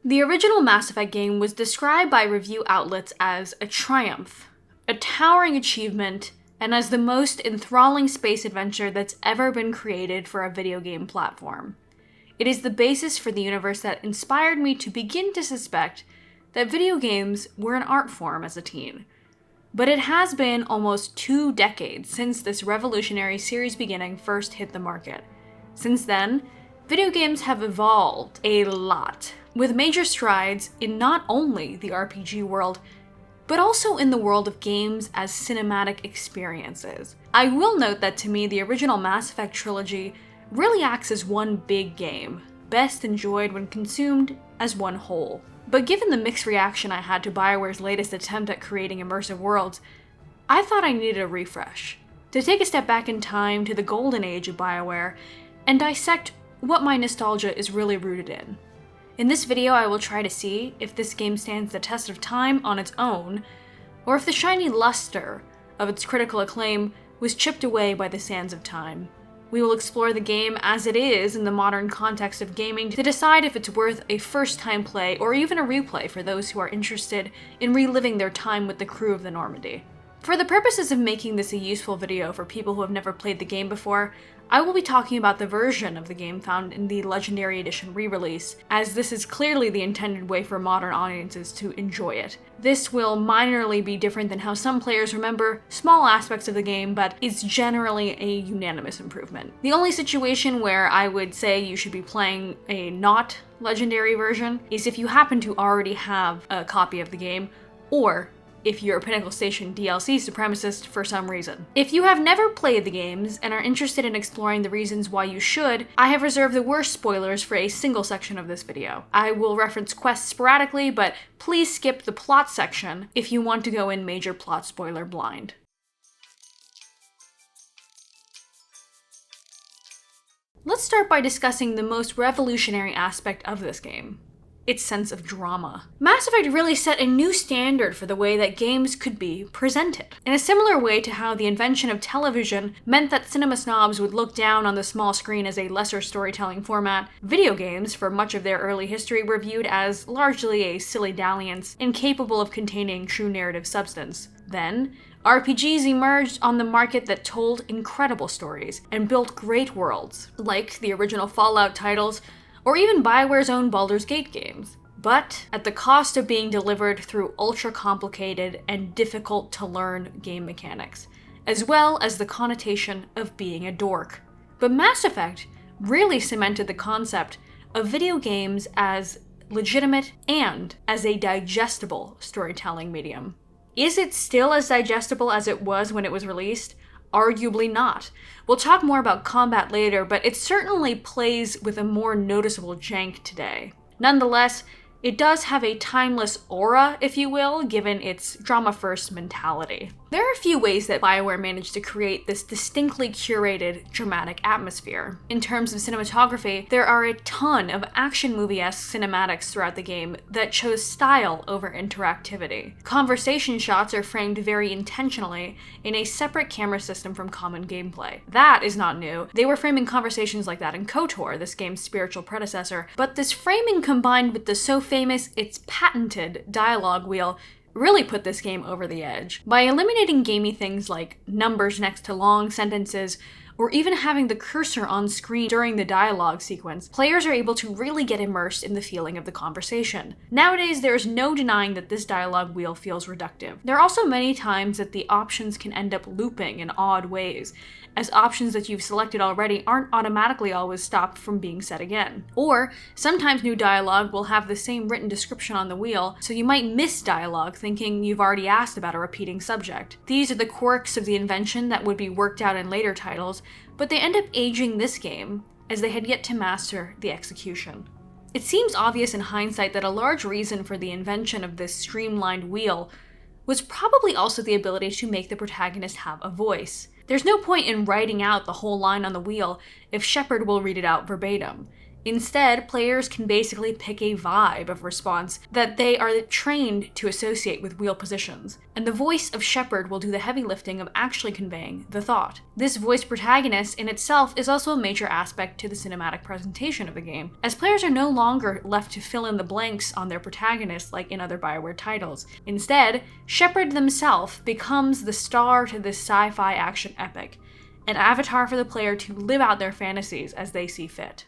The original Mass Effect game was described by review outlets as a triumph, a towering achievement, and as the most enthralling space adventure that's ever been created for a video game platform. It is the basis for the universe that inspired me to begin to suspect that video games were an art form as a teen. But it has been almost 2 decades since this revolutionary series beginning first hit the market. Since then, video games have evolved a lot, with major strides in not only the RPG world, but also in the world of games as cinematic experiences. I will note that to me, the original Mass Effect trilogy really acts as one big game, best enjoyed when consumed as one whole. But given the mixed reaction I had to BioWare's latest attempt at creating immersive worlds, I thought I needed a refresh. To take a step back in time to the golden age of BioWare and dissect what my nostalgia is really rooted in. In this video, I will try to see if this game stands the test of time on its own, or if the shiny luster of its critical acclaim was chipped away by the sands of time. We will explore the game as it is in the modern context of gaming to decide if it's worth a first-time play or even a replay for those who are interested in reliving their time with the crew of the Normandy. For the purposes of making this a useful video for people who have never played the game before, I will be talking about the version of the game found in the Legendary Edition re-release, as this is clearly the intended way for modern audiences to enjoy it. This will minorly be different than how some players remember small aspects of the game, but it's generally a unanimous improvement. The only situation where I would say you should be playing a not Legendary version is if you happen to already have a copy of the game, or if you're a Pinnacle Station DLC supremacist for some reason. If you have never played the games and are interested in exploring the reasons why you should, I have reserved the worst spoilers for a single section of this video. I will reference quests sporadically, but please skip the plot section if you want to go in major plot spoiler blind. Let's start by discussing the most revolutionary aspect of this game: its sense of drama. Mass Effect really set a new standard for the way that games could be presented. In a similar way to how the invention of television meant that cinema snobs would look down on the small screen as a lesser storytelling format, video games, for much of their early history, were viewed as largely a silly dalliance, incapable of containing true narrative substance. Then, RPGs emerged on the market that told incredible stories and built great worlds, like the original Fallout titles, or even BioWare's own Baldur's Gate games, but at the cost of being delivered through ultra-complicated and difficult-to-learn game mechanics, as well as the connotation of being a dork. But Mass Effect really cemented the concept of video games as legitimate and as a digestible storytelling medium. Is it still as digestible as it was when it was released? Arguably not. We'll talk more about combat later, but it certainly plays with a more noticeable jank today. Nonetheless, it does have a timeless aura, if you will, given its drama-first mentality. There are a few ways that BioWare managed to create this distinctly curated, dramatic atmosphere. In terms of cinematography, there are a ton of action movie-esque cinematics throughout the game that chose style over interactivity. Conversation shots are framed very intentionally in a separate camera system from common gameplay. That is not new. They were framing conversations like that in KOTOR, this game's spiritual predecessor, but this framing combined with the so famous, it's patented dialogue wheel really put this game over the edge. By eliminating gamey things like numbers next to long sentences, or even having the cursor on screen during the dialogue sequence, players are able to really get immersed in the feeling of the conversation. Nowadays, there is no denying that this dialogue wheel feels reductive. There are also many times that the options can end up looping in odd ways, as options that you've selected already aren't automatically always stopped from being said again. Or, sometimes new dialogue will have the same written description on the wheel, so you might miss dialogue thinking you've already asked about a repeating subject. These are the quirks of the invention that would be worked out in later titles, but they end up aging this game, as they had yet to master the execution. It seems obvious in hindsight that a large reason for the invention of this streamlined wheel was probably also the ability to make the protagonist have a voice. There's no point in writing out the whole line on the wheel if Shepard will read it out verbatim. Instead, players can basically pick a vibe of response that they are trained to associate with wheel positions, and the voice of Shepard will do the heavy lifting of actually conveying the thought. This voiced protagonist in itself is also a major aspect to the cinematic presentation of the game, as players are no longer left to fill in the blanks on their protagonist like in other BioWare titles. Instead, Shepard himself becomes the star to this sci-fi action epic, an avatar for the player to live out their fantasies as they see fit.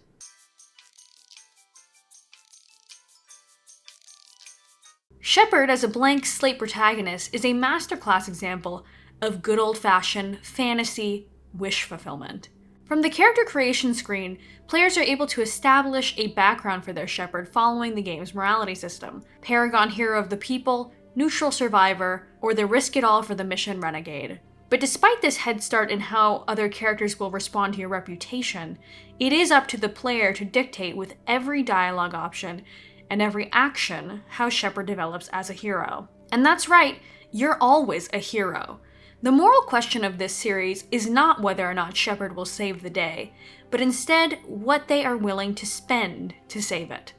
Shepard as a blank slate protagonist is a masterclass example of good old-fashioned fantasy wish fulfillment. From the character creation screen, players are able to establish a background for their Shepard following the game's morality system: Paragon hero of the people, neutral survivor, or the risk-it-all-for-the-mission renegade. But despite this head start in how other characters will respond to your reputation, it is up to the player to dictate with every dialogue option and every action how Shepard develops as a hero. And that's right, you're always a hero. The moral question of this series is not whether or not Shepard will save the day, but instead what they are willing to spend to save it.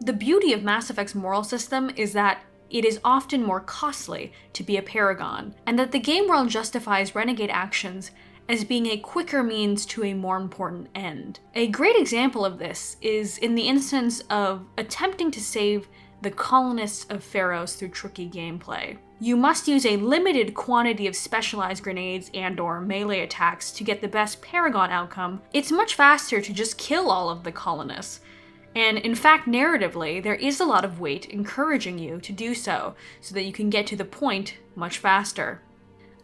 The beauty of Mass Effect's moral system is that it is often more costly to be a paragon, and that the game world justifies renegade actions as being a quicker means to a more important end. A great example of this is in the instance of attempting to save the colonists of Pharos through tricky gameplay. You must use a limited quantity of specialized grenades and/or melee attacks to get the best paragon outcome. It's much faster to just kill all of the colonists. And in fact, narratively, there is a lot of weight encouraging you to do so that you can get to the point much faster.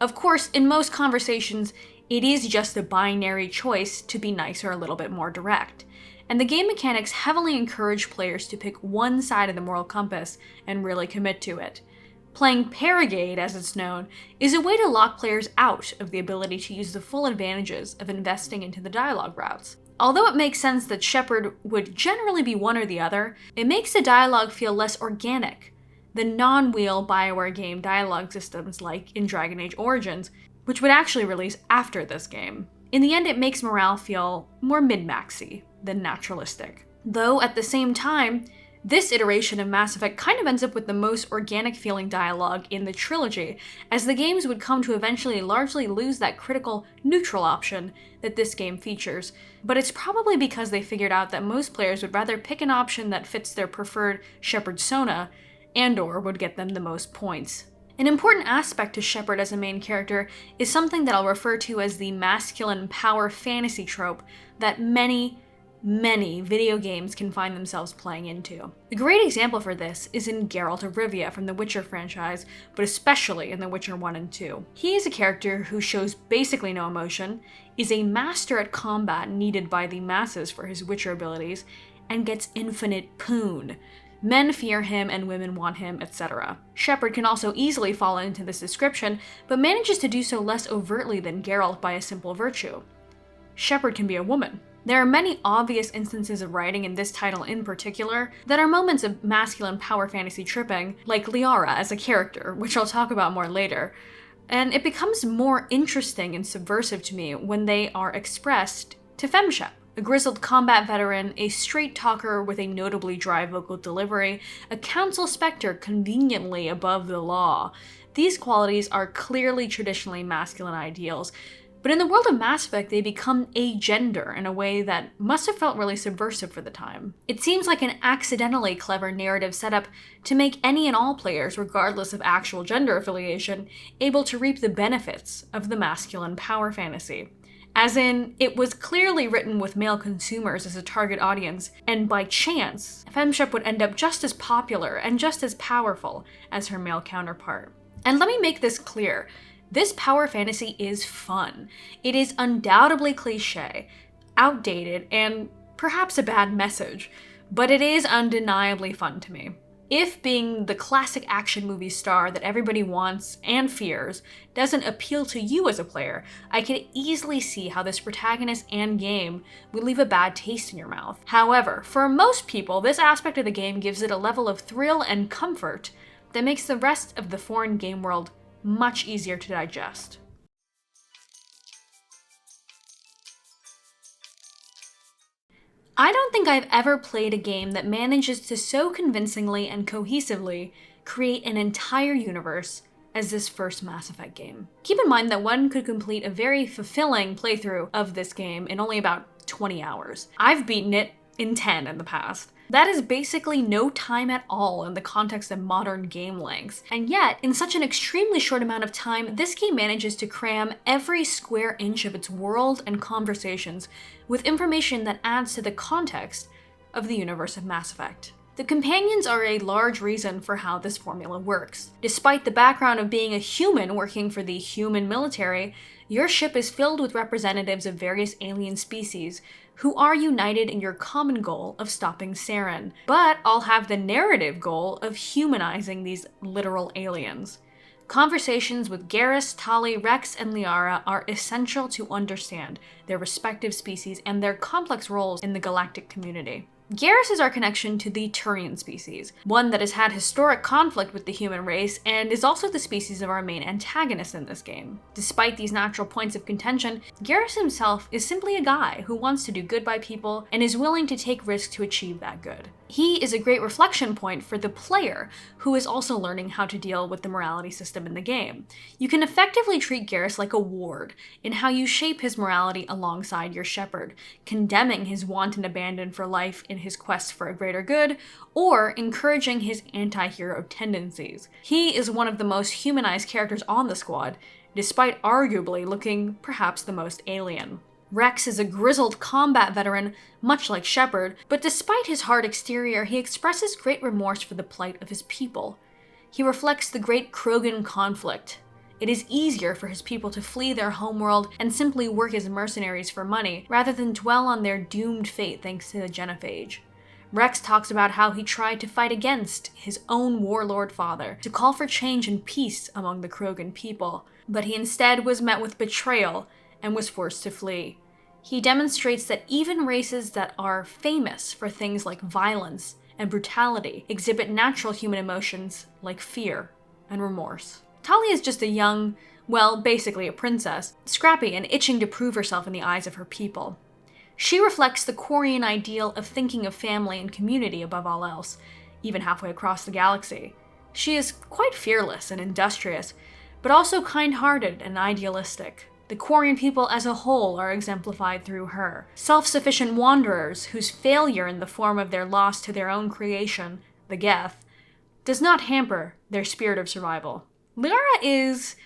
Of course, in most conversations, it is just a binary choice to be nice or a little bit more direct. And the game mechanics heavily encourage players to pick one side of the moral compass and really commit to it. Playing Paragade, as it's known, is a way to lock players out of the ability to use the full advantages of investing into the dialogue routes. Although it makes sense that Shepard would generally be one or the other, it makes the dialogue feel less organic than non-wheel BioWare game dialogue systems like in Dragon Age Origins, which would actually release after this game. In the end, it makes morale feel more min-maxy than naturalistic. Though at the same time, this iteration of Mass Effect kind of ends up with the most organic feeling dialogue in the trilogy, as the games would come to eventually largely lose that critical neutral option that this game features. But it's probably because they figured out that most players would rather pick an option that fits their preferred Shepard Sona and/or would get them the most points. An important aspect to Shepard as a main character is something that I'll refer to as the masculine power fantasy trope that many video games can find themselves playing into. A great example for this is in Geralt of Rivia from the Witcher franchise, but especially in The Witcher 1 and 2. He is a character who shows basically no emotion, is a master at combat needed by the masses for his Witcher abilities, and gets infinite poon. Men fear him and women want him, etc. Shepard can also easily fall into this description, but manages to do so less overtly than Geralt by a simple virtue. Shepard can be a woman. There are many obvious instances of writing in this title in particular that are moments of masculine power fantasy tripping, like Liara as a character, which I'll talk about more later. And it becomes more interesting and subversive to me when they are expressed to FemShep. A grizzled combat veteran, a straight talker with a notably dry vocal delivery, a council specter conveniently above the law. These qualities are clearly traditionally masculine ideals, but in the world of Mass Effect, they become agender in a way that must have felt really subversive for the time. It seems like an accidentally clever narrative setup to make any and all players, regardless of actual gender affiliation, able to reap the benefits of the masculine power fantasy. As in, it was clearly written with male consumers as a target audience, and by chance, FemShep would end up just as popular and just as powerful as her male counterpart. And let me make this clear. This power fantasy is fun. It is undoubtedly cliché, outdated, and perhaps a bad message, but it is undeniably fun to me. If being the classic action movie star that everybody wants and fears doesn't appeal to you as a player, I can easily see how this protagonist and game would leave a bad taste in your mouth. However, for most people, this aspect of the game gives it a level of thrill and comfort that makes the rest of the foreign game world much easier to digest. I don't think I've ever played a game that manages to so convincingly and cohesively create an entire universe as this first Mass Effect game. Keep in mind that one could complete a very fulfilling playthrough of this game in only about 20 hours. I've beaten it in 10 in the past. That is basically no time at all in the context of modern game lengths. And yet, in such an extremely short amount of time, this game manages to cram every square inch of its world and conversations with information that adds to the context of the universe of Mass Effect. The companions are a large reason for how this formula works. Despite the background of being a human working for the human military, your ship is filled with representatives of various alien species who are united in your common goal of stopping Saren, but all have the narrative goal of humanizing these literal aliens. Conversations with Garrus, Tali, Rex, and Liara are essential to understand their respective species and their complex roles in the galactic community. Garrus is our connection to the Turian species, one that has had historic conflict with the human race and is also the species of our main antagonist in this game. Despite these natural points of contention, Garrus himself is simply a guy who wants to do good by people and is willing to take risks to achieve that good. He is a great reflection point for the player, who is also learning how to deal with the morality system in the game. You can effectively treat Garrus like a ward in how you shape his morality alongside your Shepard, condemning his wanton abandon for life in his quest for a greater good, or encouraging his anti-hero tendencies. He is one of the most humanized characters on the squad, despite arguably looking perhaps the most alien. Rex is a grizzled combat veteran, much like Shepard, but despite his hard exterior, he expresses great remorse for the plight of his people. He reflects the great Krogan conflict. It is easier for his people to flee their homeworld and simply work as mercenaries for money, rather than dwell on their doomed fate thanks to the genophage. Rex talks about how he tried to fight against his own warlord father, to call for change and peace among the Krogan people, but he instead was met with betrayal and was forced to flee. He demonstrates that even races that are famous for things like violence and brutality exhibit natural human emotions like fear and remorse. Tali is just a young, well, basically a princess, scrappy and itching to prove herself in the eyes of her people. She reflects the Quarian ideal of thinking of family and community above all else, even halfway across the galaxy. She is quite fearless and industrious, but also kind-hearted and idealistic. The Quarian people as a whole are exemplified through her. Self-sufficient wanderers whose failure in the form of their loss to their own creation, the Geth, does not hamper their spirit of survival. Liara is,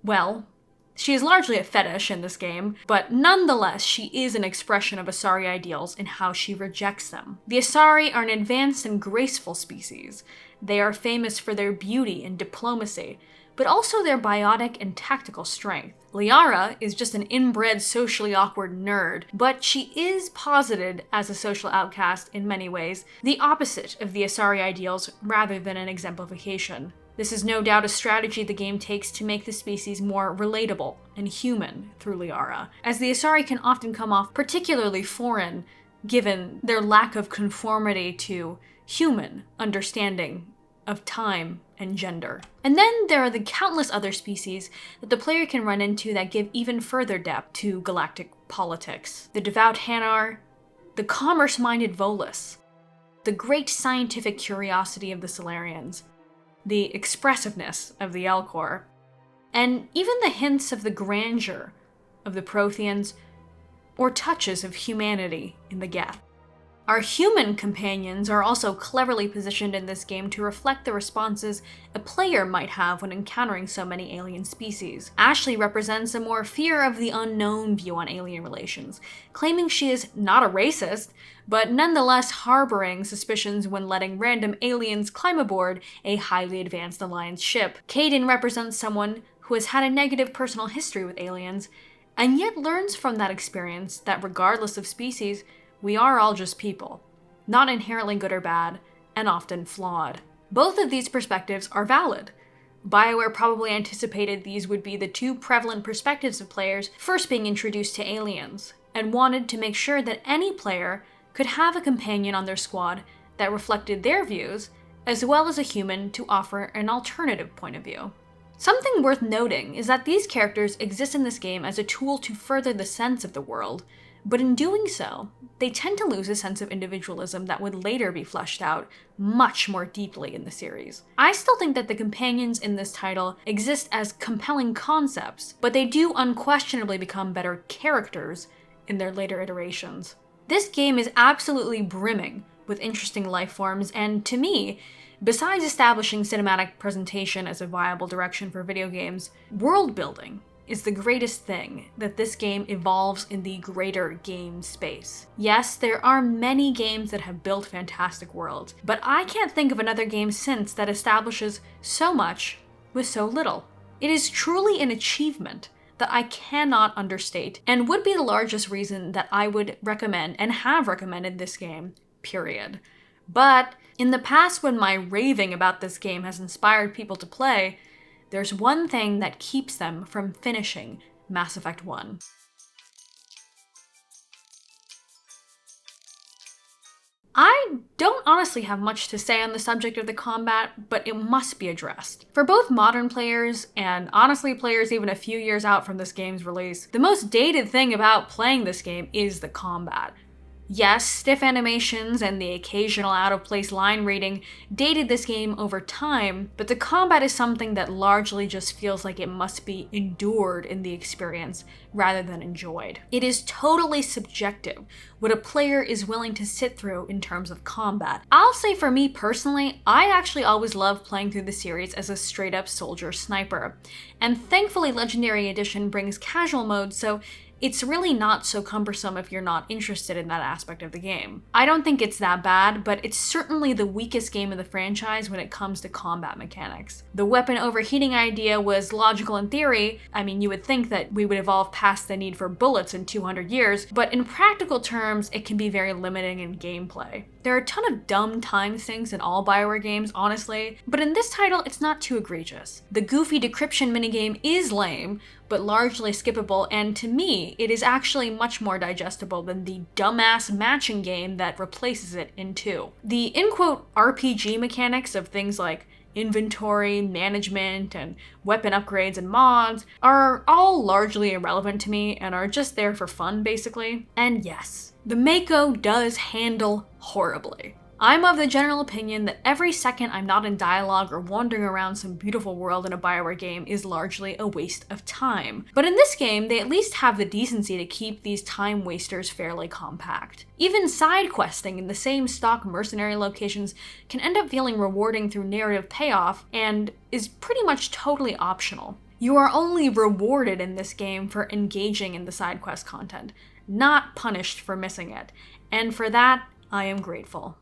well, she is largely a fetish in this game, but nonetheless she is an expression of Asari ideals in how she rejects them. The Asari are an advanced and graceful species. They are famous for their beauty and diplomacy, but also their biotic and tactical strength. Liara is just an inbred, socially awkward nerd, but she is posited as a social outcast in many ways, the opposite of the Asari ideals rather than an exemplification. This is no doubt a strategy the game takes to make the species more relatable and human through Liara, as the Asari can often come off particularly foreign given their lack of conformity to human understanding of time and gender. And then there are the countless other species that the player can run into that give even further depth to galactic politics. The devout Hanar, the commerce-minded Volus, the great scientific curiosity of the Solarians, the expressiveness of the Elcor, and even the hints of the grandeur of the Protheans, or touches of humanity in the Geth. Our human companions are also cleverly positioned in this game to reflect the responses a player might have when encountering so many alien species. Ashley represents a more fear of the unknown view on alien relations, claiming she is not a racist, but nonetheless harboring suspicions when letting random aliens climb aboard a highly advanced Alliance ship. Kaidan represents someone who has had a negative personal history with aliens, and yet learns from that experience that regardless of species, we are all just people, not inherently good or bad, and often flawed. Both of these perspectives are valid. BioWare probably anticipated these would be the two prevalent perspectives of players first being introduced to aliens, and wanted to make sure that any player could have a companion on their squad that reflected their views, as well as a human to offer an alternative point of view. Something worth noting is that these characters exist in this game as a tool to further the sense of the world, but in doing so, they tend to lose a sense of individualism that would later be fleshed out much more deeply in the series. I still think that the companions in this title exist as compelling concepts, but they do unquestionably become better characters in their later iterations. This game is absolutely brimming with interesting life forms, and to me, besides establishing cinematic presentation as a viable direction for video games, world building is the greatest thing that this game evolves in the greater game space. Yes, there are many games that have built fantastic worlds, but I can't think of another game since that establishes so much with so little. It is truly an achievement that I cannot understate, and would be the largest reason that I would recommend and have recommended this game, period. But in the past, when my raving about this game has inspired people to play, there's one thing that keeps them from finishing Mass Effect 1. I don't honestly have much to say on the subject of the combat, but it must be addressed. For both modern players, and honestly players even a few years out from this game's release, the most dated thing about playing this game is the combat. Yes, stiff animations and the occasional out-of-place line reading dated this game over time, but the combat is something that largely just feels like it must be endured in the experience rather than enjoyed. It is totally subjective what a player is willing to sit through in terms of combat. I'll say for me personally, I actually always loved playing through the series as a straight-up soldier sniper, and thankfully Legendary Edition brings casual mode, so it's really not so cumbersome if you're not interested in that aspect of the game. I don't think it's that bad, but it's certainly the weakest game of the franchise when it comes to combat mechanics. The weapon overheating idea was logical in theory. I mean, you would think that we would evolve past the need for bullets in 200 years, but in practical terms, it can be very limiting in gameplay. There are a ton of dumb time sinks in all BioWare games, honestly, but in this title, it's not too egregious. The goofy decryption minigame is lame, but largely skippable, and to me, it is actually much more digestible than the dumbass matching game that replaces it in 2. The in-quote RPG mechanics of things like inventory, management, and weapon upgrades and mods are all largely irrelevant to me and are just there for fun, basically. And yes, the Mako does handle horribly. I'm of the general opinion that every second I'm not in dialogue or wandering around some beautiful world in a BioWare game is largely a waste of time. But in this game, they at least have the decency to keep these time wasters fairly compact. Even side questing in the same stock mercenary locations can end up feeling rewarding through narrative payoff and is pretty much totally optional. You are only rewarded in this game for engaging in the side quest content, not punished for missing it. And for that, I am grateful.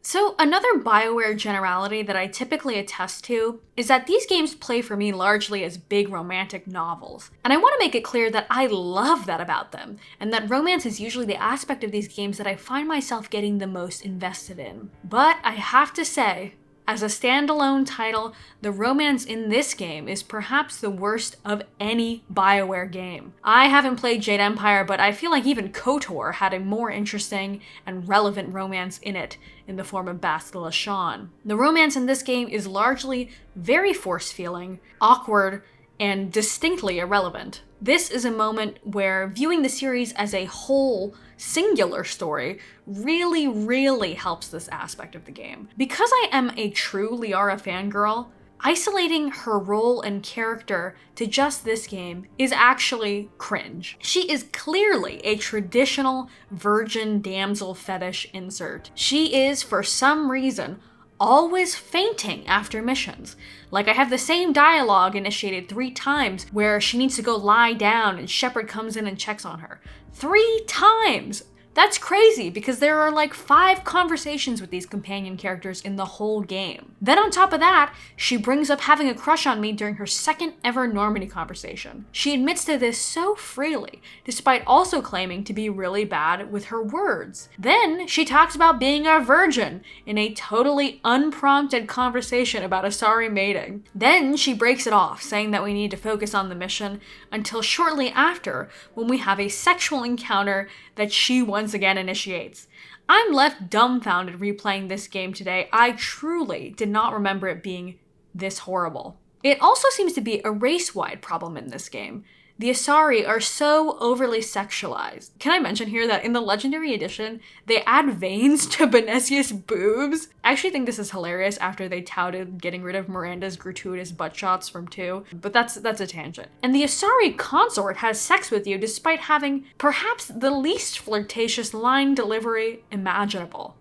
So another BioWare generality that I typically attest to is that these games play for me largely as big romantic novels. And I want to make it clear that I love that about them, and that romance is usually the aspect of these games that I find myself getting the most invested in. But I have to say, as a standalone title, the romance in this game is perhaps the worst of any BioWare game. I haven't played Jade Empire, but I feel like even KOTOR had a more interesting and relevant romance in it, in the form of Bastila Shan. The romance in this game is largely very force-feeling, awkward, and distinctly irrelevant. This is a moment where viewing the series as a whole, singular story really helps this aspect of the game. Because I am a true Liara fangirl, isolating her role and character to just this game is actually cringe. She is clearly a traditional virgin damsel fetish insert. She is, for some reason, always fainting after missions. Like, I have the same dialogue initiated 3 times where she needs to go lie down and Shepard comes in and checks on her. 3 times! That's crazy, because there are like 5 conversations with these companion characters in the whole game. Then on top of that, she brings up having a crush on me during her second ever Normandy conversation. She admits to this so freely, despite also claiming to be really bad with her words. Then she talks about being a virgin in a totally unprompted conversation about Asari mating. Then she breaks it off, saying that we need to focus on the mission, until shortly after, when we have a sexual encounter that she once again initiates. I'm left dumbfounded replaying this game today. I truly did not remember it being this horrible. It also seems to be a race-wide problem in this game. The Asari are so overly sexualized. Can I mention here that in the Legendary Edition, they add veins to Benesius' boobs? I actually think this is hilarious after they touted getting rid of Miranda's gratuitous butt shots from 2, but that's a tangent. And the Asari consort has sex with you despite having perhaps the least flirtatious line delivery imaginable.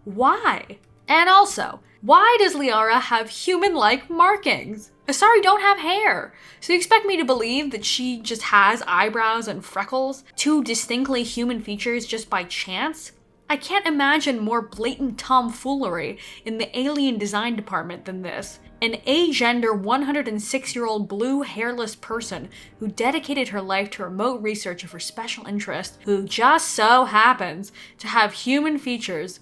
Why? And also, why does Liara have human-like markings? Asari don't have hair, so you expect me to believe that she just has eyebrows and freckles, two distinctly human features just by chance? I can't imagine more blatant tomfoolery in the alien design department than this. An agender 106-year-old blue hairless person who dedicated her life to remote research of her special interest, who just so happens to have human features,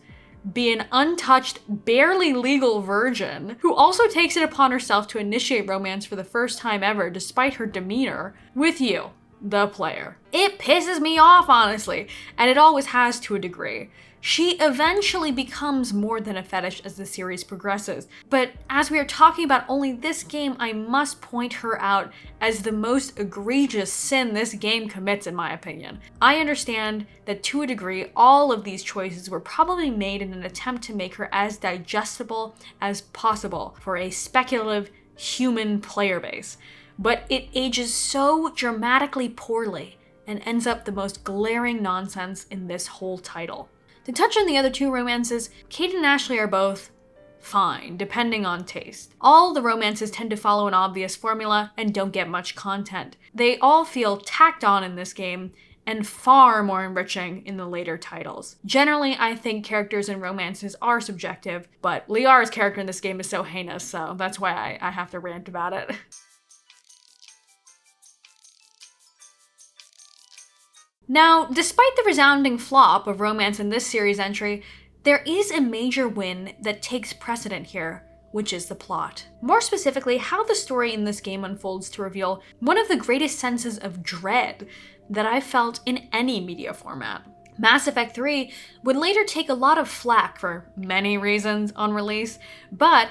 be an untouched, barely legal virgin, who also takes it upon herself to initiate romance for the first time ever despite her demeanor with you, the player. It pisses me off, honestly, and it always has to a degree. She eventually becomes more than a fetish as the series progresses, but as we are talking about only this game, I must point her out as the most egregious sin this game commits, in my opinion. I understand that to a degree, all of these choices were probably made in an attempt to make her as digestible as possible for a speculative human player base, but it ages so dramatically poorly and ends up the most glaring nonsense in this whole title. To touch on the other two romances, Kate and Ashley are both fine, depending on taste. All the romances tend to follow an obvious formula and don't get much content. They all feel tacked on in this game and far more enriching in the later titles. Generally, I think characters in romances are subjective, but Liara's character in this game is so heinous, so that's why I have to rant about it. Now, despite the resounding flop of romance in this series entry, there is a major win that takes precedent here, which is the plot. More specifically, how the story in this game unfolds to reveal one of the greatest senses of dread that I've felt in any media format. Mass Effect 3 would later take a lot of flack for many reasons on release, but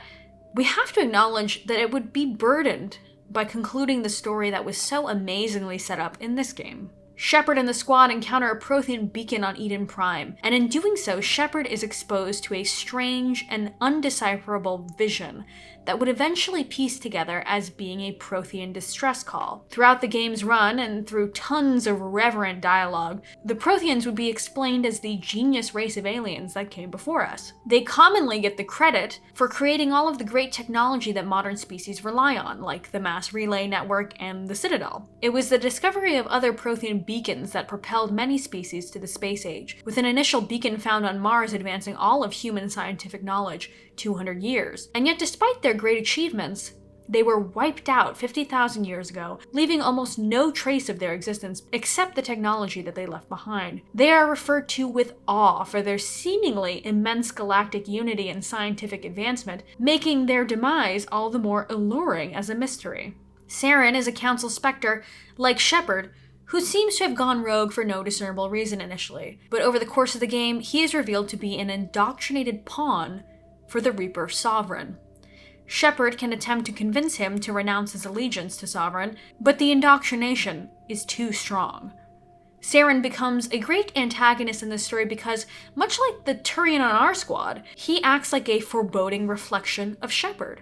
we have to acknowledge that it would be burdened by concluding the story that was so amazingly set up in this game. Shepard and the squad encounter a Prothean beacon on Eden Prime, and in doing so, Shepard is exposed to a strange and undecipherable vision that would eventually piece together as being a Prothean distress call. Throughout the game's run, and through tons of reverent dialogue, the Protheans would be explained as the genius race of aliens that came before us. They commonly get the credit for creating all of the great technology that modern species rely on, like the mass relay network and the Citadel. It was the discovery of other Prothean beacons that propelled many species to the space age, with an initial beacon found on Mars advancing all of human scientific knowledge 200 years. And yet, despite their great achievements, they were wiped out 50,000 years ago, leaving almost no trace of their existence except the technology that they left behind. They are referred to with awe for their seemingly immense galactic unity and scientific advancement, making their demise all the more alluring as a mystery. Saren is a Council Spectre, like Shepard, who seems to have gone rogue for no discernible reason initially, but over the course of the game, he is revealed to be an indoctrinated pawn for the Reaper Sovereign. Shepard can attempt to convince him to renounce his allegiance to Sovereign, but the indoctrination is too strong. Saren becomes a great antagonist in this story because, much like the Turian on our squad, he acts like a foreboding reflection of Shepard.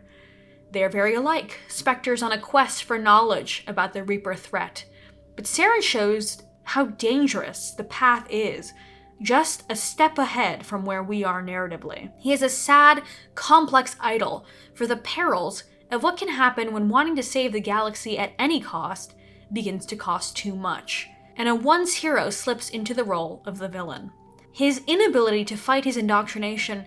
They are very alike, specters on a quest for knowledge about the Reaper threat. But Saren shows how dangerous the path is, just a step ahead from where we are narratively. He is a sad, complex idol for the perils of what can happen when wanting to save the galaxy at any cost begins to cost too much, and a once hero slips into the role of the villain. His inability to fight his indoctrination,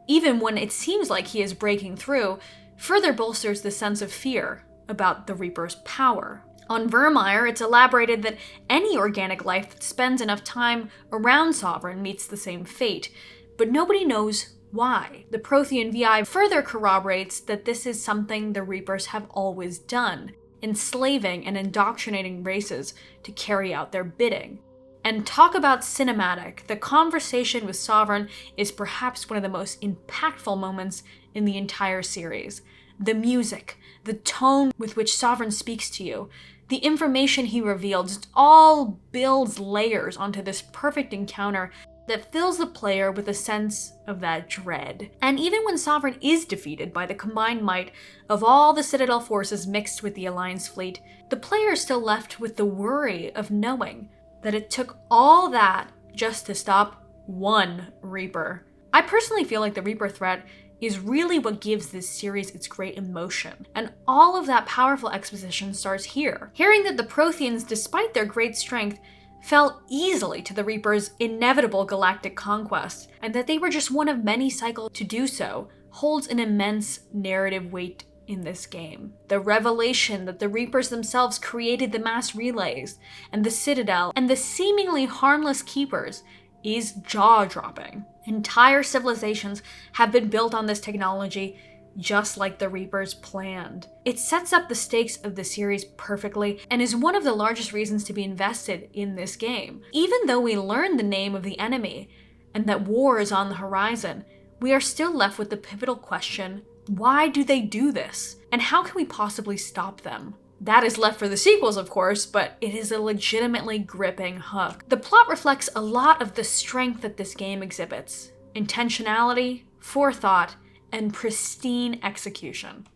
even when it seems like he is breaking through, further bolsters the sense of fear about the Reaper's power. On Vermeer, it's elaborated that any organic life that spends enough time around Sovereign meets the same fate, but nobody knows why. The Prothean VI further corroborates that this is something the Reapers have always done, enslaving and indoctrinating races to carry out their bidding. And talk about cinematic, the conversation with Sovereign is perhaps one of the most impactful moments in the entire series. The music, the tone with which Sovereign speaks to you, the information he revealed, just all builds layers onto this perfect encounter that fills the player with a sense of that dread. And even when Sovereign is defeated by the combined might of all the Citadel forces mixed with the Alliance fleet, the player is still left with the worry of knowing that it took all that just to stop one Reaper. I personally feel like the Reaper threat is really what gives this series its great emotion, and all of that powerful exposition starts here. Hearing that the Protheans, despite their great strength, fell easily to the Reaper's inevitable galactic conquest, and that they were just one of many cycles to do so, holds an immense narrative weight in this game. The revelation that the Reapers themselves created the mass relays, and the Citadel, and the seemingly harmless Keepers is jaw-dropping. Entire civilizations have been built on this technology, just like the Reapers planned. It sets up the stakes of the series perfectly and is one of the largest reasons to be invested in this game. Even though we learn the name of the enemy and that war is on the horizon, we are still left with the pivotal question, why do they do this? And how can we possibly stop them? That is left for the sequels, of course, but it is a legitimately gripping hook. The plot reflects a lot of the strength that this game exhibits: intentionality, forethought, and pristine execution.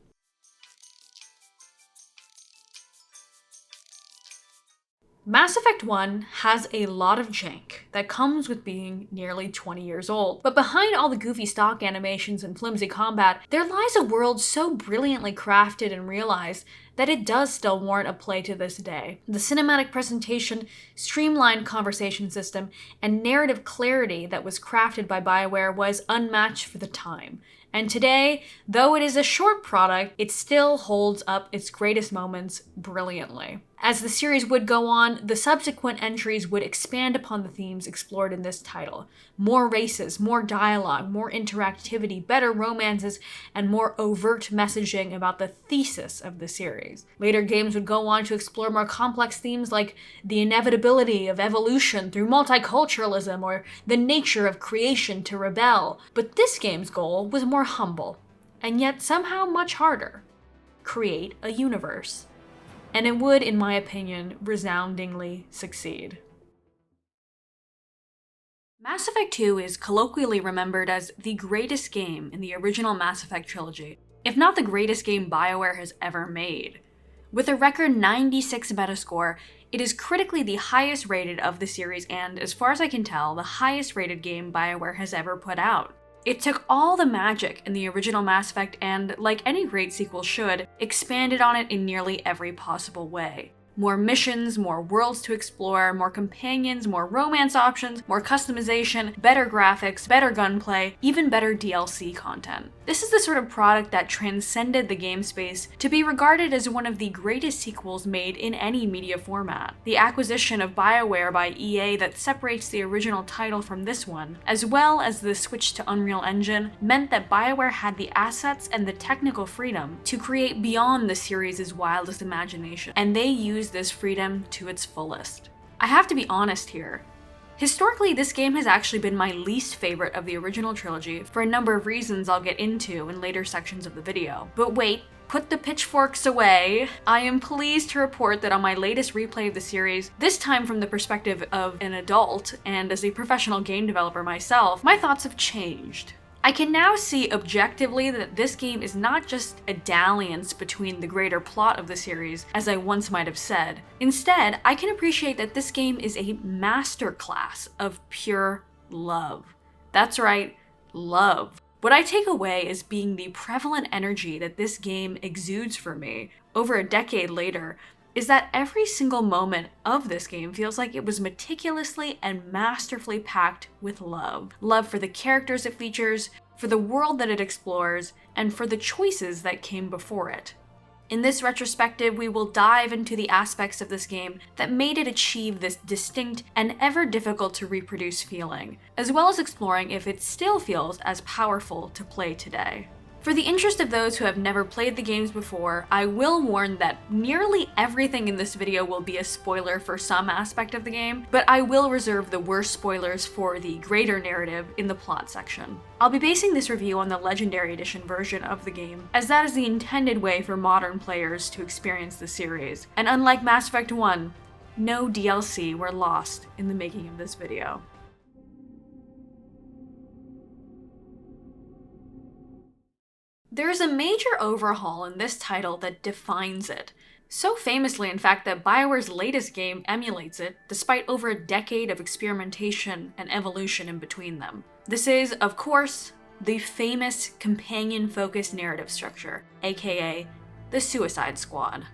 Mass Effect 1 has a lot of jank that comes with being nearly 20 years old. But behind all the goofy stock animations and flimsy combat, there lies a world so brilliantly crafted and realized that it does still warrant a play to this day. The cinematic presentation, streamlined conversation system, and narrative clarity that was crafted by BioWare was unmatched for the time. And today, though it is a short product, it still holds up its greatest moments brilliantly. As the series would go on, the subsequent entries would expand upon the themes explored in this title. More races, more dialogue, more interactivity, better romances, and more overt messaging about the thesis of the series. Later games would go on to explore more complex themes like the inevitability of evolution through multiculturalism or the nature of creation to rebel. But this game's goal was more humble, and yet somehow much harder: create a universe. And it would, in my opinion, resoundingly succeed. Mass Effect 2 is colloquially remembered as the greatest game in the original Mass Effect trilogy, if not the greatest game BioWare has ever made. With a record 96 Metascore, it is critically the highest rated of the series and, as far as I can tell, the highest rated game BioWare has ever put out. It took all the magic in the original Mass Effect and, like any great sequel should, expanded on it in nearly every possible way. More missions, more worlds to explore, more companions, more romance options, more customization, better graphics, better gunplay, even better DLC content. This is the sort of product that transcended the game space to be regarded as one of the greatest sequels made in any media format. The acquisition of BioWare by EA that separates the original title from this one, as well as the switch to Unreal Engine, meant that BioWare had the assets and the technical freedom to create beyond the series' wildest imagination, and they used this freedom to its fullest. I have to be honest here. Historically, this game has actually been my least favorite of the original trilogy for a number of reasons I'll get into in later sections of the video. But wait, put the pitchforks away. I am pleased to report that on my latest replay of the series, this time from the perspective of an adult and as a professional game developer myself, my thoughts have changed. I can now see objectively that this game is not just a dalliance between the greater plot of the series, as I once might have said. Instead, I can appreciate that this game is a masterclass of pure love. That's right, love. What I take away as being the prevalent energy that this game exudes for me over a decade later is that every single moment of this game feels like it was meticulously and masterfully packed with love. Love for the characters it features, for the world that it explores, and for the choices that came before it. In this retrospective, we will dive into the aspects of this game that made it achieve this distinct and ever difficult to reproduce feeling, as well as exploring if it still feels as powerful to play today. For the interest of those who have never played the games before, I will warn that nearly everything in this video will be a spoiler for some aspect of the game, but I will reserve the worst spoilers for the greater narrative in the plot section. I'll be basing this review on the Legendary Edition version of the game, as that is the intended way for modern players to experience the series, and unlike Mass Effect 1, no DLC were lost in the making of this video. There is a major overhaul in this title that defines it. So famously, in fact, that BioWare's latest game emulates it, despite over a decade of experimentation and evolution in between them. This is, of course, the famous companion-focused narrative structure, aka the Suicide Squad.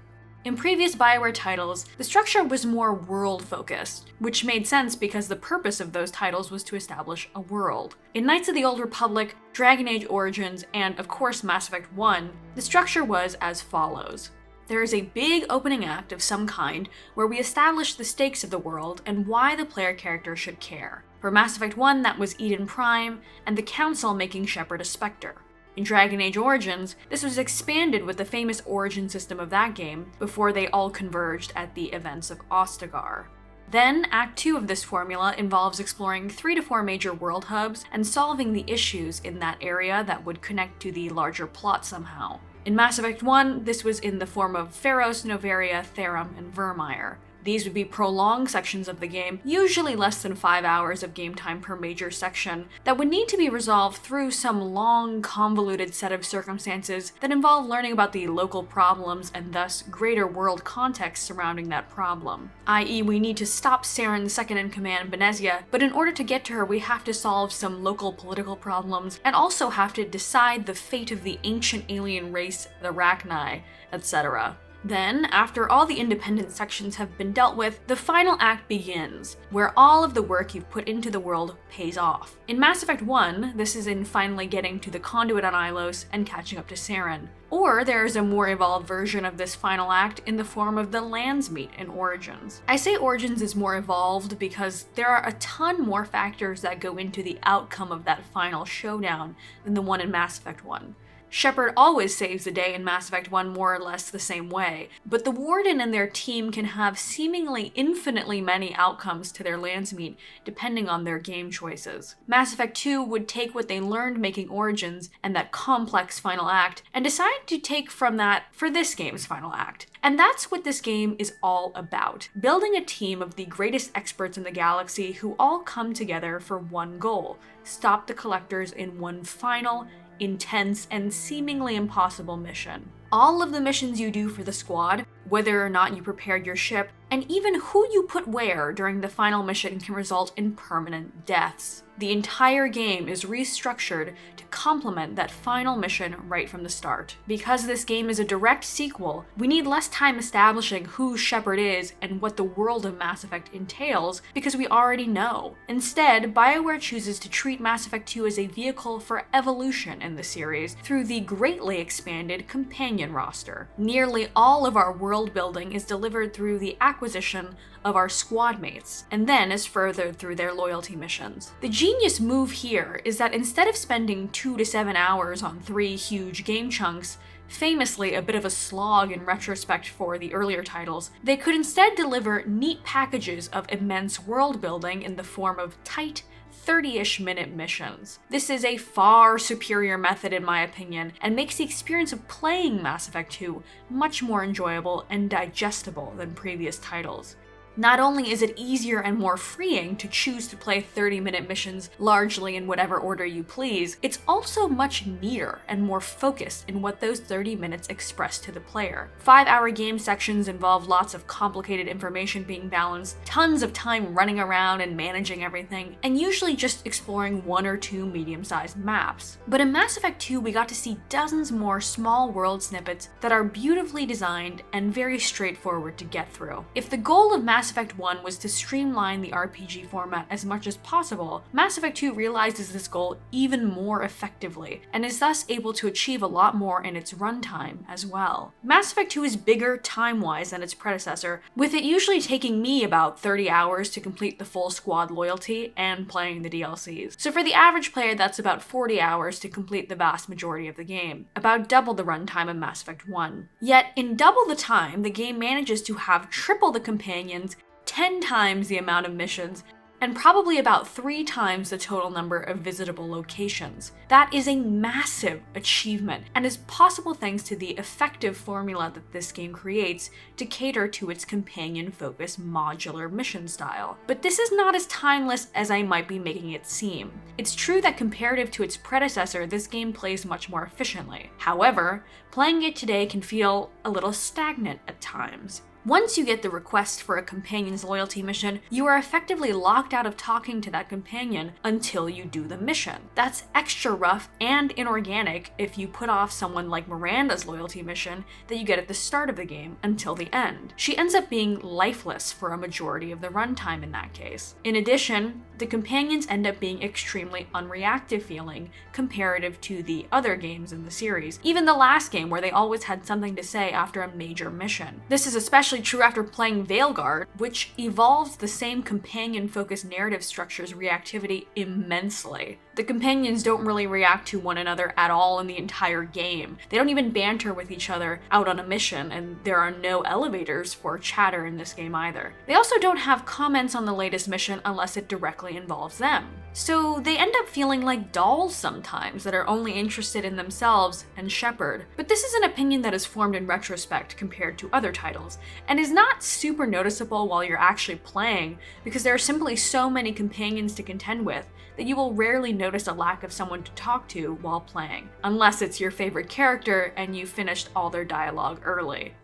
In previous BioWare titles, the structure was more world-focused, which made sense because the purpose of those titles was to establish a world. In Knights of the Old Republic, Dragon Age Origins, and of course Mass Effect 1, the structure was as follows. There is a big opening act of some kind where we establish the stakes of the world and why the player character should care. For Mass Effect 1, that was Eden Prime and the Council making Shepard a Spectre. In Dragon Age Origins, this was expanded with the famous origin system of that game before they all converged at the events of Ostagar. Then, Act 2 of this formula involves exploring 3 to 4 major world hubs and solving the issues in that area that would connect to the larger plot somehow. In Mass Effect 1, this was in the form of Pharos, Noveria, Therum, and Virmire. These would be prolonged sections of the game, usually less than 5 hours of game time per major section, that would need to be resolved through some long, convoluted set of circumstances that involve learning about the local problems and thus greater world context surrounding that problem. I.e., we need to stop Saren's second-in-command, Benezia, but in order to get to her we have to solve some local political problems, and also have to decide the fate of the ancient alien race, the Rachni, etc. Then, after all the independent sections have been dealt with, the final act begins, where all of the work you've put into the world pays off. In Mass Effect 1, this is in finally getting to the Conduit on Ilos and catching up to Saren. Or there is a more evolved version of this final act in the form of the Landsmeet in Origins. I say Origins is more evolved because there are a ton more factors that go into the outcome of that final showdown than the one in Mass Effect 1. Shepard always saves the day in Mass Effect 1 more or less the same way, but the Warden and their team can have seemingly infinitely many outcomes to their Landsmeet depending on their game choices. Mass Effect 2 would take what they learned making Origins and that complex final act and decide to take from that for this game's final act. And that's what this game is all about. Building a team of the greatest experts in the galaxy who all come together for one goal: stop the Collectors in one final, intense, and seemingly impossible mission. All of the missions you do for the squad, whether or not you prepared your ship, and even who you put where during the final mission can result in permanent deaths. The entire game is restructured to complement that final mission right from the start. Because this game is a direct sequel, we need less time establishing who Shepard is and what the world of Mass Effect entails because we already know. Instead, BioWare chooses to treat Mass Effect 2 as a vehicle for evolution in the series through the greatly expanded companion roster. Nearly all of our world building is delivered through the acquisition of our squad mates, and then is furthered through their loyalty missions. The genius move here is that instead of spending 2 to 7 hours on 3 huge game chunks, famously a bit of a slog in retrospect for the earlier titles, they could instead deliver neat packages of immense world building in the form of tight, 30-ish minute missions. This is a far superior method in my opinion, and makes the experience of playing Mass Effect 2 much more enjoyable and digestible than previous titles. Not only is it easier and more freeing to choose to play 30-minute missions largely in whatever order you please, it's also much neater and more focused in what those 30 minutes express to the player. 5-hour game sections involve lots of complicated information being balanced, tons of time running around and managing everything, and usually just exploring 1 or 2 medium-sized maps. But in Mass Effect 2, we got to see dozens more small world snippets that are beautifully designed and very straightforward to get through. If the goal of Mass Mass Effect 1 was to streamline the RPG format as much as possible, Mass Effect 2 realizes this goal even more effectively, and is thus able to achieve a lot more in its runtime as well. Mass Effect 2 is bigger time-wise than its predecessor, with it usually taking me about 30 hours to complete the full squad loyalty and playing the DLCs. So for the average player, that's about 40 hours to complete the vast majority of the game, about double the runtime of Mass Effect 1. Yet, in double the time, the game manages to have triple the companions, 10 times the amount of missions, and probably about 3 times the total number of visitable locations. That is a massive achievement, and is possible thanks to the effective formula that this game creates to cater to its companion-focused modular mission style. But this is not as timeless as I might be making it seem. It's true that comparative to its predecessor, this game plays much more efficiently. However, playing it today can feel a little stagnant at times. Once you get the request for a companion's loyalty mission, you are effectively locked out of talking to that companion until you do the mission. That's extra rough and inorganic if you put off someone like Miranda's loyalty mission that you get at the start of the game until the end. She ends up being lifeless for a majority of the runtime in that case. In addition, the companions end up being extremely unreactive feeling comparative to the other games in the series, even the last game where they always had something to say after a major mission. This is especially true after playing Veilguard, which evolves the same companion-focused narrative structure's reactivity immensely. The companions don't really react to one another at all in the entire game. They don't even banter with each other out on a mission, and there are no elevators for chatter in this game either. They also don't have comments on the latest mission unless it directly involves them. So they end up feeling like dolls sometimes that are only interested in themselves and Shepard. But this is an opinion that is formed in retrospect compared to other titles, and is not super noticeable while you're actually playing, because there are simply so many companions to contend with that you will rarely notice a lack of someone to talk to while playing, unless it's your favorite character and you finished all their dialogue early.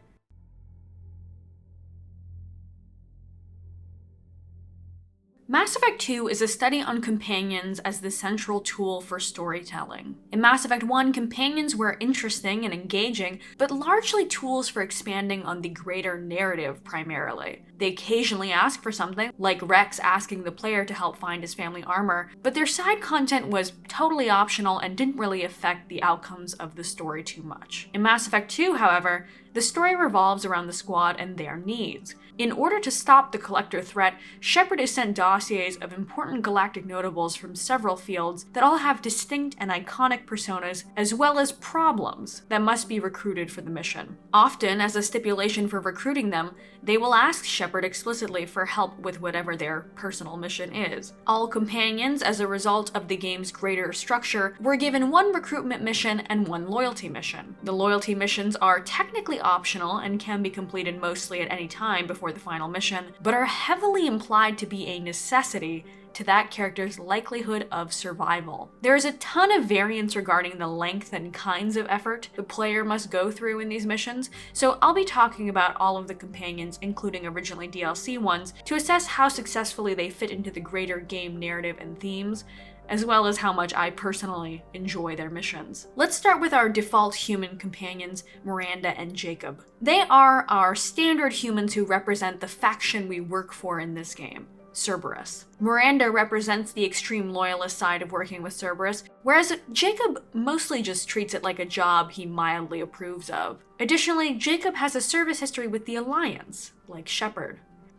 Mass Effect 2 is a study on companions as the central tool for storytelling. In Mass Effect 1, companions were interesting and engaging, but largely tools for expanding on the greater narrative primarily. They occasionally ask for something, like Rex asking the player to help find his family armor, but their side content was totally optional and didn't really affect the outcomes of the story too much. In Mass Effect 2, however, the story revolves around the squad and their needs. In order to stop the Collector threat, Shepard is sent dossiers of important galactic notables from several fields that all have distinct and iconic personas, as well as problems that must be recruited for the mission. Often, as a stipulation for recruiting them, they will ask Shepard explicitly for help with whatever their personal mission is. All companions, as a result of the game's greater structure, were given one recruitment mission and one loyalty mission. The loyalty missions are technically optional and can be completed mostly at any time before the final mission, but are heavily implied to be a necessity to that character's likelihood of survival. There is a ton of variance regarding the length and kinds of effort the player must go through in these missions, so I'll be talking about all of the companions, including originally DLC ones, to assess how successfully they fit into the greater game narrative and themes, as well as how much I personally enjoy their missions. Let's start with our default human companions, Miranda and Jacob. They are our standard humans who represent the faction we work for in this game, Cerberus. Miranda represents the extreme loyalist side of working with Cerberus, whereas Jacob mostly just treats it like a job he mildly approves of. Additionally, Jacob has a service history with the Alliance, like Shepard.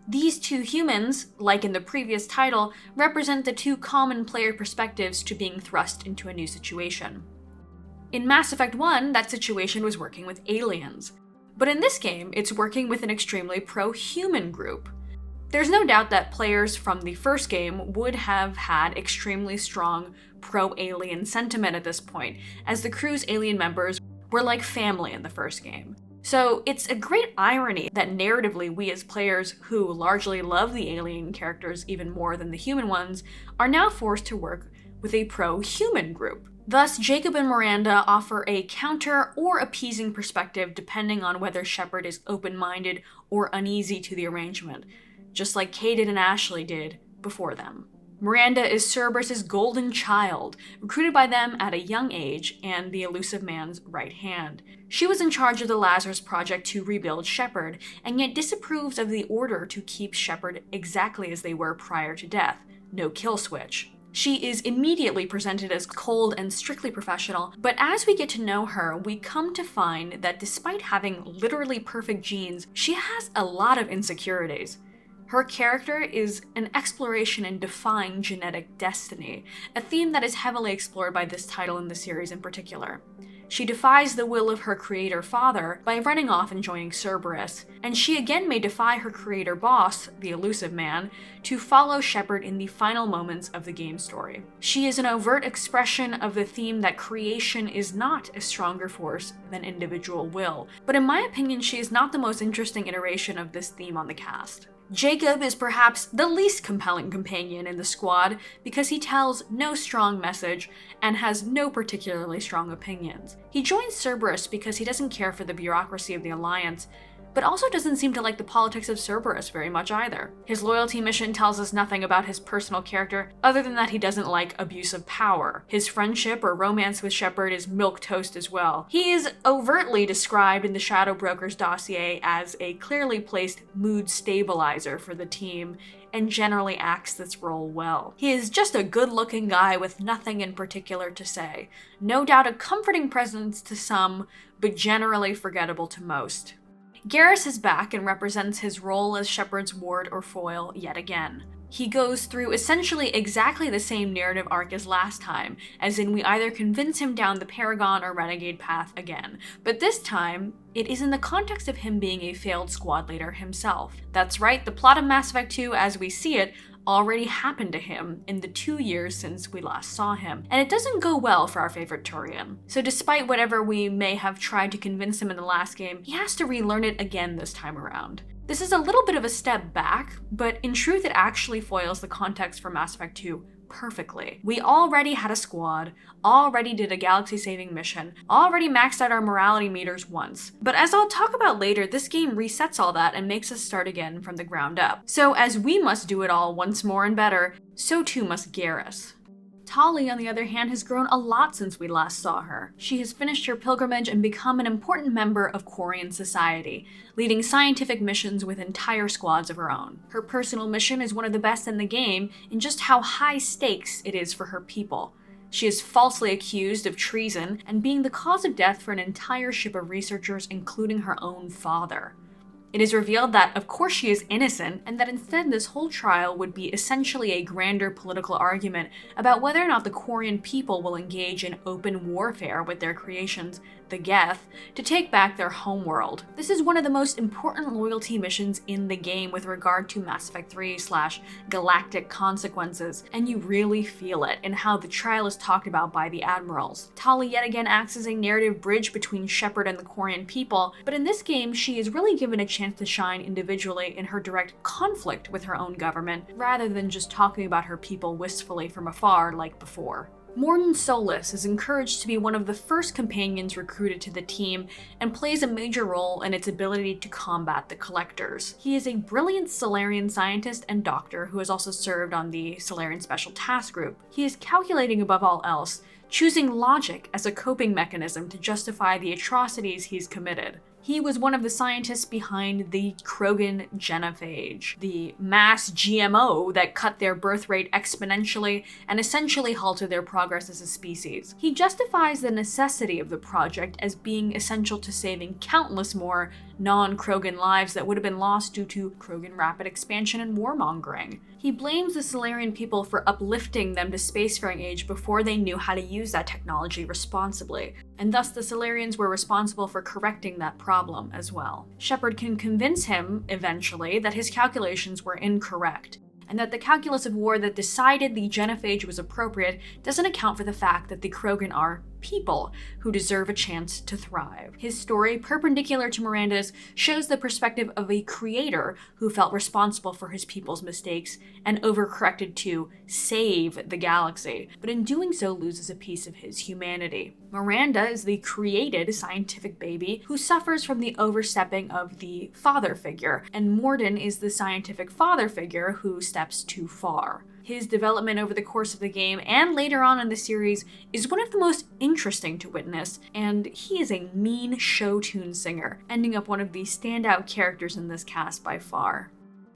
These two humans, like in the previous title, represent the two common player perspectives to being thrust into a new situation. In Mass Effect 1, that situation was working with aliens. But in this game, it's working with an extremely pro-human group. There's no doubt that players from the first game would have had extremely strong pro-alien sentiment at this point, as the crew's alien members were like family in the first game. So it's a great irony that narratively we as players who largely love the alien characters even more than the human ones are now forced to work with a pro-human group. Thus, Jacob and Miranda offer a counter or appeasing perspective depending on whether Shepard is open-minded or uneasy to the arrangement, just like Kay did and Ashley did before them. Miranda is Cerberus' golden child, recruited by them at a young age and the elusive man's right hand. She was in charge of the Lazarus Project to rebuild Shepard, and yet disapproves of the order to keep Shepard exactly as they were prior to death. No kill switch. She is immediately presented as cold and strictly professional, but as we get to know her, we come to find that despite having literally perfect genes, she has a lot of insecurities. Her character is an exploration in defying genetic destiny, a theme that is heavily explored by this title in the series in particular. She defies the will of her creator father by running off and joining Cerberus, and she again may defy her creator boss, the elusive man, to follow Shepard in the final moments of the game story. She is an overt expression of the theme that creation is not a stronger force than individual will, but in my opinion she is not the most interesting iteration of this theme on the cast. Jacob is perhaps the least compelling companion in the squad because he tells no strong message and has no particularly strong opinions. He joins Cerberus because he doesn't care for the bureaucracy of the Alliance, but also doesn't seem to like the politics of Cerberus very much either. His loyalty mission tells us nothing about his personal character other than that he doesn't like abuse of power. His friendship or romance with Shepard is milquetoast as well. He is overtly described in the Shadow Broker's dossier as a clearly placed mood stabilizer for the team, and generally acts this role well. He is just a good-looking guy with nothing in particular to say. No doubt a comforting presence to some, but generally forgettable to most. Garrus is back and represents his role as Shepard's ward or foil yet again. He goes through essentially exactly the same narrative arc as last time, as in we either convince him down the Paragon or Renegade path again, but this time, it is in the context of him being a failed squad leader himself. That's right, the plot of Mass Effect 2 as we see it already happened to him in the 2 years since we last saw him, and it doesn't go well for our favorite Turian. So despite whatever we may have tried to convince him in the last game, he has to relearn it again this time around. This is a little bit of a step back, but in truth it actually foils the context for Mass Effect 2 perfectly. We already had a squad, already did a galaxy-saving mission, already maxed out our morality meters once. But as I'll talk about later, this game resets all that and makes us start again from the ground up. So as we must do it all once more and better, so too must Garrus. Tali, on the other hand, has grown a lot since we last saw her. She has finished her pilgrimage and become an important member of Quarian society, leading scientific missions with entire squads of her own. Her personal mission is one of the best in the game in just how high stakes it is for her people. She is falsely accused of treason and being the cause of death for an entire ship of researchers, including her own father. It is revealed that, of course, she is innocent, and that instead this whole trial would be essentially a grander political argument about whether or not the Quarian people will engage in open warfare with their creations, the Geth, to take back their homeworld. This is one of the most important loyalty missions in the game with regard to Mass Effect 3/galactic consequences, and you really feel it in how the trial is talked about by the admirals. Tali yet again acts as a narrative bridge between Shepard and the Quarian people, but in this game she is really given a chance to shine individually in her direct conflict with her own government, rather than just talking about her people wistfully from afar like before. Mordin Solus is encouraged to be one of the first companions recruited to the team and plays a major role in its ability to combat the Collectors. He is a brilliant Salarian scientist and doctor who has also served on the Salarian Special Task Group. He is calculating above all else, choosing logic as a coping mechanism to justify the atrocities he's committed. He was one of the scientists behind the Krogan genophage, the mass GMO that cut their birth rate exponentially and essentially halted their progress as a species. He justifies the necessity of the project as being essential to saving countless more non-Krogan lives that would have been lost due to Krogan rapid expansion and warmongering. He blames the Salarian people for uplifting them to spacefaring age before they knew how to use that technology responsibly, and thus the Salarians were responsible for correcting that problem as well. Shepard can convince him, eventually, that his calculations were incorrect, and that the calculus of war that decided the genophage was appropriate doesn't account for the fact that the Krogan are people who deserve a chance to thrive. His story, perpendicular to Miranda's, shows the perspective of a creator who felt responsible for his people's mistakes and overcorrected to save the galaxy, but in doing so loses a piece of his humanity. Miranda is the created scientific baby who suffers from the overstepping of the father figure, and Mordin is the scientific father figure who steps too far. His development over the course of the game and later on in the series is one of the most interesting to witness, and he is a mean show tune singer, ending up one of the standout characters in this cast by far.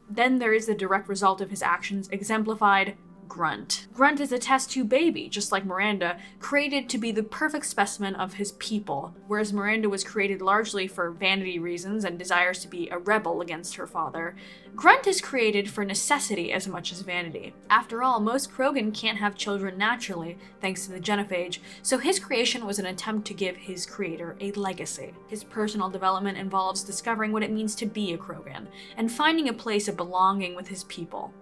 Then there is the direct result of his actions exemplified: Grunt. Grunt is a test tube baby, just like Miranda, created to be the perfect specimen of his people, whereas Miranda was created largely for vanity reasons and desires to be a rebel against her father. Grunt is created for necessity as much as vanity. After all, most Krogan can't have children naturally, thanks to the genophage, so his creation was an attempt to give his creator a legacy. His personal development involves discovering what it means to be a Krogan, and finding a place of belonging with his people.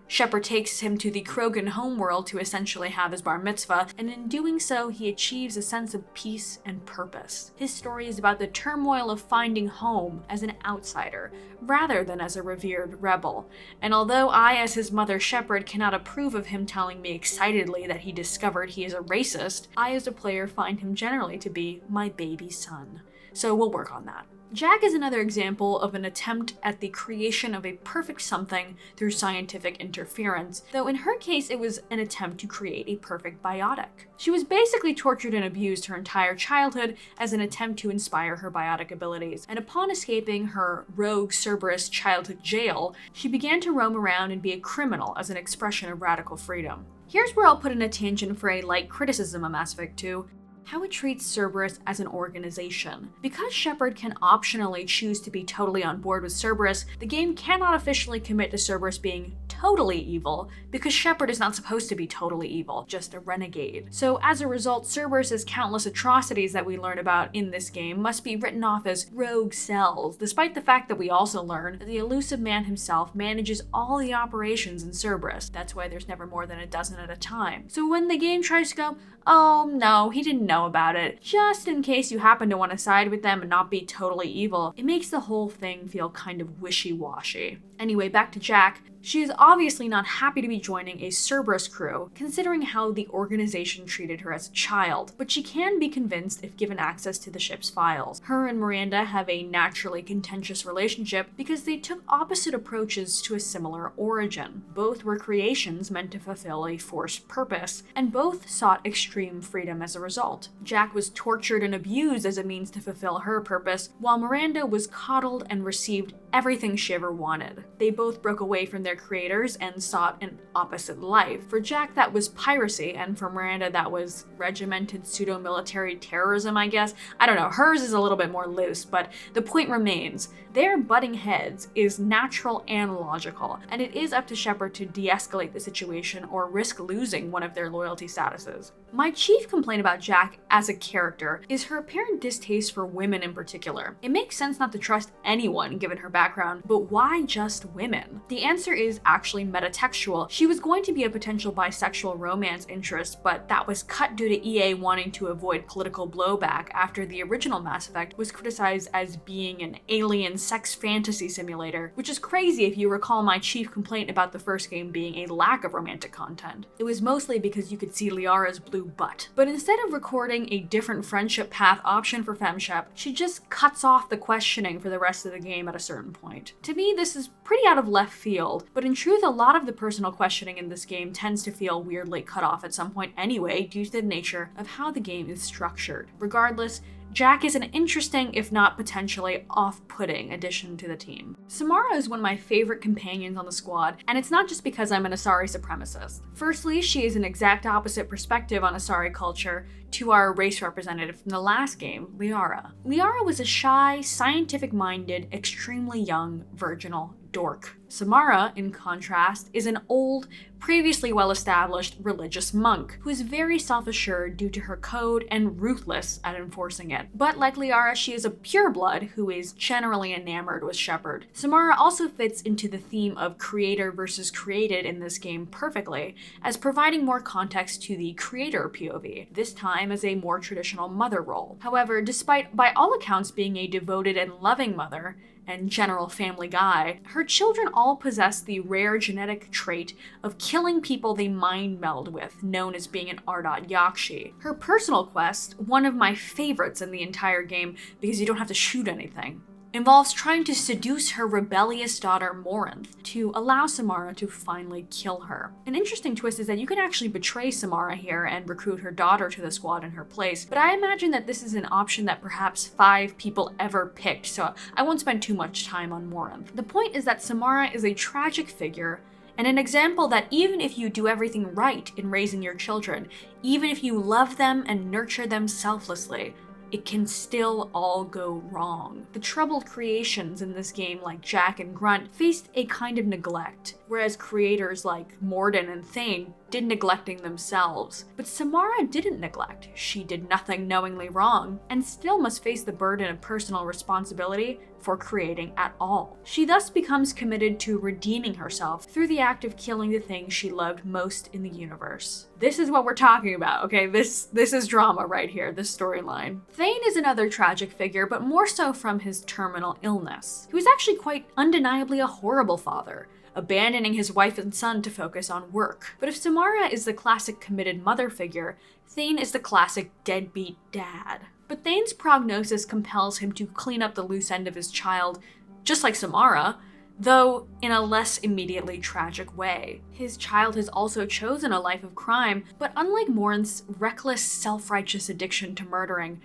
Shepard takes him to the Krogan homeworld to essentially have his bar mitzvah, and in doing so, he achieves a sense of peace and purpose. His story is about the turmoil of finding home as an outsider, rather than as a revered rebel. And although I, as his mother Shepard, cannot approve of him telling me excitedly that he discovered he is a racist, I as a player find him generally to be my baby son. So we'll work on that. Jack is another example of an attempt at the creation of a perfect something through scientific interference, though in her case it was an attempt to create a perfect biotic. She was basically tortured and abused her entire childhood as an attempt to inspire her biotic abilities, and upon escaping her rogue Cerberus childhood jail, she began to roam around and be a criminal as an expression of radical freedom. Here's where I'll put in a tangent for a light criticism of Mass Effect 2. How it treats Cerberus as an organization. Because Shepard can optionally choose to be totally on board with Cerberus, the game cannot officially commit to Cerberus being totally evil, because Shepard is not supposed to be totally evil, just a renegade. So as a result, Cerberus's countless atrocities that we learn about in this game must be written off as rogue cells, despite the fact that we also learn that the elusive man himself manages all the operations in Cerberus. That's why there's never more than a dozen at a time. So when the game tries to go, oh no, he didn't know about it, just in case you happen to want to side with them and not be totally evil, it makes the whole thing feel kind of wishy-washy. Anyway, back to Jack. She is obviously not happy to be joining a Cerberus crew, considering how the organization treated her as a child, but she can be convinced if given access to the ship's files. Her and Miranda have a naturally contentious relationship because they took opposite approaches to a similar origin. Both were creations meant to fulfill a forced purpose, and both sought extreme freedom as a result. Jack was tortured and abused as a means to fulfill her purpose, while Miranda was coddled and received everything she ever wanted. They both broke away from their creators and sought an opposite life. For Jack, that was piracy, and for Miranda, that was regimented pseudo-military terrorism, I guess. I don't know, hers is a little bit more loose, but the point remains. Their butting heads is natural and logical, and it is up to Shepard to de-escalate the situation or risk losing one of their loyalty statuses. My chief complaint about Jack as a character is her apparent distaste for women in particular. It makes sense not to trust anyone given her background, but why just women? The answer is actually metatextual. She was going to be a potential bisexual romance interest, but that was cut due to EA wanting to avoid political blowback after the original Mass Effect was criticized as being an alien sex fantasy simulator, which is crazy if you recall my chief complaint about the first game being a lack of romantic content. It was mostly because you could see Liara's blue butt. But instead of recording a different friendship path option for FemShep, she just cuts off the questioning for the rest of the game at a certain point. To me, this is pretty out of left field, but in truth, a lot of the personal questioning in this game tends to feel weirdly cut off at some point anyway, due to the nature of how the game is structured. Regardless, Jack is an interesting, if not potentially off-putting, addition to the team. Samara is one of my favorite companions on the squad, and it's not just because I'm an Asari supremacist. Firstly, she is an exact opposite perspective on Asari culture to our race representative from the last game, Liara. Liara was a shy, scientific-minded, extremely young, virginal dork. Samara, in contrast, is an old, previously well-established religious monk who is very self-assured due to her code and ruthless at enforcing it. But like Liara, she is a pureblood who is generally enamored with Shepard. Samara also fits into the theme of creator versus created in this game perfectly, as providing more context to the creator POV, this time as a more traditional mother role. However, despite by all accounts being a devoted and loving mother, and general family guy, her children all possess the rare genetic trait of killing people they mind meld with, known as being an Ardot Yakshi. Her personal quest, one of my favorites in the entire game because you don't have to shoot anything, involves trying to seduce her rebellious daughter Morinth to allow Samara to finally kill her. An interesting twist is that you can actually betray Samara here and recruit her daughter to the squad in her place, but I imagine that this is an option that perhaps 5 people ever picked, so I won't spend too much time on Morinth. The point is that Samara is a tragic figure and an example that even if you do everything right in raising your children, even if you love them and nurture them selflessly, it can still all go wrong. The troubled creations in this game, like Jack and Grunt, faced a kind of neglect, whereas creators like Morden and Thane did neglecting themselves. But Samara didn't neglect. She did nothing knowingly wrong, and still must face the burden of personal responsibility for creating at all. She thus becomes committed to redeeming herself through the act of killing the thing she loved most in the universe. This is what we're talking about, okay? This is drama right here, this storyline. Thane is another tragic figure, but more so from his terminal illness. He was actually quite undeniably a horrible father, abandoning his wife and son to focus on work. But if Samara is the classic committed mother figure, Thane is the classic deadbeat dad. But Thane's prognosis compels him to clean up the loose end of his child, just like Samara, though in a less immediately tragic way. His child has also chosen a life of crime, but unlike Morinth's reckless, self-righteous addiction to murdering,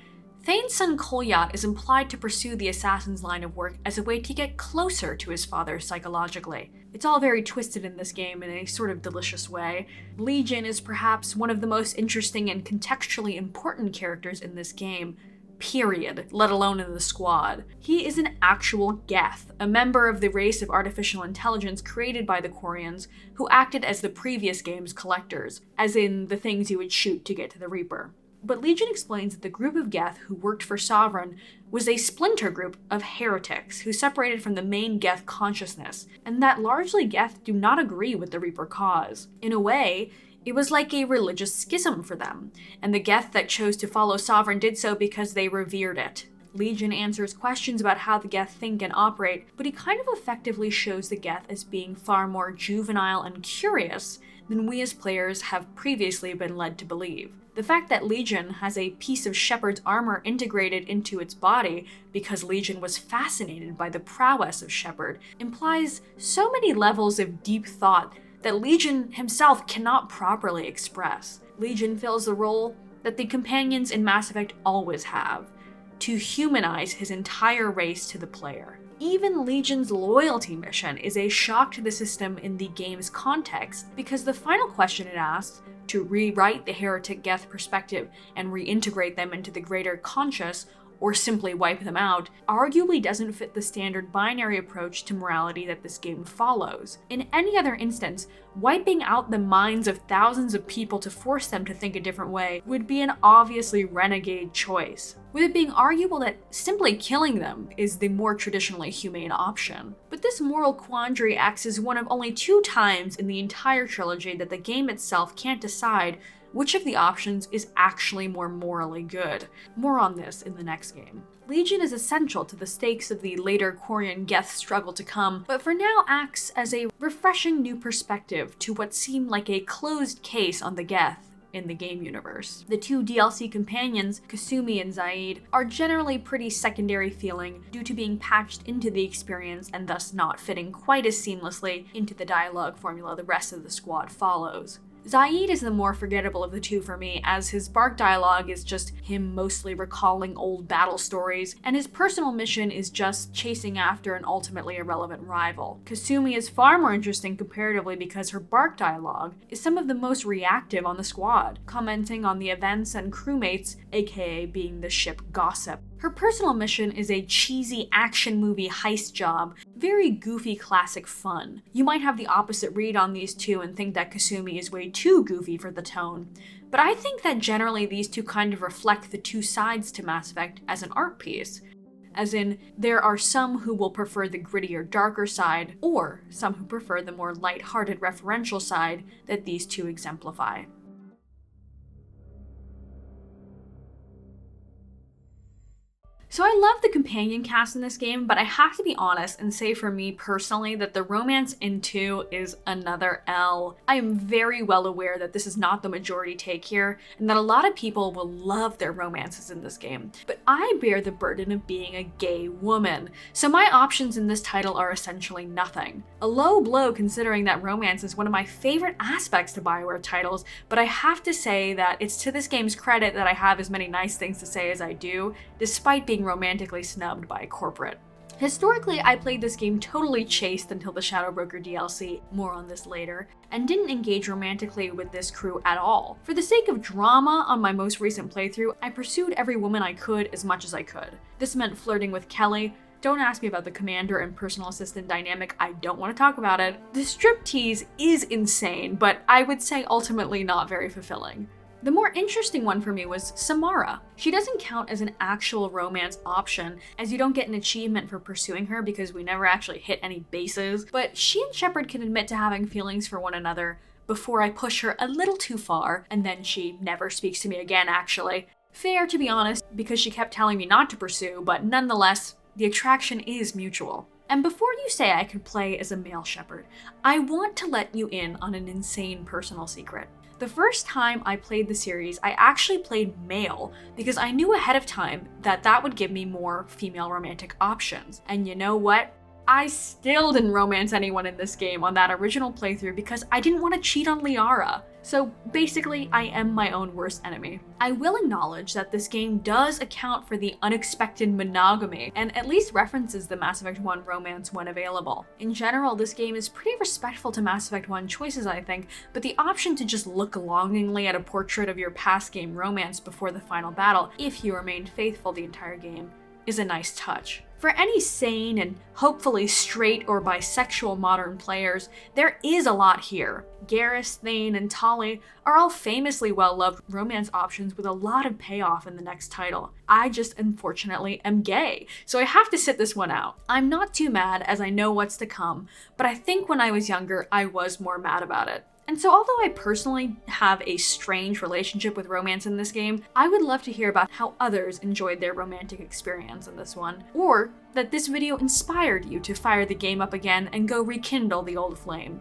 Thane's son Kolyat is implied to pursue the assassin's line of work as a way to get closer to his father psychologically. It's all very twisted in this game in a sort of delicious way. Legion is perhaps one of the most interesting and contextually important characters in this game, period, let alone in the squad. He is an actual Geth, a member of the race of artificial intelligence created by the Quarians, who acted as the previous game's collectors, as in the things you would shoot to get to the Reaper. But Legion explains that the group of Geth who worked for Sovereign was a splinter group of heretics who separated from the main Geth consciousness, and that largely Geth do not agree with the Reaper cause. In a way, it was like a religious schism for them, and the Geth that chose to follow Sovereign did so because they revered it. Legion answers questions about how the Geth think and operate, but he kind of effectively shows the Geth as being far more juvenile and curious than we as players have previously been led to believe. The fact that Legion has a piece of Shepard's armor integrated into its body because Legion was fascinated by the prowess of Shepard implies so many levels of deep thought that Legion himself cannot properly express. Legion fills the role that the companions in Mass Effect always have, to humanize his entire race to the player. Even Legion's loyalty mission is a shock to the system in the game's context, because the final question it asks, to rewrite the heretic Geth perspective and reintegrate them into the greater conscious, or simply wipe them out, arguably doesn't fit the standard binary approach to morality that this game follows. In any other instance, wiping out the minds of thousands of people to force them to think a different way would be an obviously renegade choice, with it being arguable that simply killing them is the more traditionally humane option. But this moral quandary acts as one of only 2 times in the entire trilogy that the game itself can't decide which of the options is actually more morally good. More on this in the next game. Legion is essential to the stakes of the later Quarian Geth struggle to come, but for now acts as a refreshing new perspective to what seemed like a closed case on the Geth in the game universe. The 2 DLC companions, Kasumi and Zaid, are generally pretty secondary feeling due to being patched into the experience and thus not fitting quite as seamlessly into the dialogue formula the rest of the squad follows. Zaid is the more forgettable of the 2 for me, as his Bark dialogue is just him mostly recalling old battle stories, and his personal mission is just chasing after an ultimately irrelevant rival. Kasumi is far more interesting comparatively because her Bark dialogue is some of the most reactive on the squad, commenting on the events and crewmates, aka being the ship gossip. Her personal mission is a cheesy action movie heist job, very goofy classic fun. You might have the opposite read on these 2 and think that Kasumi is way too goofy for the tone, but I think that generally these 2 kind of reflect the 2 sides to Mass Effect as an art piece. As in, there are some who will prefer the grittier, darker side, or some who prefer the more light-hearted referential side that these 2 exemplify. So I love the companion cast in this game, but I have to be honest and say for me personally that the romance in 2 is another L. I am very well aware that this is not the majority take here, and that a lot of people will love their romances in this game. But I bear the burden of being a gay woman, so my options in this title are essentially nothing. A low blow considering that romance is one of my favorite aspects to BioWare titles, but I have to say that it's to this game's credit that I have as many nice things to say as I do, despite being romantically snubbed by corporate. Historically, I played this game totally chaste until the Shadow Broker DLC, more on this later, and didn't engage romantically with this crew at all. For the sake of drama on my most recent playthrough, I pursued every woman I could as much as I could. This meant flirting with Kelly. Don't ask me about the commander and personal assistant dynamic, I don't want to talk about it. The striptease is insane, but I would say ultimately not very fulfilling. The more interesting one for me was Samara. She doesn't count as an actual romance option, as you don't get an achievement for pursuing her because we never actually hit any bases, but she and Shepard can admit to having feelings for one another before I push her a little too far, and then she never speaks to me again actually. Fair, to be honest, because she kept telling me not to pursue, but nonetheless, the attraction is mutual. And before you say I could play as a male Shepard, I want to let you in on an insane personal secret. The first time I played the series, I actually played male because I knew ahead of time that that would give me more female romantic options. And you know what? I still didn't romance anyone in this game on that original playthrough because I didn't want to cheat on Liara. So basically, I am my own worst enemy. I will acknowledge that this game does account for the unexpected monogamy, and at least references the Mass Effect 1 romance when available. In general, this game is pretty respectful to Mass Effect 1 choices, I think, but the option to just look longingly at a portrait of your past game romance before the final battle, if you remained faithful the entire game, is a nice touch. For any sane and hopefully straight or bisexual modern players, there is a lot here. Garrus, Thane, and Tali are all famously well-loved romance options with a lot of payoff in the next title. I just unfortunately am gay, so I have to sit this one out. I'm not too mad as I know what's to come, but I think when I was younger, I was more mad about it. And so although I personally have a strange relationship with romance in this game, I would love to hear about how others enjoyed their romantic experience in this one, or that this video inspired you to fire the game up again and go rekindle the old flame.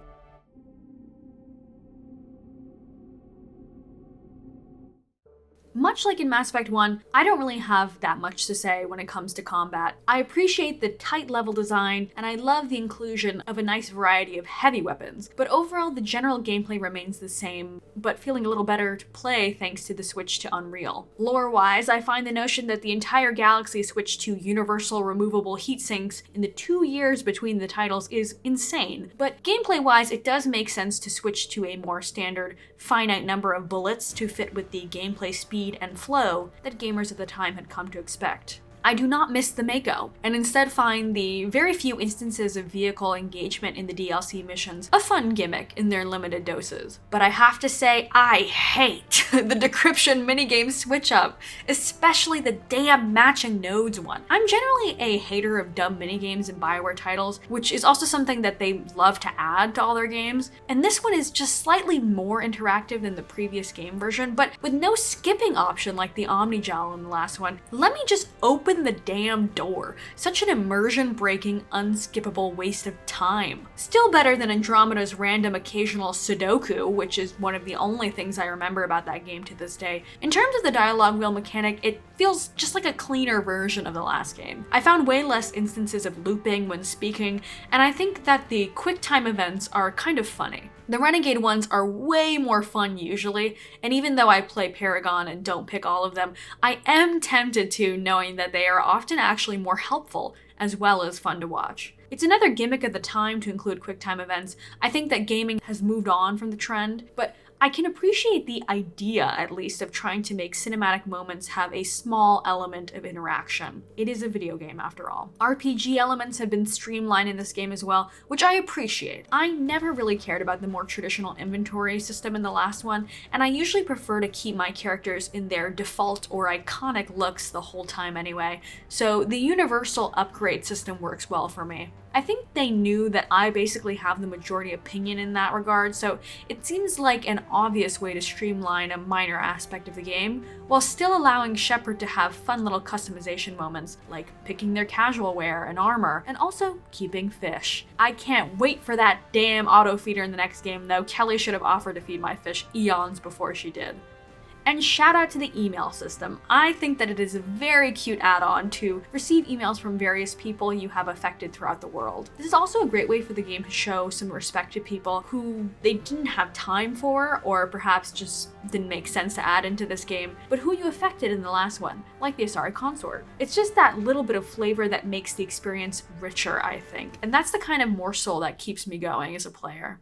Much like in Mass Effect 1, I don't really have that much to say when it comes to combat. I appreciate the tight level design, and I love the inclusion of a nice variety of heavy weapons, but overall the general gameplay remains the same, but feeling a little better to play thanks to the switch to Unreal. Lore-wise, I find the notion that the entire galaxy switched to universal removable heat sinks in the 2 years between the titles is insane, but gameplay-wise it does make sense to switch to a more standard, finite number of bullets to fit with the gameplay speed and flow that gamers at the time had come to expect. I do not miss the Mako, and instead find the very few instances of vehicle engagement in the DLC missions a fun gimmick in their limited doses. But I have to say, I hate the decryption minigame switch up, especially the damn matching nodes one. I'm generally a hater of dumb minigames in BioWare titles, which is also something that they love to add to all their games, and this one is just slightly more interactive than the previous game version, but with no skipping option like the Omnijowl in the last one. Let me just open the damn door. Such an immersion-breaking, unskippable waste of time. Still better than Andromeda's random occasional Sudoku, which is one of the only things I remember about that game to this day. In terms of the dialogue wheel mechanic, it feels just like a cleaner version of the last game. I found way less instances of looping when speaking, and I think that the quick time events are kind of funny. The Renegade ones are way more fun usually, and even though I play Paragon and don't pick all of them, I am tempted to, knowing that they are often actually more helpful as well as fun to watch. It's another gimmick of the time to include QuickTime events. I think that gaming has moved on from the trend, but I can appreciate the idea, at least, of trying to make cinematic moments have a small element of interaction. It is a video game, after all. RPG elements have been streamlined in this game as well, which I appreciate. I never really cared about the more traditional inventory system in the last one, and I usually prefer to keep my characters in their default or iconic looks the whole time anyway, so the universal upgrade system works well for me. I think they knew that I basically have the majority opinion in that regard, so it seems like an obvious way to streamline a minor aspect of the game, while still allowing Shepard to have fun little customization moments, like picking their casual wear and armor, and also keeping fish. I can't wait for that damn auto feeder in the next game though. Kelly should have offered to feed my fish eons before she did. And shout out to the email system. I think that it is a very cute add-on to receive emails from various people you have affected throughout the world. This is also a great way for the game to show some respect to people who they didn't have time for, or perhaps just didn't make sense to add into this game, but who you affected in the last one, like the Asari consort. It's just that little bit of flavor that makes the experience richer, I think, and that's the kind of morsel that keeps me going as a player.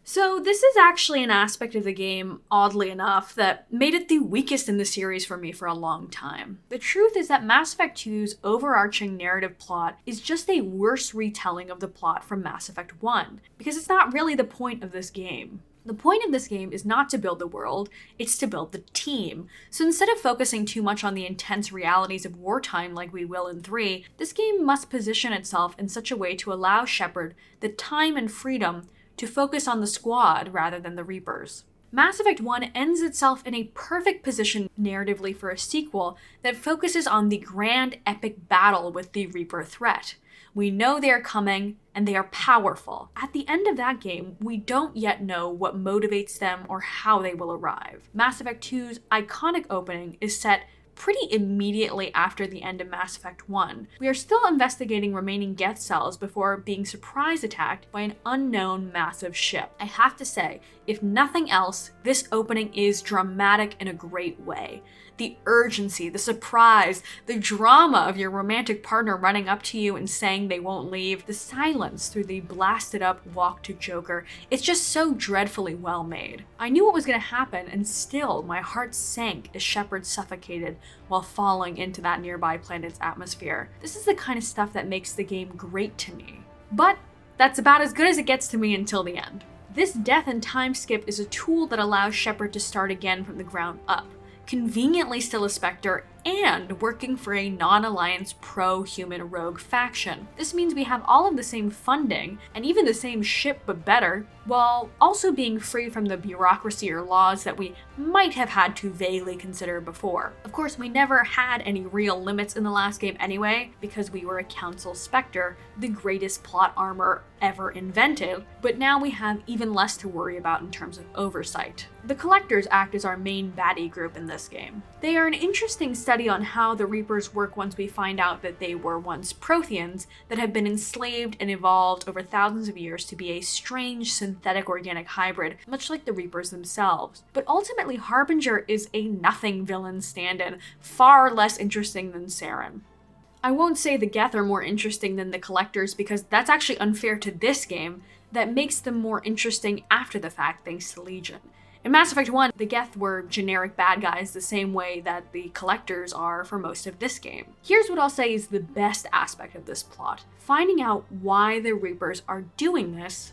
So this is actually an aspect of the game, oddly enough, that made it the weakest in the series for me for a long time. The truth is that Mass Effect 2's overarching narrative plot is just a worse retelling of the plot from Mass Effect 1, because it's not really the point of this game. The point of this game is not to build the world, it's to build the team. So instead of focusing too much on the intense realities of wartime like we will in 3, this game must position itself in such a way to allow Shepard the time and freedom to focus on the squad rather than the Reapers. Mass Effect 1 ends itself in a perfect position narratively for a sequel that focuses on the grand epic battle with the Reaper threat. We know they are coming, and they are powerful. At the end of that game, we don't yet know what motivates them or how they will arrive. Mass Effect 2's iconic opening is set pretty immediately after the end of Mass Effect 1. We are still investigating remaining Geth cells before being surprise attacked by an unknown massive ship. I have to say, if nothing else, this opening is dramatic in a great way. The urgency, the surprise, the drama of your romantic partner running up to you and saying they won't leave, the silence through the blasted up walk to Joker, it's just so dreadfully well made. I knew what was going to happen, and still my heart sank as Shepard suffocated while falling into that nearby planet's atmosphere. This is the kind of stuff that makes the game great to me. But that's about as good as it gets to me until the end. This death and time skip is a tool that allows Shepard to start again from the ground up, conveniently still a Spectre, and working for a non-alliance pro-human rogue faction. This means we have all of the same funding, and even the same ship but better, while also being free from the bureaucracy or laws that we might have had to vaguely consider before. Of course, we never had any real limits in the last game anyway, because we were a Council Spectre, the greatest plot armor ever invented, but now we have even less to worry about in terms of oversight. The Collectors act as our main baddie group in this game. They are an interesting study on how the Reapers work once we find out that they were once Protheans that have been enslaved and evolved over thousands of years to be a strange synthetic organic hybrid, much like the Reapers themselves. But ultimately, Harbinger is a nothing villain stand-in, far less interesting than Saren. I won't say the Geth are more interesting than the Collectors because that's actually unfair to this game. That makes them more interesting after the fact thanks to Legion. In Mass Effect 1, the Geth were generic bad guys the same way that the Collectors are for most of this game. Here's what I'll say is the best aspect of this plot. Finding out why the Reapers are doing this: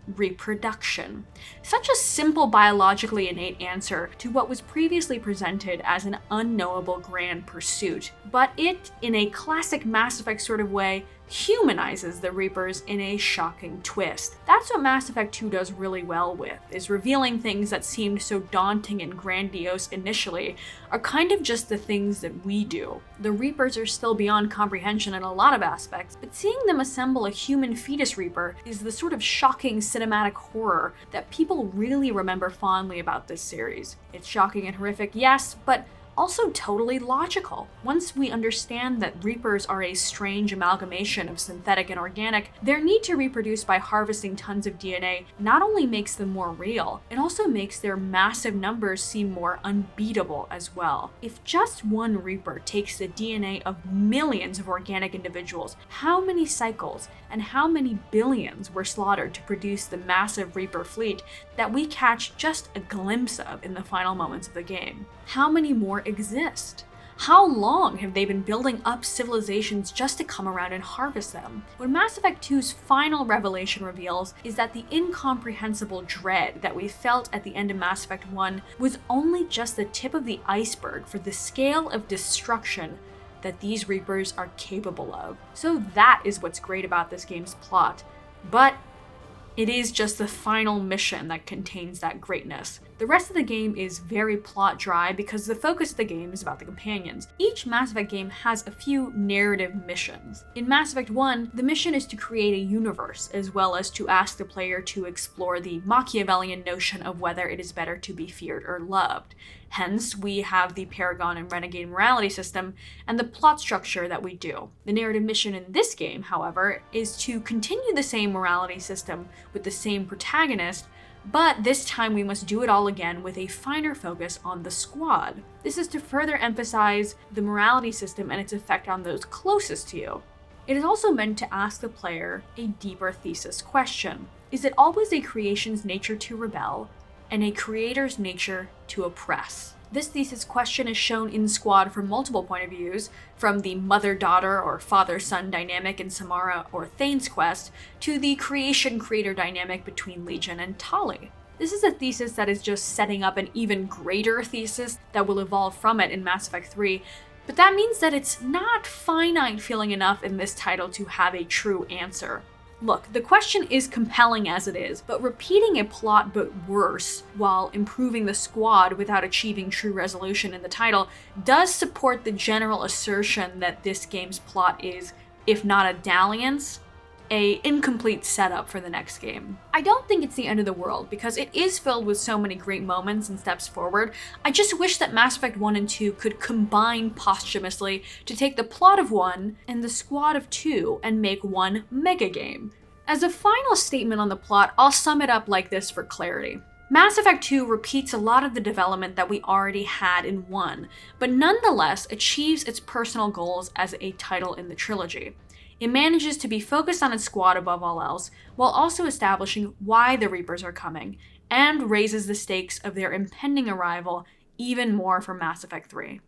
reproduction. Such a simple biologically innate answer to what was previously presented as an unknowable grand pursuit, but it, in a classic Mass Effect sort of way, humanizes the Reapers in a shocking twist. That's what Mass Effect 2 does really well with, is revealing things that seemed so daunting and grandiose initially are kind of just the things that we do. The Reapers are still beyond comprehension in a lot of aspects, but seeing them assemble a human fetus Reaper is the sort of shocking cinematic horror that people really remember fondly about this series. It's shocking and horrific, yes, but also totally logical. Once we understand that Reapers are a strange amalgamation of synthetic and organic, their need to reproduce by harvesting tons of DNA not only makes them more real, it also makes their massive numbers seem more unbeatable as well. If just one Reaper takes the DNA of millions of organic individuals, how many cycles and how many billions were slaughtered to produce the massive Reaper fleet that we catch just a glimpse of in the final moments of the game? How many more exist? How long have they been building up civilizations just to come around and harvest them? What Mass Effect 2's final revelation reveals is that the incomprehensible dread that we felt at the end of Mass Effect 1 was only just the tip of the iceberg for the scale of destruction that these Reapers are capable of. So that is what's great about this game's plot. But it is just the final mission that contains that greatness. The rest of the game is very plot dry because the focus of the game is about the companions. Each Mass Effect game has a few narrative missions. In Mass Effect 1, the mission is to create a universe, as well as to ask the player to explore the Machiavellian notion of whether it is better to be feared or loved. Hence, we have the Paragon and Renegade morality system and the plot structure that we do. The narrative mission in this game, however, is to continue the same morality system with the same protagonist, but this time we must do it all again with a finer focus on the squad. This is to further emphasize the morality system and its effect on those closest to you. It is also meant to ask the player a deeper thesis question. Is it always a creation's nature to rebel, and a creator's nature to oppress? This thesis question is shown in Squad from multiple point of views, from the mother-daughter or father-son dynamic in Samara or Thane's quest, to the creation-creator dynamic between Legion and Tali. This is a thesis that is just setting up an even greater thesis that will evolve from it in Mass Effect 3, but that means that it's not finite feeling enough in this title to have a true answer. Look, the question is compelling as it is, but repeating a plot but worse while improving the squad without achieving true resolution in the title does support the general assertion that this game's plot is, if not a dalliance, a incomplete setup for the next game. I don't think it's the end of the world because it is filled with so many great moments and steps forward. I just wish that Mass Effect 1 and 2 could combine posthumously to take the plot of 1 and the squad of 2 and make one mega game. As a final statement on the plot, I'll sum it up like this for clarity. Mass Effect 2 repeats a lot of the development that we already had in 1, but nonetheless achieves its personal goals as a title in the trilogy. It manages to be focused on its squad above all else, while also establishing why the Reapers are coming, and raises the stakes of their impending arrival even more for Mass Effect 3.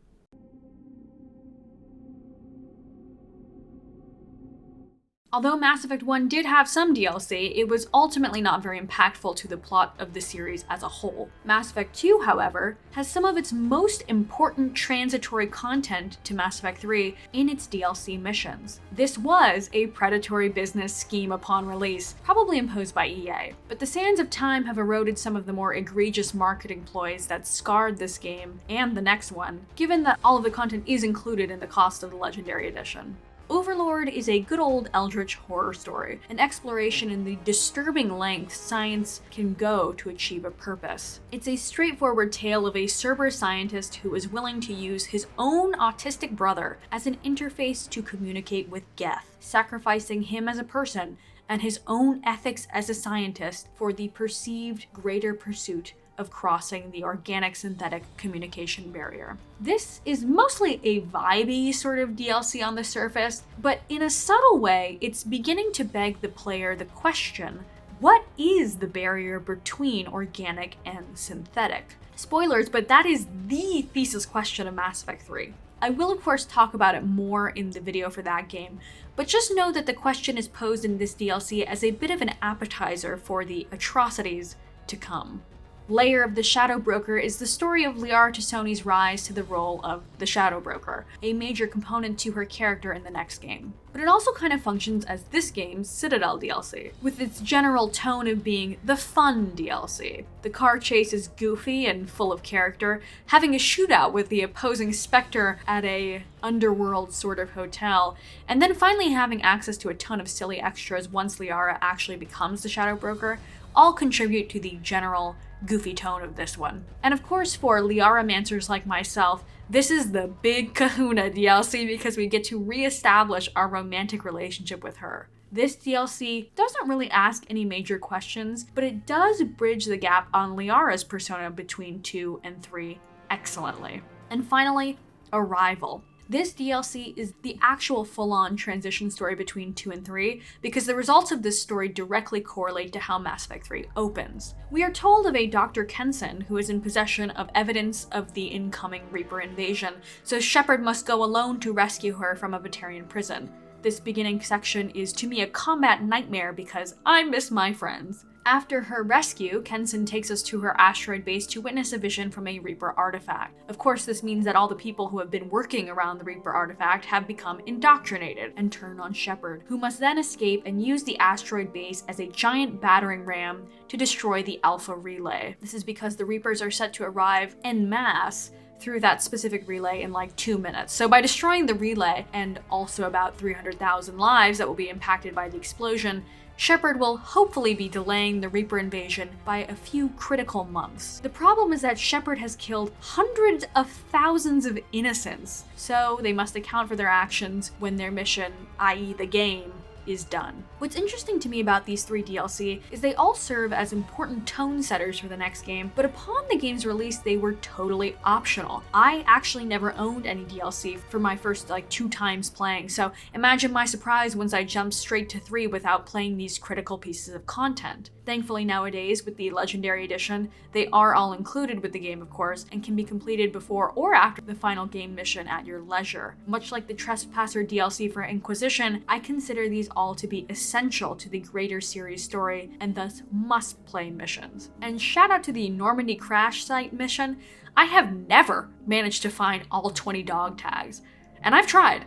Although Mass Effect 1 did have some DLC, it was ultimately not very impactful to the plot of the series as a whole. Mass Effect 2, however, has some of its most important transitory content to Mass Effect 3 in its DLC missions. This was a predatory business scheme upon release, probably imposed by EA, but the sands of time have eroded some of the more egregious marketing ploys that scarred this game and the next one, given that all of the content is included in the cost of the Legendary Edition. Overlord is a good old eldritch horror story, an exploration in the disturbing lengths science can go to achieve a purpose. It's a straightforward tale of a Cerberus scientist who is willing to use his own autistic brother as an interface to communicate with Geth, sacrificing him as a person and his own ethics as a scientist for the perceived greater pursuit of crossing the organic-synthetic communication barrier. This is mostly a vibey sort of DLC on the surface, but in a subtle way, it's beginning to beg the player the question, what is the barrier between organic and synthetic? Spoilers, but that is the thesis question of Mass Effect 3. I will of course talk about it more in the video for that game, but just know that the question is posed in this DLC as a bit of an appetizer for the atrocities to come. Layer of the Shadow Broker is the story of Liara T'Soni's rise to the role of the Shadow Broker, a major component to her character in the next game. But it also kind of functions as this game's Citadel DLC, with its general tone of being the fun DLC. The car chase is goofy and full of character, having a shootout with the opposing Spectre at a underworld sort of hotel, and then finally having access to a ton of silly extras once Liara actually becomes the Shadow Broker, all contribute to the general goofy tone of this one. And of course, for Liara-mancers like myself, this is the big kahuna DLC because we get to re-establish our romantic relationship with her. This DLC doesn't really ask any major questions, but it does bridge the gap on Liara's persona between 2 and 3 excellently. And finally, Arrival. This DLC is the actual full-on transition story between 2 and 3, because the results of this story directly correlate to how Mass Effect 3 opens. We are told of a Dr. Kenson who is in possession of evidence of the incoming Reaper invasion, so Shepard must go alone to rescue her from a Batarian prison. This beginning section is to me a combat nightmare because I miss my friends. After her rescue, Kenson takes us to her asteroid base to witness a vision from a Reaper artifact. Of course, this means that all the people who have been working around the Reaper artifact have become indoctrinated and turn on Shepard, who must then escape and use the asteroid base as a giant battering ram to destroy the Alpha relay. This is because the Reapers are set to arrive en masse through that specific relay in like 2 minutes. So by destroying the relay, and also about 300,000 lives that will be impacted by the explosion, Shepard will hopefully be delaying the Reaper invasion by a few critical months. The problem is that Shepard has killed hundreds of thousands of innocents, so they must account for their actions when their mission, i.e. the game, is done. What's interesting to me about these 3 DLC is they all serve as important tone setters for the next game, but upon the game's release, they were totally optional. I actually never owned any DLC for my first 2 times playing, so imagine my surprise once I jumped straight to 3 without playing these critical pieces of content. Thankfully nowadays, with the Legendary Edition, they are all included with the game, of course, and can be completed before or after the final game mission at your leisure. Much like the Trespasser DLC for Inquisition, I consider these all to be essential to the greater series story and thus must-play missions. And shout out to the Normandy crash site mission. I have never managed to find all 20 dog tags, and I've tried.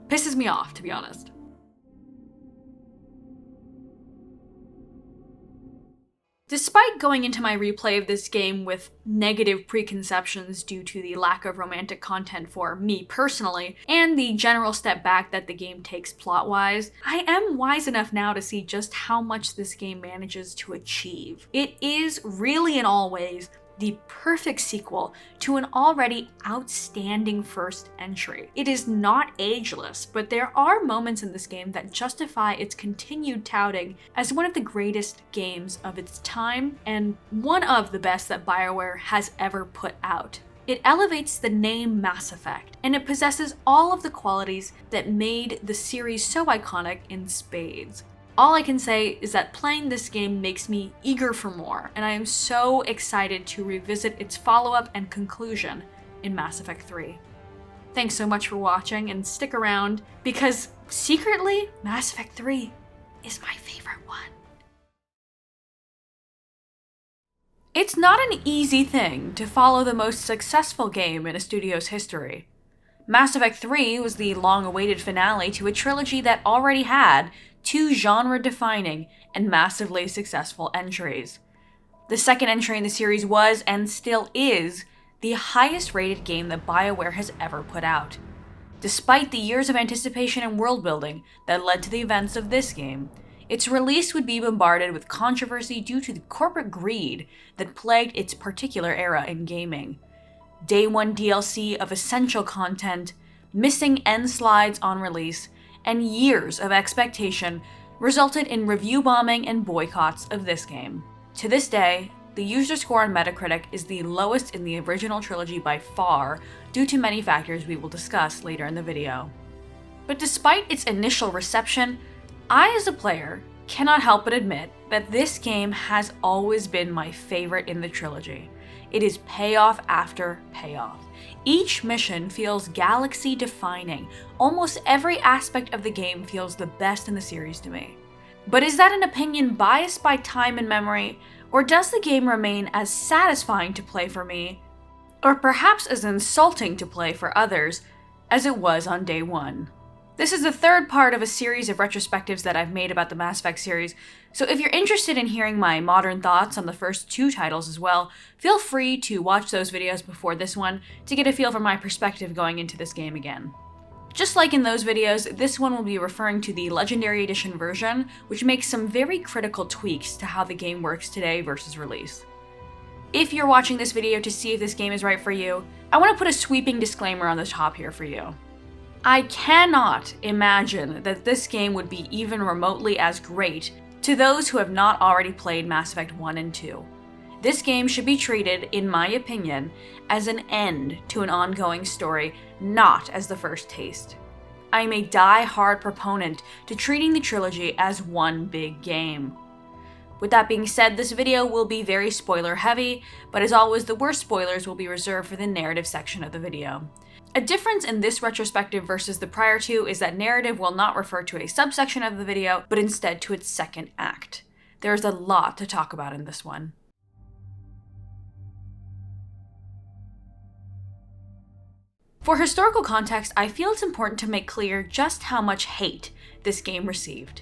Pisses me off, to be honest. Despite going into my replay of this game with negative preconceptions due to the lack of romantic content for me personally, and the general step back that the game takes plot-wise, I am wise enough now to see just how much this game manages to achieve. It is really, in all ways, the perfect sequel to an already outstanding first entry. It is not ageless, but there are moments in this game that justify its continued touting as one of the greatest games of its time, and one of the best that BioWare has ever put out. It elevates the name Mass Effect, and it possesses all of the qualities that made the series so iconic in spades. All I can say is that playing this game makes me eager for more, and I am so excited to revisit its follow-up and conclusion in Mass Effect 3. Thanks so much for watching, and stick around, because secretly, Mass Effect 3 is my favorite one. It's not an easy thing to follow the most successful game in a studio's history. Mass Effect 3 was the long-awaited finale to a trilogy that already had 2 genre-defining and massively successful entries. The second entry in the series was, and still is, the highest-rated game that BioWare has ever put out. Despite the years of anticipation and world-building that led to the events of this game, its release would be bombarded with controversy due to the corporate greed that plagued its particular era in gaming. Day 1 DLC of essential content, missing end slides on release, and years of expectation resulted in review bombing and boycotts of this game. To this day, the user score on Metacritic is the lowest in the original trilogy by far, due to many factors we will discuss later in the video. But despite its initial reception, I as a player cannot help but admit that this game has always been my favorite in the trilogy. It is payoff after payoff. Each mission feels galaxy-defining. Almost every aspect of the game feels the best in the series to me. But is that an opinion biased by time and memory, or does the game remain as satisfying to play for me, or perhaps as insulting to play for others, as it was on day 1? This is the third part of a series of retrospectives that I've made about the Mass Effect series, so if you're interested in hearing my modern thoughts on the first 2 titles as well, feel free to watch those videos before this one to get a feel for my perspective going into this game again. Just like in those videos, this one will be referring to the Legendary Edition version, which makes some very critical tweaks to how the game works today versus release. If you're watching this video to see if this game is right for you, I want to put a sweeping disclaimer on the top here for you. I cannot imagine that this game would be even remotely as great to those who have not already played Mass Effect 1 and 2. This game should be treated, in my opinion, as an end to an ongoing story, not as the first taste. I am a die-hard proponent to treating the trilogy as one big game. With that being said, this video will be very spoiler heavy, but as always, the worst spoilers will be reserved for the narrative section of the video. A difference in this retrospective versus the prior two is that narrative will not refer to a subsection of the video, but instead to its second act. There is a lot to talk about in this one. For historical context, I feel it's important to make clear just how much hate this game received.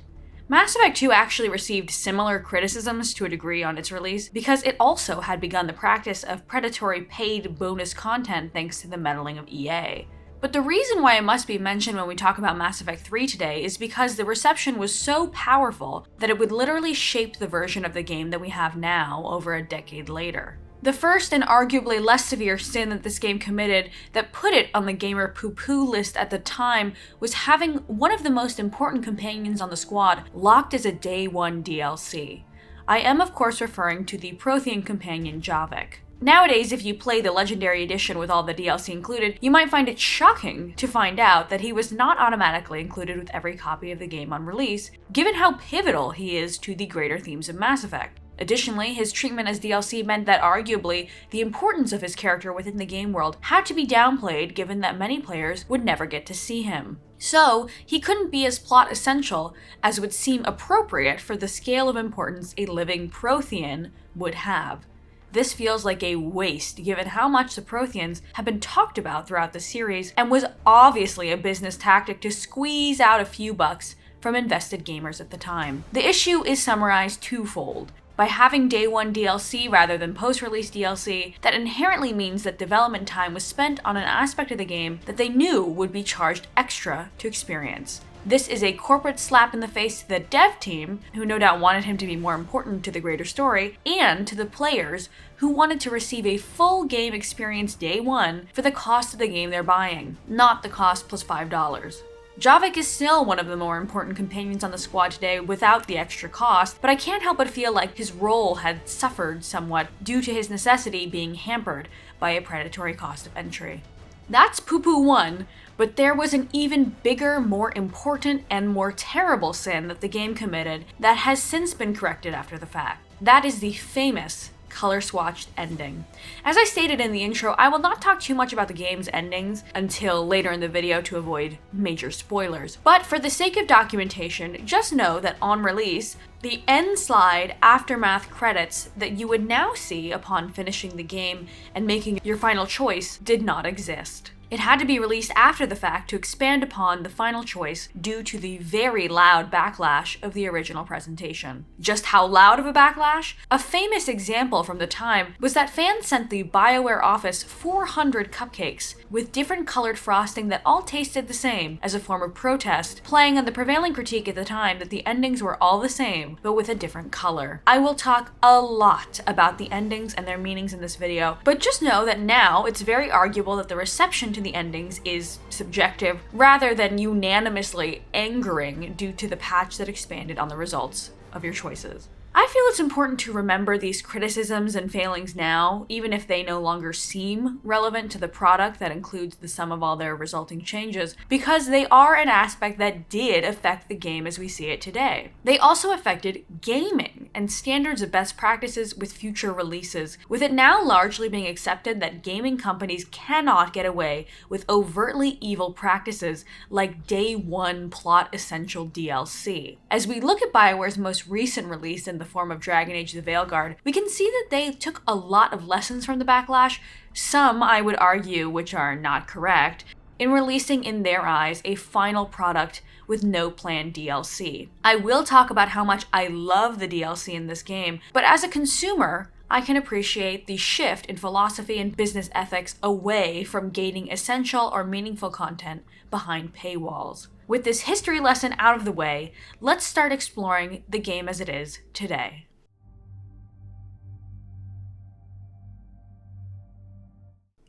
Mass Effect 2 actually received similar criticisms to a degree on its release because it also had begun the practice of predatory paid bonus content thanks to the meddling of EA. But the reason why it must be mentioned when we talk about Mass Effect 3 today is because the reception was so powerful that it would literally shape the version of the game that we have now over a decade later. The first and arguably less severe sin that this game committed that put it on the gamer poo-poo list at the time was having one of the most important companions on the squad locked as a day one DLC. I am of course referring to the Prothean companion Javik. Nowadays, if you play the Legendary Edition with all the DLC included, you might find it shocking to find out that he was not automatically included with every copy of the game on release, given how pivotal he is to the greater themes of Mass Effect. Additionally, his treatment as DLC meant that arguably, the importance of his character within the game world had to be downplayed given that many players would never get to see him. So, he couldn't be as plot essential as would seem appropriate for the scale of importance a living Prothean would have. This feels like a waste given how much the Protheans have been talked about throughout the series and was obviously a business tactic to squeeze out a few bucks from invested gamers at the time. The issue is summarized twofold. By having day one DLC rather than post-release DLC, that inherently means that development time was spent on an aspect of the game that they knew would be charged extra to experience. This is a corporate slap in the face to the dev team, who no doubt wanted him to be more important to the greater story, and to the players, who wanted to receive a full game experience day one for the cost of the game they're buying, not the cost plus $5. Javik is still one of the more important companions on the squad today without the extra cost, but I can't help but feel like his role had suffered somewhat due to his necessity being hampered by a predatory cost of entry. That's poo-poo 1, but there was an even bigger, more important, and more terrible sin that the game committed that has since been corrected after the fact. That is the famous color-swatched ending. As I stated in the intro, I will not talk too much about the game's endings until later in the video to avoid major spoilers. But for the sake of documentation, just know that on release, the end slide aftermath credits that you would now see upon finishing the game and making your final choice did not exist. It had to be released after the fact to expand upon the final choice due to the very loud backlash of the original presentation. Just how loud of a backlash? A famous example from the time was that fans sent the BioWare office 400 cupcakes with different colored frosting that all tasted the same as a form of protest, playing on the prevailing critique at the time that the endings were all the same, but with a different color. I will talk a lot about the endings and their meanings in this video, but just know that now it's very arguable that the reception to the endings is subjective rather than unanimously angering due to the patch that expanded on the results of your choices. I feel it's important to remember these criticisms and failings now, even if they no longer seem relevant to the product that includes the sum of all their resulting changes, because they are an aspect that did affect the game as we see it today. They also affected gaming and standards of best practices with future releases, with it now largely being accepted that gaming companies cannot get away with overtly evil practices like day one plot essential DLC. As we look at BioWare's most recent release in the form of Dragon Age the Veilguard, we can see that they took a lot of lessons from the backlash, some I would argue which are not correct, in releasing in their eyes a final product with no planned DLC. I will talk about how much I love the DLC in this game, but as a consumer, I can appreciate the shift in philosophy and business ethics away from gating essential or meaningful content behind paywalls. With this history lesson out of the way, let's start exploring the game as it is today.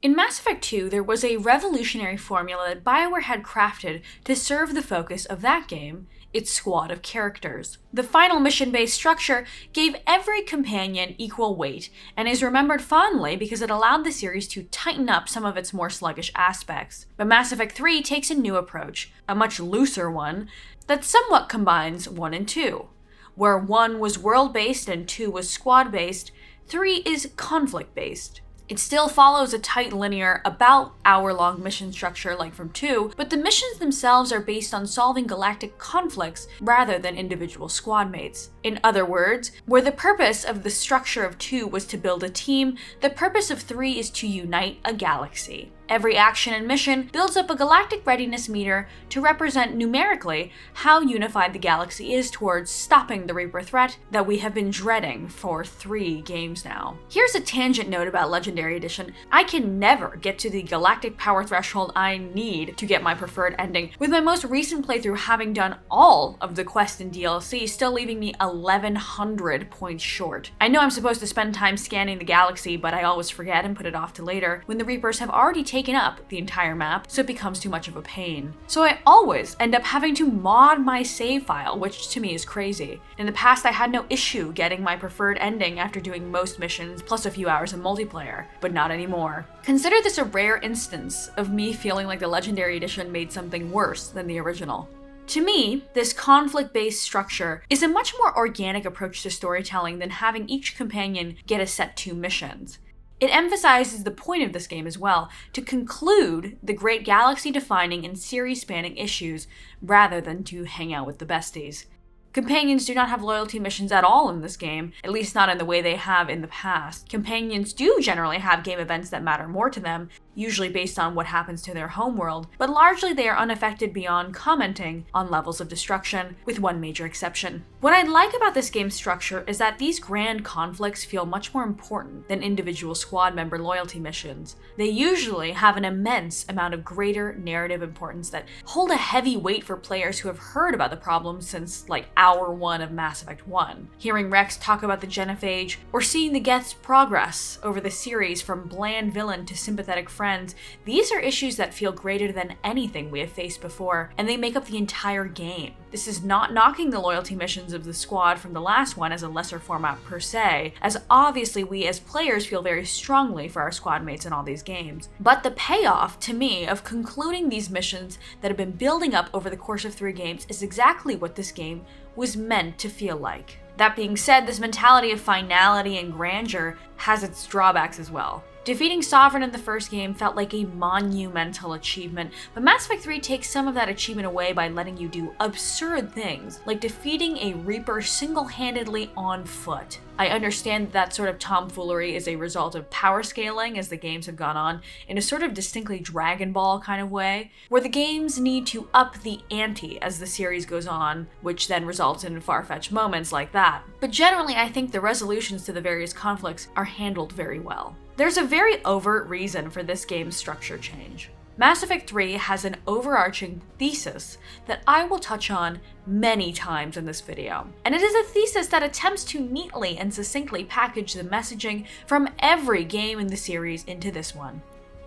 In Mass Effect 2, there was a revolutionary formula that BioWare had crafted to serve the focus of that game, its squad of characters. The final mission-based structure gave every companion equal weight, and is remembered fondly because it allowed the series to tighten up some of its more sluggish aspects. But Mass Effect 3 takes a new approach, a much looser one, that somewhat combines 1 and 2. Where 1 was world-based and 2 was squad-based, 3 is conflict-based. It still follows a tight linear, about hour-long mission structure like from 2, but the missions themselves are based on solving galactic conflicts rather than individual squad mates. In other words, where the purpose of the structure of 2 was to build a team, the purpose of 3 is to unite a galaxy. Every action and mission builds up a galactic readiness meter to represent numerically how unified the galaxy is towards stopping the Reaper threat that we have been dreading for 3 games now. Here's a tangent note about Legendary Edition. I can never get to the galactic power threshold I need to get my preferred ending, with my most recent playthrough having done all of the quest and DLC, still leaving me 1100 points short. I know I'm supposed to spend time scanning the galaxy, but I always forget and put it off to later when the Reapers have already taken up the entire map, so it becomes too much of a pain. So I always end up having to mod my save file, which to me is crazy. In the past, I had no issue getting my preferred ending after doing most missions, plus a few hours of multiplayer, but not anymore. Consider this a rare instance of me feeling like the Legendary Edition made something worse than the original. To me, this conflict-based structure is a much more organic approach to storytelling than having each companion get a set 2 missions. It emphasizes the point of this game as well, to conclude the great galaxy-defining and series-spanning issues, rather than to hang out with the besties. Companions do not have loyalty missions at all in this game, at least not in the way they have in the past. Companions do generally have game events that matter more to them, usually based on what happens to their homeworld, but largely they are unaffected beyond commenting on levels of destruction, with one major exception. What I like about this game's structure is that these grand conflicts feel much more important than individual squad member loyalty missions. They usually have an immense amount of greater narrative importance that hold a heavy weight for players who have heard about the problems since like hour 1 of Mass Effect 1. Hearing Rex talk about the genophage, or seeing the Geth's progress over the series from bland villain to sympathetic friends, these are issues that feel greater than anything we have faced before, and they make up the entire game. This is not knocking the loyalty missions of the squad from the last one as a lesser format per se, as obviously we as players feel very strongly for our squad mates in all these games. But the payoff, to me, of concluding these missions that have been building up over the course of 3 games is exactly what this game was meant to feel like. That being said, this mentality of finality and grandeur has its drawbacks as well. Defeating Sovereign in the first game felt like a monumental achievement, but Mass Effect 3 takes some of that achievement away by letting you do absurd things, like defeating a Reaper single-handedly on foot. I understand that sort of tomfoolery is a result of power scaling as the games have gone on, in a sort of distinctly Dragon Ball kind of way, where the games need to up the ante as the series goes on, which then results in far-fetched moments like that. But generally, I think the resolutions to the various conflicts are handled very well. There's a very overt reason for this game's structure change. Mass Effect 3 has an overarching thesis that I will touch on many times in this video, and it is a thesis that attempts to neatly and succinctly package the messaging from every game in the series into this one.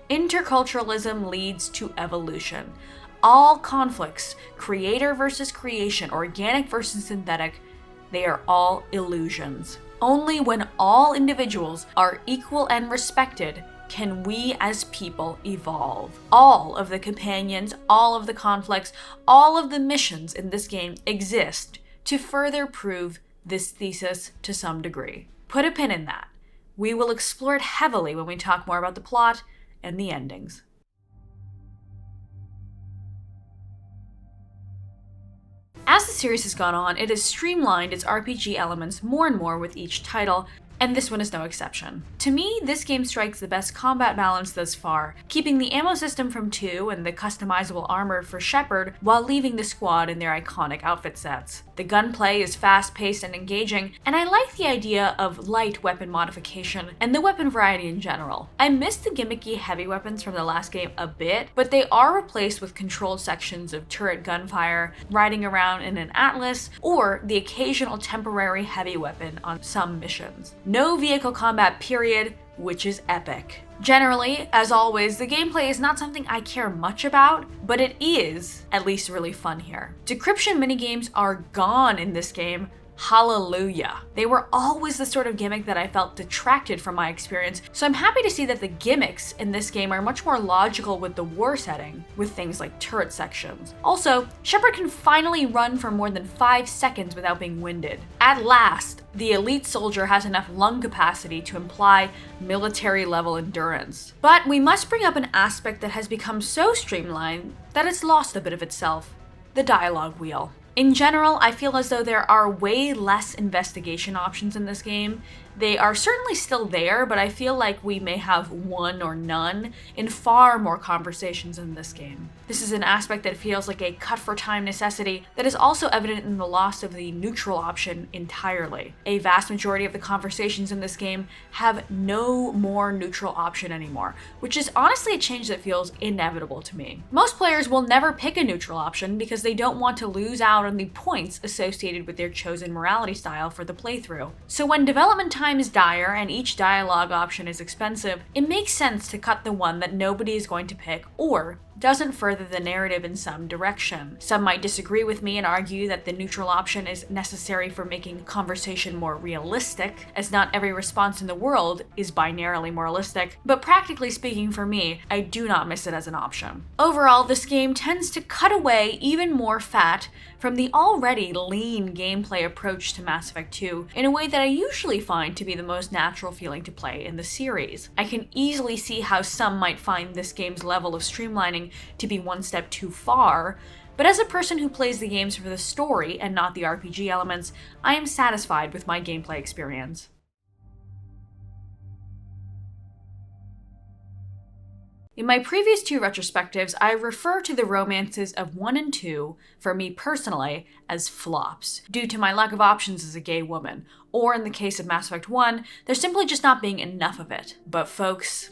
Interculturalism leads to evolution. All conflicts, creator versus creation, organic versus synthetic, they are all illusions. Only when all individuals are equal and respected can we as people evolve. All of the companions, all of the conflicts, all of the missions in this game exist to further prove this thesis to some degree. Put a pin in that. We will explore it heavily when we talk more about the plot and the endings. As the series has gone on, it has streamlined its RPG elements more and more with each title, and this one is no exception. To me, this game strikes the best combat balance thus far, keeping the ammo system from 2 and the customizable armor for Shepard while leaving the squad in their iconic outfit sets. The gunplay is fast-paced and engaging, and I like the idea of light weapon modification and the weapon variety in general. I miss the gimmicky heavy weapons from the last game a bit, but they are replaced with controlled sections of turret gunfire, riding around in an Atlas, or the occasional temporary heavy weapon on some missions. No vehicle combat period, which is epic. Generally, as always, the gameplay is not something I care much about, but it is at least really fun here. Decryption minigames are gone in this game. Hallelujah. They were always the sort of gimmick that I felt detracted from my experience, so I'm happy to see that the gimmicks in this game are much more logical with the war setting, with things like turret sections. Also, Shepard can finally run for more than 5 seconds without being winded. At last, the elite soldier has enough lung capacity to imply military-level endurance. But we must bring up an aspect that has become so streamlined that it's lost a bit of itself: the dialogue wheel. In general, I feel as though there are way less investigation options in this game. They are certainly still there, but I feel like we may have one or none in far more conversations in this game. This is an aspect that feels like a cut-for-time necessity that is also evident in the loss of the neutral option entirely. A vast majority of the conversations in this game have no more neutral option anymore, which is honestly a change that feels inevitable to me. Most players will never pick a neutral option because they don't want to lose out on the points associated with their chosen morality style for the playthrough. So when development time is dire and each dialogue option is expensive, it makes sense to cut the one that nobody is going to pick or doesn't further the narrative in some direction. Some might disagree with me and argue that the neutral option is necessary for making conversation more realistic, as not every response in the world is binarily moralistic, but practically speaking for me, I do not miss it as an option. Overall, this game tends to cut away even more fat from the already lean gameplay approach to Mass Effect 2 in a way that I usually find to be the most natural feeling to play in the series. I can easily see how some might find this game's level of streamlining to be one step too far, but as a person who plays the games for the story and not the RPG elements, I am satisfied with my gameplay experience. In my previous 2 retrospectives, I refer to the romances of 1 and 2, for me personally, as flops, due to my lack of options as a gay woman, or in the case of Mass Effect 1, there simply just not being enough of it. But folks,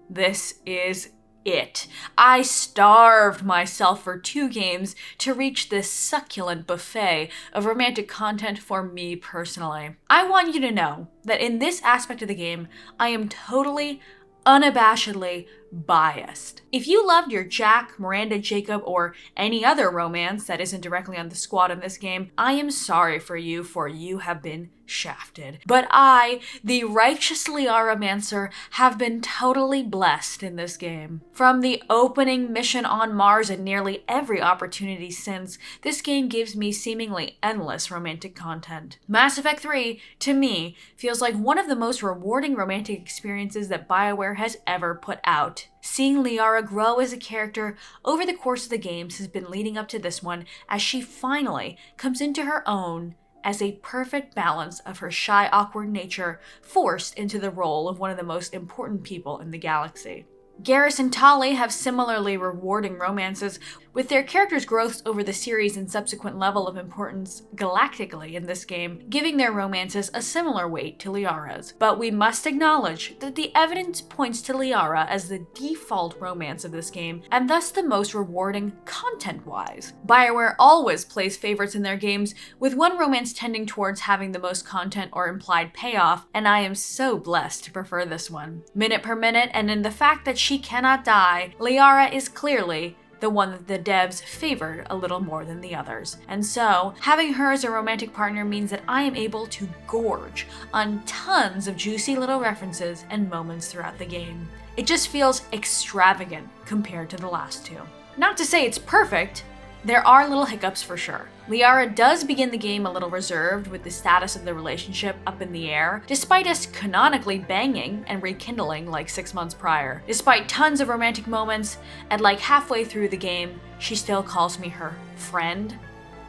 this is it. I starved myself for 2 games to reach this succulent buffet of romantic content for me personally. I want you to know that in this aspect of the game, I am totally, unabashedly biased. If you loved your Jack, Miranda, Jacob, or any other romance that isn't directly on the squad in this game, I am sorry for you have been shafted. But I, the righteous Liara-mancer, have been totally blessed in this game. From the opening mission on Mars and nearly every opportunity since, this game gives me seemingly endless romantic content. Mass Effect 3, to me, feels like one of the most rewarding romantic experiences that BioWare has ever put out. Seeing Liara grow as a character over the course of the games has been leading up to this one, as she finally comes into her own as a perfect balance of her shy, awkward nature forced into the role of one of the most important people in the galaxy. Garrus and Tali have similarly rewarding romances, with their characters' growths over the series and subsequent level of importance galactically in this game, giving their romances a similar weight to Liara's. But we must acknowledge that the evidence points to Liara as the default romance of this game, and thus the most rewarding content-wise. BioWare always plays favorites in their games, with one romance tending towards having the most content or implied payoff, and I am so blessed to prefer this one. Minute per minute, and in the fact that she cannot die, Liara is clearly the one that the devs favored a little more than the others. And so, having her as a romantic partner means that I am able to gorge on tons of juicy little references and moments throughout the game. It just feels extravagant compared to the last 2. Not to say it's perfect, there are little hiccups for sure. Liara does begin the game a little reserved with the status of the relationship up in the air, despite us canonically banging and rekindling like 6 months prior. Despite tons of romantic moments, and like halfway through the game, she still calls me her friend.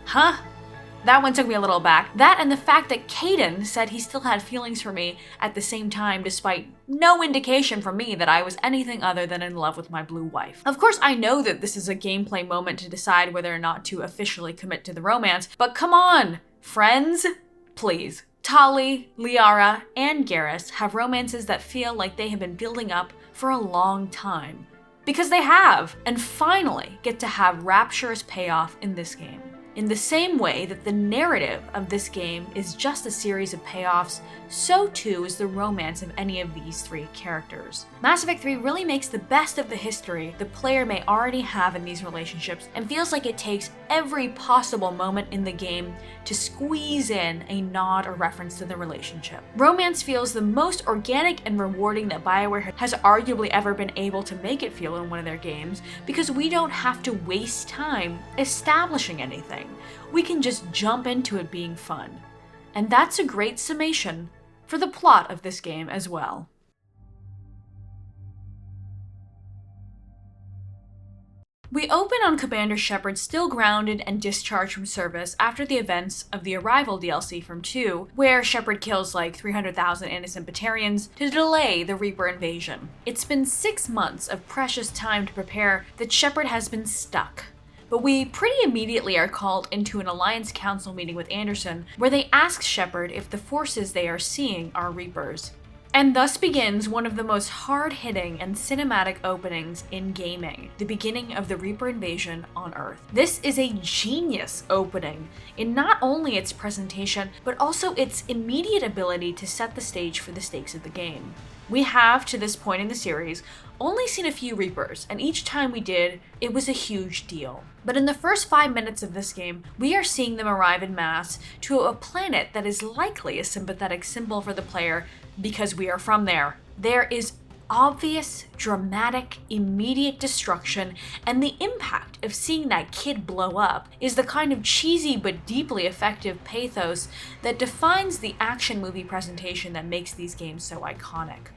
Huh? That one took me a little back. That and the fact that Caden said he still had feelings for me at the same time, despite no indication from me that I was anything other than in love with my blue wife. Of course, I know that this is a gameplay moment to decide whether or not to officially commit to the romance, but come on, friends? Please. Tali, Liara, and Garrus have romances that feel like they have been building up for a long time. Because they have, and finally get to have rapturous payoff in this game. In the same way that the narrative of this game is just a series of payoffs, so too is the romance of any of these three characters. Mass Effect 3 really makes the best of the history the player may already have in these relationships and feels like it takes every possible moment in the game to squeeze in a nod or reference to the relationship. Romance feels the most organic and rewarding that BioWare has arguably ever been able to make it feel in one of their games, because we don't have to waste time establishing anything. We can just jump into it being fun. And that's a great summation for the plot of this game as well. We open on Commander Shepard still grounded and discharged from service after the events of the Arrival DLC from 2, where Shepard kills like 300,000 innocent Batarians to delay the Reaper invasion. It's been 6 months of precious time to prepare that Shepard has been stuck. But we pretty immediately are called into an Alliance Council meeting with Anderson, where they ask Shepard if the forces they are seeing are Reapers. And thus begins one of the most hard-hitting and cinematic openings in gaming, the beginning of the Reaper invasion on Earth. This is a genius opening in not only its presentation, but also its immediate ability to set the stage for the stakes of the game. We have, to this point in the series, only seen a few Reapers, and each time we did, it was a huge deal. But in the first 5 minutes of this game, we are seeing them arrive en masse to a planet that is likely a sympathetic symbol for the player because we are from there. There is obvious, dramatic, immediate destruction, and the impact of seeing that kid blow up is the kind of cheesy but deeply effective pathos that defines the action movie presentation that makes these games so iconic.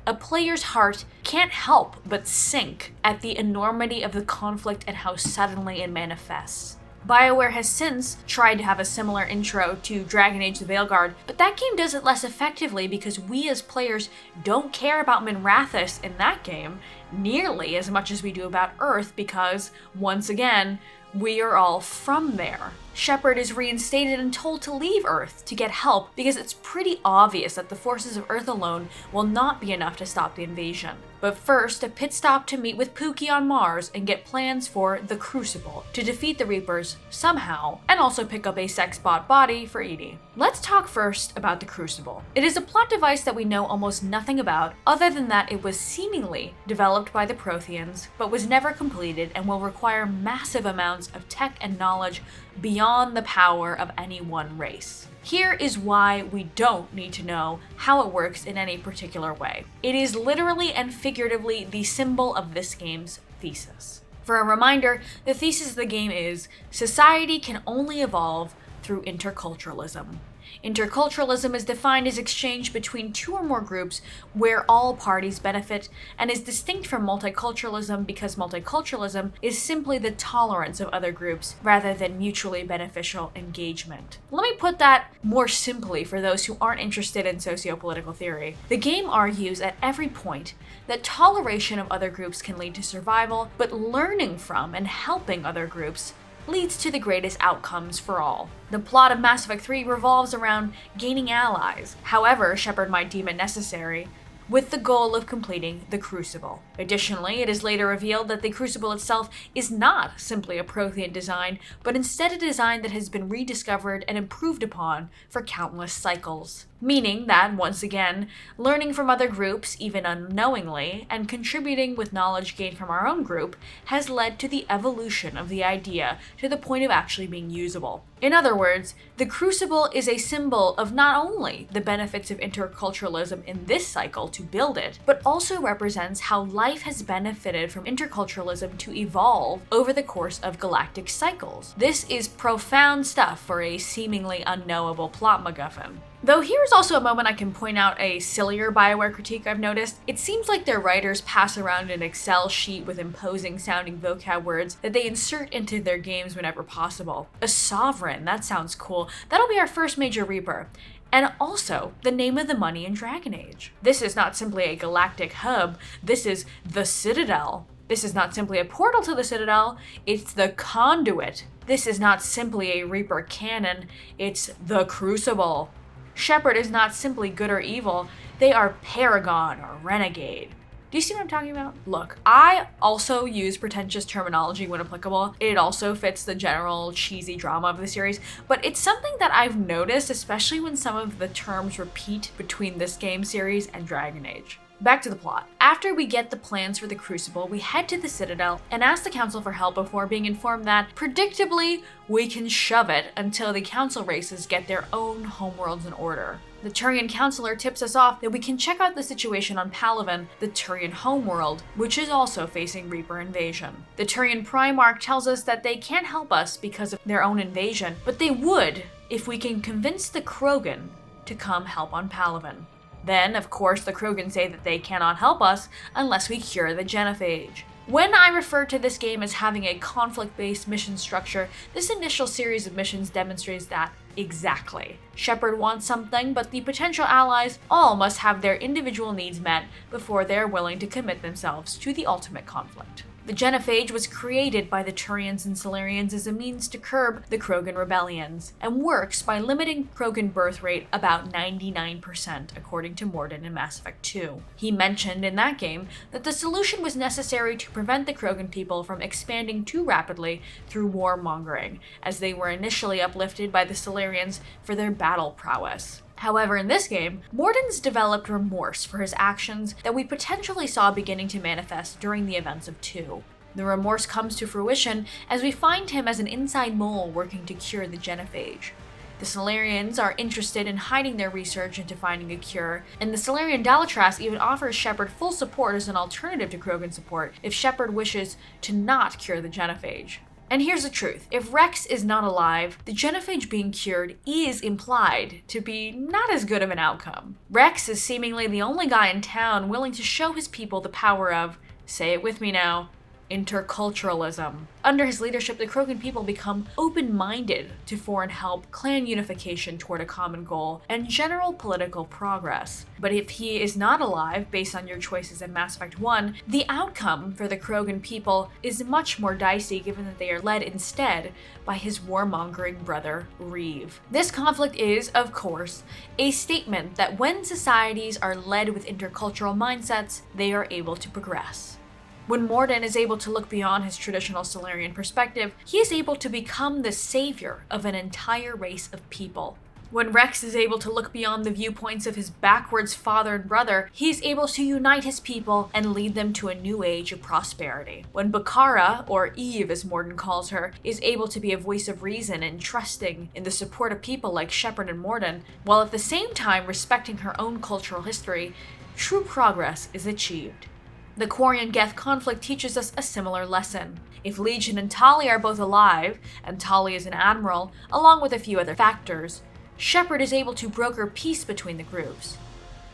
A player's heart can't help but sink at the enormity of the conflict and how suddenly it manifests. BioWare has since tried to have a similar intro to Dragon Age the Veilguard, but that game does it less effectively because we as players don't care about Minrathous in that game nearly as much as we do about Earth because, once again, we are all from there. Shepard is reinstated and told to leave Earth to get help because it's pretty obvious that the forces of Earth alone will not be enough to stop the invasion. But first, a pit stop to meet with Pookie on Mars and get plans for the Crucible to defeat the Reapers somehow, and also pick up a sex bot body for EDI. Let's talk first about the Crucible. It is a plot device that we know almost nothing about, other than that it was seemingly developed by the Protheans, but was never completed and will require massive amounts of tech and knowledge beyond the power of any one race. Here is why we don't need to know how it works in any particular way. It is literally and figuratively the symbol of this game's thesis. For a reminder, the thesis of the game is society can only evolve through interculturalism. Interculturalism is defined as exchange between two or more groups where all parties benefit, and is distinct from multiculturalism because multiculturalism is simply the tolerance of other groups rather than mutually beneficial engagement. Let me put that more simply for those who aren't interested in sociopolitical theory. The game argues at every point that toleration of other groups can lead to survival, but learning from and helping other groups leads to the greatest outcomes for all. The plot of Mass Effect 3 revolves around gaining allies, however Shepard might deem it necessary, with the goal of completing the Crucible. Additionally, it is later revealed that the Crucible itself is not simply a Prothean design, but instead a design that has been rediscovered and improved upon for countless cycles. Meaning that, once again, learning from other groups, even unknowingly, and contributing with knowledge gained from our own group, has led to the evolution of the idea to the point of actually being usable. In other words, the Crucible is a symbol of not only the benefits of interculturalism in this cycle to build it, but also represents how life has benefited from interculturalism to evolve over the course of galactic cycles. This is profound stuff for a seemingly unknowable plot MacGuffin. Though here's also a moment I can point out a sillier BioWare critique I've noticed. It seems like their writers pass around an Excel sheet with imposing sounding vocab words that they insert into their games whenever possible. A sovereign, that sounds cool. That'll be our first major Reaper. And also, the name of the money in Dragon Age. This is not simply a galactic hub, this is the Citadel. This is not simply a portal to the Citadel, it's the conduit. This is not simply a Reaper cannon, it's the Crucible. Shepard is not simply good or evil, they are paragon or renegade. Do you see what I'm talking about? Look, I also use pretentious terminology when applicable. It also fits the general cheesy drama of the series, but it's something that I've noticed, especially when some of the terms repeat between this game series and Dragon Age. Back to the plot. After we get the plans for the Crucible, we head to the Citadel and ask the Council for help before being informed that, predictably, we can shove it until the Council races get their own homeworlds in order. The Turian Councilor tips us off that we can check out the situation on Palaven, the Turian homeworld, which is also facing Reaper invasion. The Turian Primarch tells us that they can't help us because of their own invasion, but they would if we can convince the Krogan to come help on Palaven. Then, of course, the Krogan say that they cannot help us unless we cure the genophage. When I refer to this game as having a conflict-based mission structure, this initial series of missions demonstrates that exactly. Shepard wants something, but the potential allies all must have their individual needs met before they're willing to commit themselves to the ultimate conflict. The genophage was created by the Turians and Solarians as a means to curb the Krogan rebellions, and works by limiting Krogan birth rate about 99%, according to Mordin in Mass Effect 2. He mentioned in that game that the solution was necessary to prevent the Krogan people from expanding too rapidly through warmongering, as they were initially uplifted by the Solarians for their battle prowess. However, in this game, Mordin's developed remorse for his actions that we potentially saw beginning to manifest during the events of 2. The remorse comes to fruition as we find him as an inside mole working to cure the genophage. The Solarians are interested in hiding their research into finding a cure, and the Solarian Dalatras even offers Shepard full support as an alternative to Krogan support if Shepard wishes to not cure the genophage. And here's the truth. If Rex is not alive, the genophage being cured is implied to be not as good of an outcome. Rex is seemingly the only guy in town willing to show his people the power of, say it with me now, interculturalism. Under his leadership, the Krogan people become open-minded to foreign help, clan unification toward a common goal, and general political progress. But if he is not alive, based on your choices in Mass Effect 1, the outcome for the Krogan people is much more dicey given that they are led instead by his warmongering brother, Reeve. This conflict is, of course, a statement that when societies are led with intercultural mindsets, they are able to progress. When Mordin is able to look beyond his traditional Solarian perspective, he is able to become the savior of an entire race of people. When Rex is able to look beyond the viewpoints of his backwards father and brother, he is able to unite his people and lead them to a new age of prosperity. When Bakara, or Eve as Mordin calls her, is able to be a voice of reason and trusting in the support of people like Shepard and Mordin, while at the same time respecting her own cultural history, true progress is achieved. The Quarian-Geth conflict teaches us a similar lesson. If Legion and Tali are both alive, and Tali is an admiral, along with a few other factors, Shepard is able to broker peace between the groups.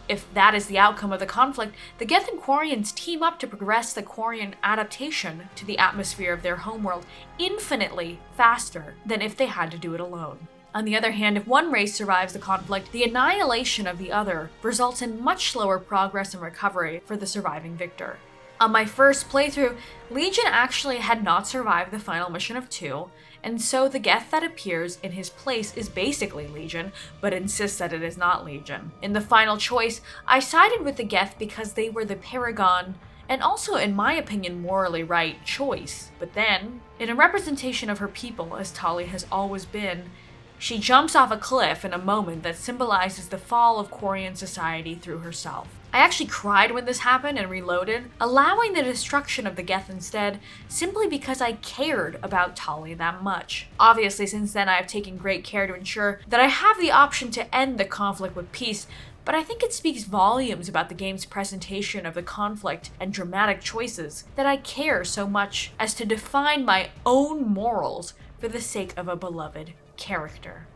If that is the outcome of the conflict, the Geth and Quarians team up to progress the Quarian adaptation to the atmosphere of their homeworld infinitely faster than if they had to do it alone. On the other hand, if one race survives the conflict, the annihilation of the other results in much slower progress and recovery for the surviving victor. On my first playthrough, Legion actually had not survived the final mission of 2, and so the Geth that appears in his place is basically Legion, but insists that it is not Legion. In the final choice, I sided with the Geth because they were the paragon, and also, in my opinion, morally right choice. But then, in a representation of her people, as Tali has always been, she jumps off a cliff in a moment that symbolizes the fall of Quarian society through herself. I actually cried when this happened and reloaded, allowing the destruction of the Geth instead, simply because I cared about Tali that much. Obviously, since then I have taken great care to ensure that I have the option to end the conflict with peace, but I think it speaks volumes about the game's presentation of the conflict and dramatic choices that I care so much as to define my own morals for the sake of a beloved character.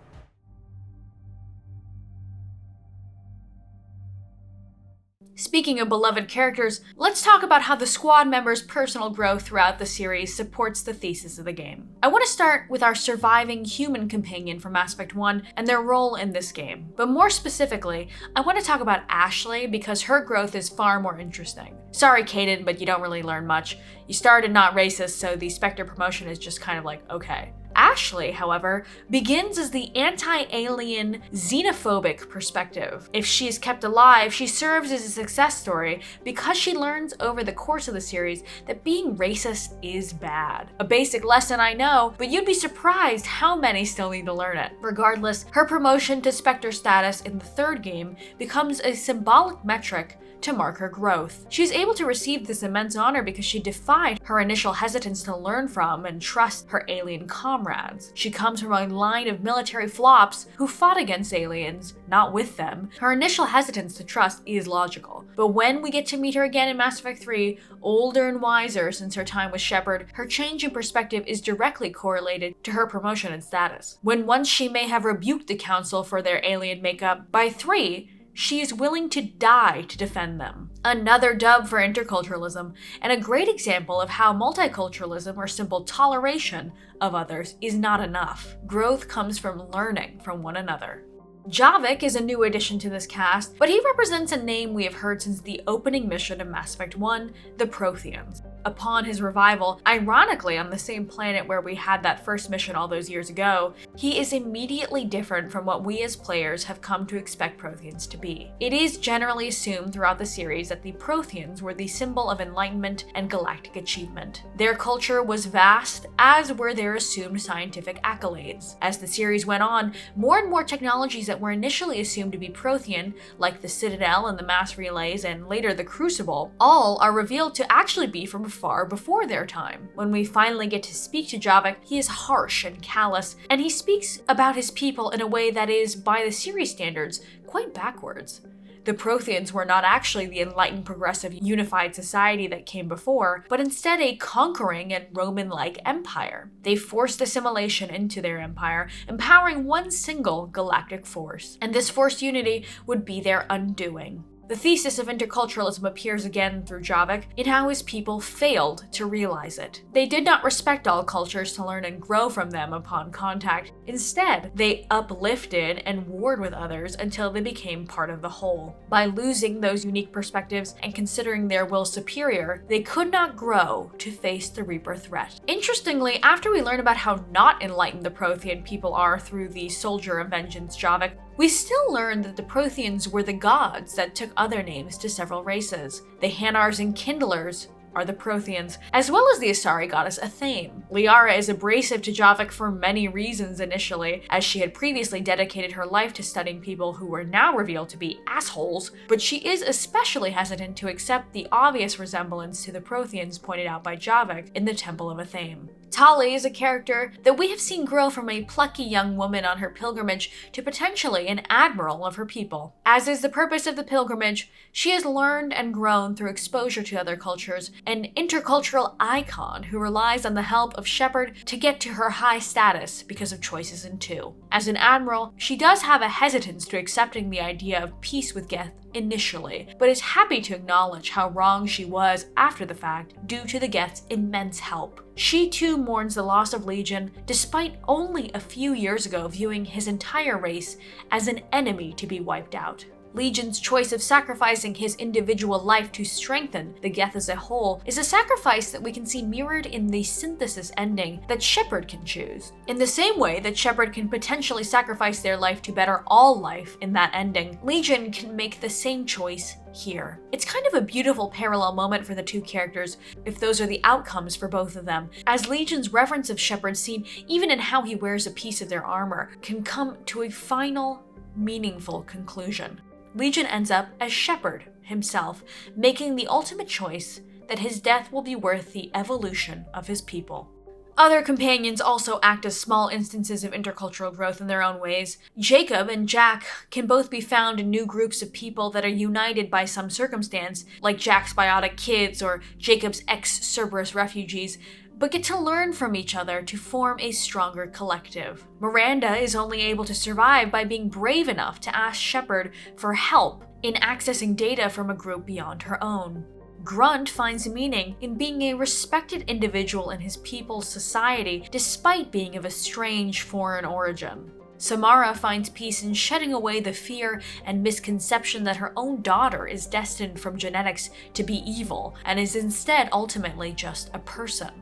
Speaking of beloved characters, let's talk about how the squad members' personal growth throughout the series supports the thesis of the game. I want to start with our surviving human companion from Mass Effect 1 and their role in this game. But more specifically, I want to talk about Ashley because her growth is far more interesting. Sorry, Kaden, but you don't really learn much. You started not racist, so the Spectre promotion is just kind of like, okay. Ashley, however, begins as the anti-alien, xenophobic perspective. If she is kept alive, she serves as a success story because she learns over the course of the series that being racist is bad. A basic lesson, I know, but you'd be surprised how many still need to learn it. Regardless, her promotion to Spectre status in the third game becomes a symbolic metric to mark her growth. She's able to receive this immense honor because she defied her initial hesitance to learn from and trust her alien comrades. She comes from a line of military flops who fought against aliens, not with them. Her initial hesitance to trust is logical, but when we get to meet her again in Mass Effect 3, older and wiser since her time with Shepard, her change in perspective is directly correlated to her promotion and status. When once she may have rebuked the Council for their alien makeup, by 3, she is willing to die to defend them. Another dub for interculturalism, and a great example of how multiculturalism or simple toleration of others is not enough. Growth comes from learning from one another. Javik is a new addition to this cast, but he represents a name we have heard since the opening mission of Mass Effect 1, the Protheans. Upon his revival, ironically on the same planet where we had that first mission all those years ago, he is immediately different from what we as players have come to expect Protheans to be. It is generally assumed throughout the series that the Protheans were the symbol of enlightenment and galactic achievement. Their culture was vast, as were their assumed scientific accolades. As the series went on, more and more technologies that were initially assumed to be Prothean, like the Citadel and the mass relays and later the Crucible, all are revealed to actually be from far before their time. When we finally get to speak to Javik, he is harsh and callous, and he speaks about his people in a way that is, by the series standards, quite backwards. The Protheans were not actually the enlightened, progressive, unified society that came before, but instead a conquering and Roman-like empire. They forced assimilation into their empire, empowering one single galactic force. And this forced unity would be their undoing. The thesis of interculturalism appears again through Javik in how his people failed to realize it. They did not respect all cultures to learn and grow from them upon contact. Instead, they uplifted and warred with others until they became part of the whole. By losing those unique perspectives and considering their will superior, they could not grow to face the Reaper threat. Interestingly, after we learn about how not enlightened the Prothean people are through the Soldier of Vengeance Javik, we still learn that the Protheans were the gods that took other names to several races. The Hanars and Kindlers are the Protheans, as well as the Asari goddess Athame. Liara is abrasive to Javik for many reasons initially, as she had previously dedicated her life to studying people who were now revealed to be assholes, but she is especially hesitant to accept the obvious resemblance to the Protheans pointed out by Javik in the Temple of Athame. Tali is a character that we have seen grow from a plucky young woman on her pilgrimage to potentially an admiral of her people. As is the purpose of the pilgrimage, she has learned and grown through exposure to other cultures, an intercultural icon who relies on the help of Shepard to get to her high status because of choices in 2. As an admiral, she does have a hesitance to accepting the idea of peace with Geth initially, but is happy to acknowledge how wrong she was after the fact due to the Geth's immense help. She too mourns the loss of Legion, despite only a few years ago viewing his entire race as an enemy to be wiped out. Legion's choice of sacrificing his individual life to strengthen the Geth as a whole is a sacrifice that we can see mirrored in the synthesis ending that Shepard can choose. In the same way that Shepard can potentially sacrifice their life to better all life in that ending, Legion can make the same choice here. It's kind of a beautiful parallel moment for the two characters, if those are the outcomes for both of them, as Legion's reference of Shepard's seen even in how he wears a piece of their armor can come to a final, meaningful conclusion. Legion ends up as Shepard himself, making the ultimate choice that his death will be worth the evolution of his people. Other companions also act as small instances of intercultural growth in their own ways. Jacob and Jack can both be found in new groups of people that are united by some circumstance, like Jack's biotic kids or Jacob's ex-Cerberus refugees, but get to learn from each other to form a stronger collective. Miranda is only able to survive by being brave enough to ask Shepard for help in accessing data from a group beyond her own. Grunt finds meaning in being a respected individual in his people's society despite being of a strange foreign origin. Samara finds peace in shedding away the fear and misconception that her own daughter is destined from genetics to be evil and is instead ultimately just a person.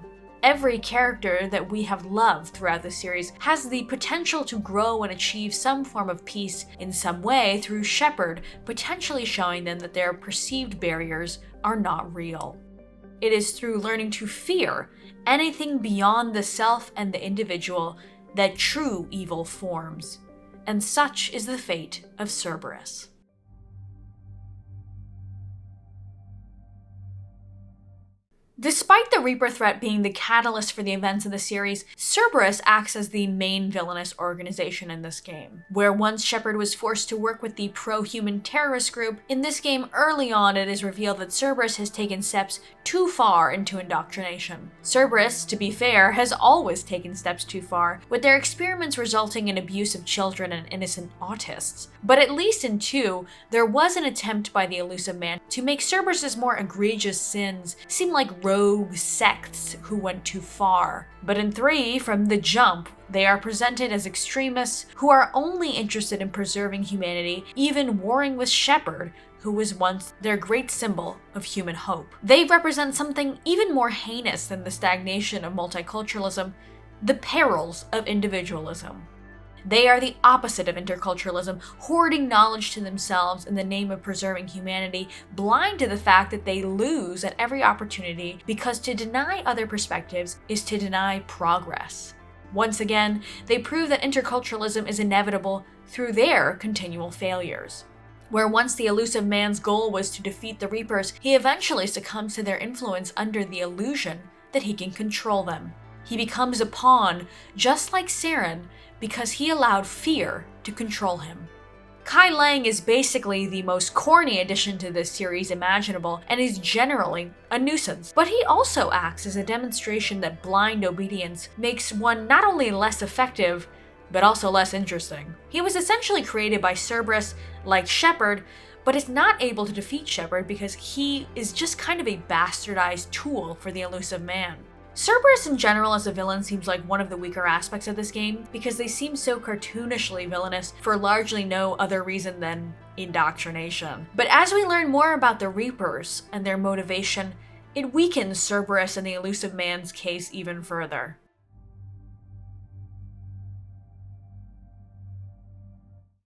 Every character that we have loved throughout the series has the potential to grow and achieve some form of peace in some way through Shepard potentially showing them that their perceived barriers are not real. It is through learning to fear anything beyond the self and the individual that true evil forms. And such is the fate of Cerberus. Despite the Reaper threat being the catalyst for the events of the series, Cerberus acts as the main villainous organization in this game. Where once Shepard was forced to work with the pro-human terrorist group, in this game early on it is revealed that Cerberus has taken steps too far into indoctrination. Cerberus, to be fair, has always taken steps too far, with their experiments resulting in abuse of children and innocent autists. But at least in 2, there was an attempt by the Elusive Man to make Cerberus's more egregious sins seem like rogue sects who went too far. But in 3, from the jump, they are presented as extremists who are only interested in preserving humanity, even warring with Shepard, who was once their great symbol of human hope. They represent something even more heinous than the stagnation of multiculturalism, the perils of individualism. They are the opposite of interculturalism, hoarding knowledge to themselves in the name of preserving humanity, blind to the fact that they lose at every opportunity because to deny other perspectives is to deny progress. Once again, they prove that interculturalism is inevitable through their continual failures. Where once the Elusive Man's goal was to defeat the Reapers, he eventually succumbs to their influence under the illusion that he can control them. He becomes a pawn, just like Saren, because he allowed fear to control him. Kai Lang is basically the most corny addition to this series imaginable and is generally a nuisance. But he also acts as a demonstration that blind obedience makes one not only less effective, but also less interesting. He was essentially created by Cerberus, like Shepard, but is not able to defeat Shepard because he is just kind of a bastardized tool for the Elusive Man. Cerberus in general as a villain seems like one of the weaker aspects of this game because they seem so cartoonishly villainous for largely no other reason than indoctrination. But as we learn more about the Reapers and their motivation, it weakens Cerberus and the Elusive Man's case even further.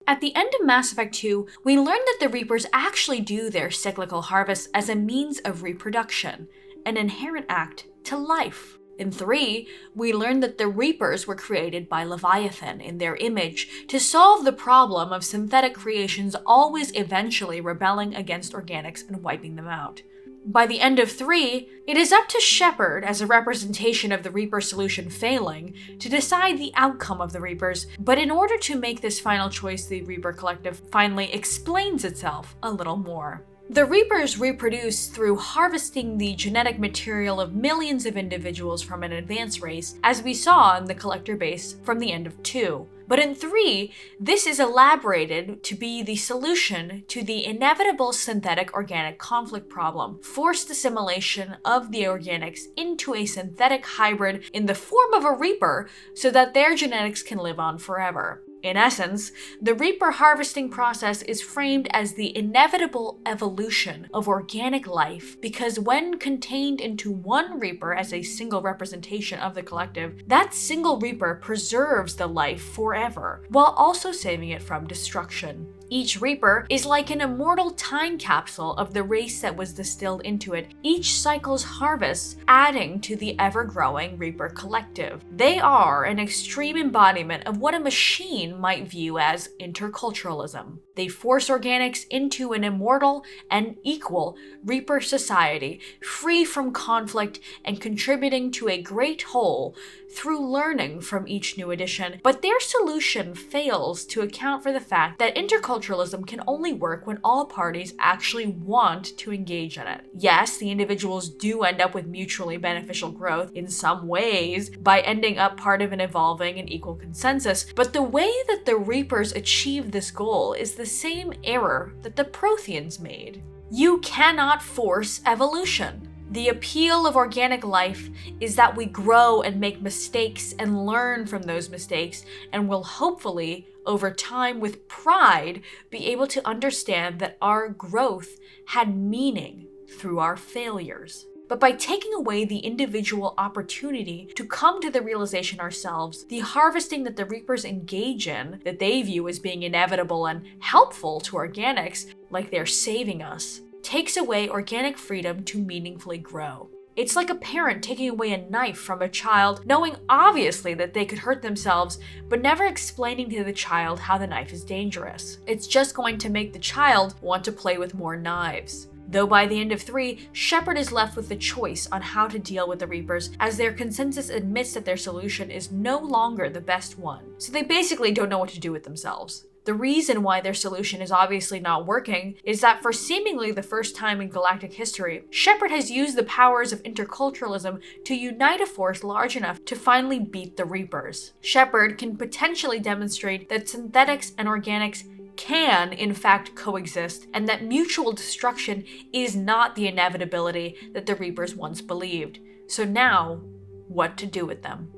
At the end of Mass Effect 2, we learn that the Reapers actually do their cyclical harvest as a means of reproduction, an inherent act to life. In 3, we learn that the Reapers were created by Leviathan in their image to solve the problem of synthetic creations always eventually rebelling against organics and wiping them out. By the end of 3, it is up to Shepard, as a representation of the Reaper solution failing, to decide the outcome of the Reapers, but in order to make this final choice, the Reaper Collective finally explains itself a little more. The Reapers reproduce through harvesting the genetic material of millions of individuals from an advanced race, as we saw in the Collector base from the end of 2. But in 3, this is elaborated to be the solution to the inevitable synthetic-organic conflict problem, forced assimilation of the organics into a synthetic hybrid in the form of a Reaper so that their genetics can live on forever. In essence, the Reaper harvesting process is framed as the inevitable evolution of organic life because when contained into one Reaper as a single representation of the collective, that single Reaper preserves the life forever, while also saving it from destruction. Each Reaper is like an immortal time capsule of the race that was distilled into it, each cycle's harvest adding to the ever-growing Reaper collective. They are an extreme embodiment of what a machine might view as interculturalism. They force organics into an immortal and equal Reaper society, free from conflict and contributing to a great whole through learning from each new edition. But their solution fails to account for the fact that interculturalism can only work when all parties actually want to engage in it. Yes, the individuals do end up with mutually beneficial growth in some ways by ending up part of an evolving and equal consensus, but the way that the Reapers achieve this goal is the same error that the Protheans made. You cannot force evolution. The appeal of organic life is that we grow and make mistakes and learn from those mistakes, and will hopefully, over time with pride, be able to understand that our growth had meaning through our failures. But by taking away the individual opportunity to come to the realization ourselves, the harvesting that the Reapers engage in, that they view as being inevitable and helpful to organics, like they're saving us, takes away organic freedom to meaningfully grow. It's like a parent taking away a knife from a child, knowing obviously that they could hurt themselves, but never explaining to the child how the knife is dangerous. It's just going to make the child want to play with more knives. Though by the end of 3, Shepard is left with the choice on how to deal with the Reapers, as their consensus admits that their solution is no longer the best one. So they basically don't know what to do with themselves. The reason why their solution is obviously not working is that for seemingly the first time in galactic history, Shepard has used the powers of interculturalism to unite a force large enough to finally beat the Reapers. Shepard can potentially demonstrate that synthetics and organics can, in fact, coexist, and that mutual destruction is not the inevitability that the Reapers once believed. So now, what to do with them?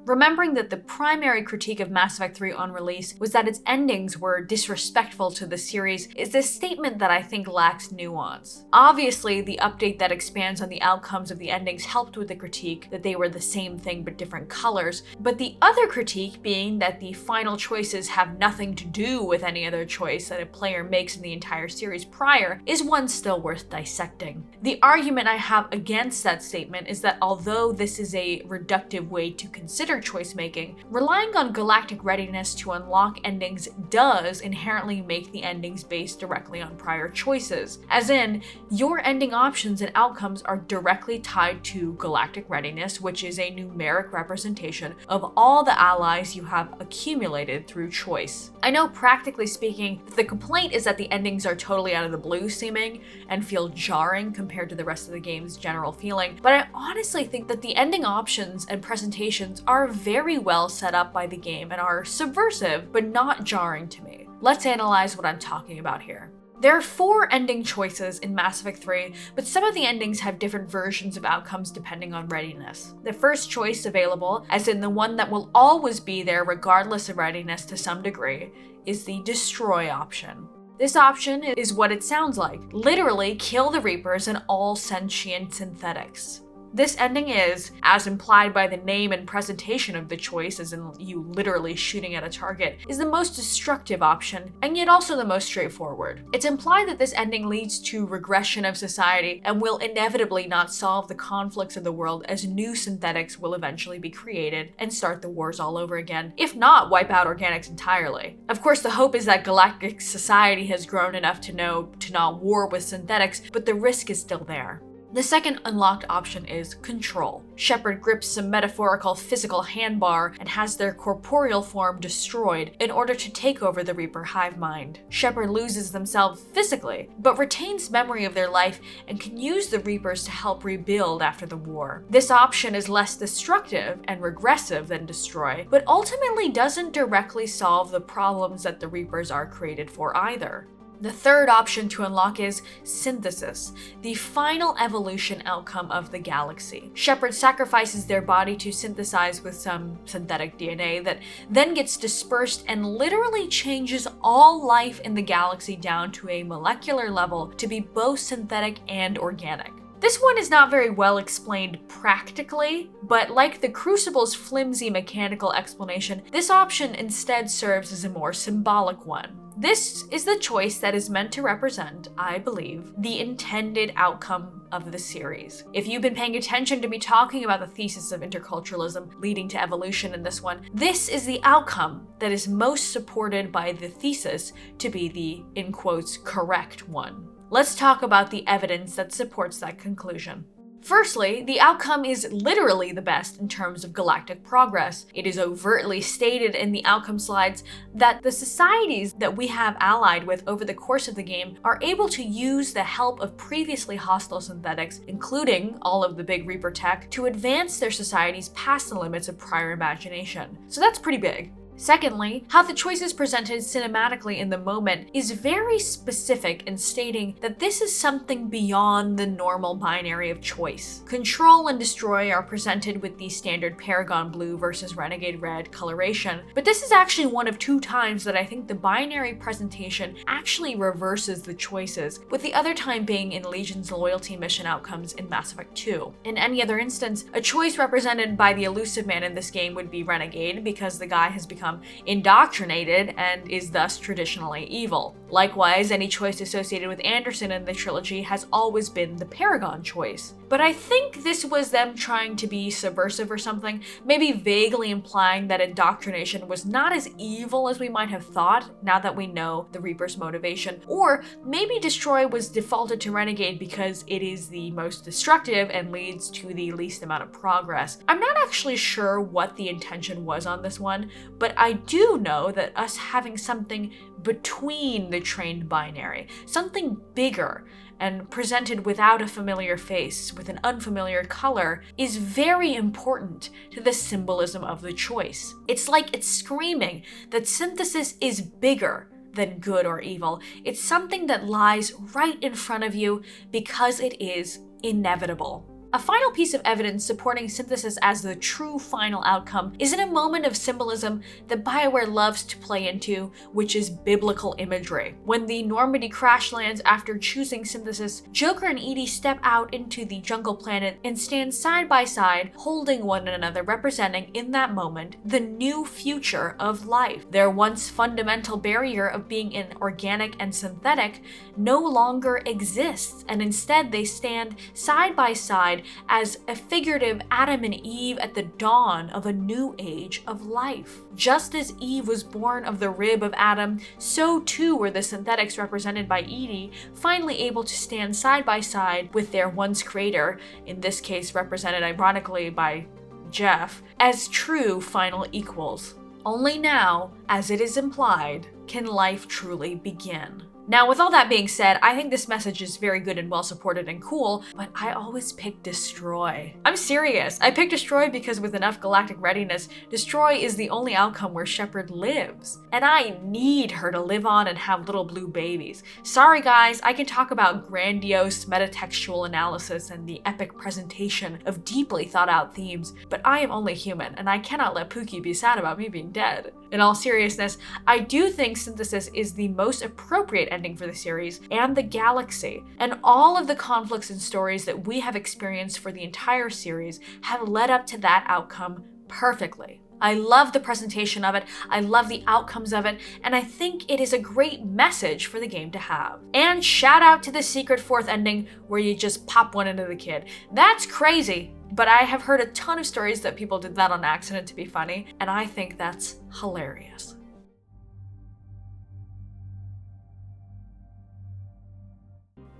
Remembering that the primary critique of Mass Effect 3 on release was that its endings were disrespectful to the series is a statement that I think lacks nuance. Obviously, the update that expands on the outcomes of the endings helped with the critique that they were the same thing but different colors, but the other critique being that the final choices have nothing to do with any other choice that a player makes in the entire series prior is one still worth dissecting. The argument I have against that statement is that although this is a reductive way to consider choice making, relying on galactic readiness to unlock endings does inherently make the endings based directly on prior choices. As in, your ending options and outcomes are directly tied to galactic readiness, which is a numeric representation of all the allies you have accumulated through choice. I know practically speaking, the complaint is that the endings are totally out of the blue seeming and feel jarring compared to the rest of the game's general feeling, but I honestly think that the ending options and presentations are very well set up by the game and are subversive, but not jarring to me. Let's analyze what I'm talking about here. There are 4 ending choices in Mass Effect 3, but some of the endings have different versions of outcomes depending on readiness. The first choice available, as in the one that will always be there regardless of readiness to some degree, is the destroy option. This option is what it sounds like. Literally kill the Reapers and all sentient synthetics. This ending is, as implied by the name and presentation of the choice, as in you literally shooting at a target, is the most destructive option, and yet also the most straightforward. It's implied that this ending leads to regression of society and will inevitably not solve the conflicts of the world, as new synthetics will eventually be created and start the wars all over again, if not wipe out organics entirely. Of course, the hope is that galactic society has grown enough to know to not war with synthetics, but the risk is still there. The second unlocked option is control. Shepard grips some metaphorical physical handbar and has their corporeal form destroyed in order to take over the Reaper hive mind. Shepard loses themselves physically, but retains memory of their life and can use the Reapers to help rebuild after the war. This option is less destructive and regressive than destroy, but ultimately doesn't directly solve the problems that the Reapers are created for either. The third option to unlock is synthesis, the final evolution outcome of the galaxy. Shepard sacrifices their body to synthesize with some synthetic DNA that then gets dispersed and literally changes all life in the galaxy down to a molecular level to be both synthetic and organic. This one is not very well explained practically, but like the Crucible's flimsy mechanical explanation, this option instead serves as a more symbolic one. This is the choice that is meant to represent, I believe, the intended outcome of the series. If you've been paying attention to me talking about the thesis of interculturalism leading to evolution in this one, this is the outcome that is most supported by the thesis to be the, in quotes, correct one. Let's talk about the evidence that supports that conclusion. Firstly, the outcome is literally the best in terms of galactic progress. It is overtly stated in the outcome slides that the societies that we have allied with over the course of the game are able to use the help of previously hostile synthetics, including all of the big Reaper tech, to advance their societies past the limits of prior imagination. So that's pretty big. Secondly, how the choices presented cinematically in the moment is very specific in stating that this is something beyond the normal binary of choice. Control and destroy are presented with the standard Paragon Blue versus Renegade Red coloration, but this is actually one of 2 times that I think the binary presentation actually reverses the choices, with the other time being in Legion's loyalty mission outcomes in Mass Effect 2. In any other instance, a choice represented by the Elusive Man in this game would be Renegade, because the guy has become indoctrinated and is thus traditionally evil. Likewise, any choice associated with Anderson in the trilogy has always been the Paragon choice. But I think this was them trying to be subversive or something, maybe vaguely implying that indoctrination was not as evil as we might have thought now that we know the Reaper's motivation, or maybe Destroy was defaulted to Renegade because it is the most destructive and leads to the least amount of progress. I'm not actually sure what the intention was on this one, but I do know that us having something between the trained binary, something bigger and presented without a familiar face, with an unfamiliar color, is very important to the symbolism of the choice. It's like it's screaming that synthesis is bigger than good or evil. It's something that lies right in front of you because it is inevitable. A final piece of evidence supporting synthesis as the true final outcome is in a moment of symbolism that BioWare loves to play into, which is biblical imagery. When the Normandy crash lands after choosing synthesis, Joker and EDI step out into the jungle planet and stand side by side, holding one another, representing in that moment the new future of life. Their once fundamental barrier of being inorganic and synthetic no longer exists, and instead they stand side by side as a figurative Adam and Eve at the dawn of a new age of life. Just as Eve was born of the rib of Adam, so too were the synthetics represented by EDI finally able to stand side by side with their once creator, in this case represented ironically by Jeff, as true final equals. Only now, as it is implied, can life truly begin. Now, with all that being said, I think this message is very good and well supported and cool, but I always pick Destroy. I'm serious. I picked Destroy because with enough galactic readiness, Destroy is the only outcome where Shepard lives. And I need her to live on and have little blue babies. Sorry guys, I can talk about grandiose metatextual analysis and the epic presentation of deeply thought out themes, but I am only human, and I cannot let Pookie be sad about me being dead. In all seriousness, I do think Synthesis is the most appropriate ending for the series and the galaxy, and all of the conflicts and stories that we have experienced for the entire series have led up to that outcome perfectly. I love the presentation of it, I love the outcomes of it, and I think it is a great message for the game to have. And shout out to the secret fourth ending where you just pop one into the kid. That's crazy, but I have heard a ton of stories that people did that on accident to be funny, and I think that's hilarious.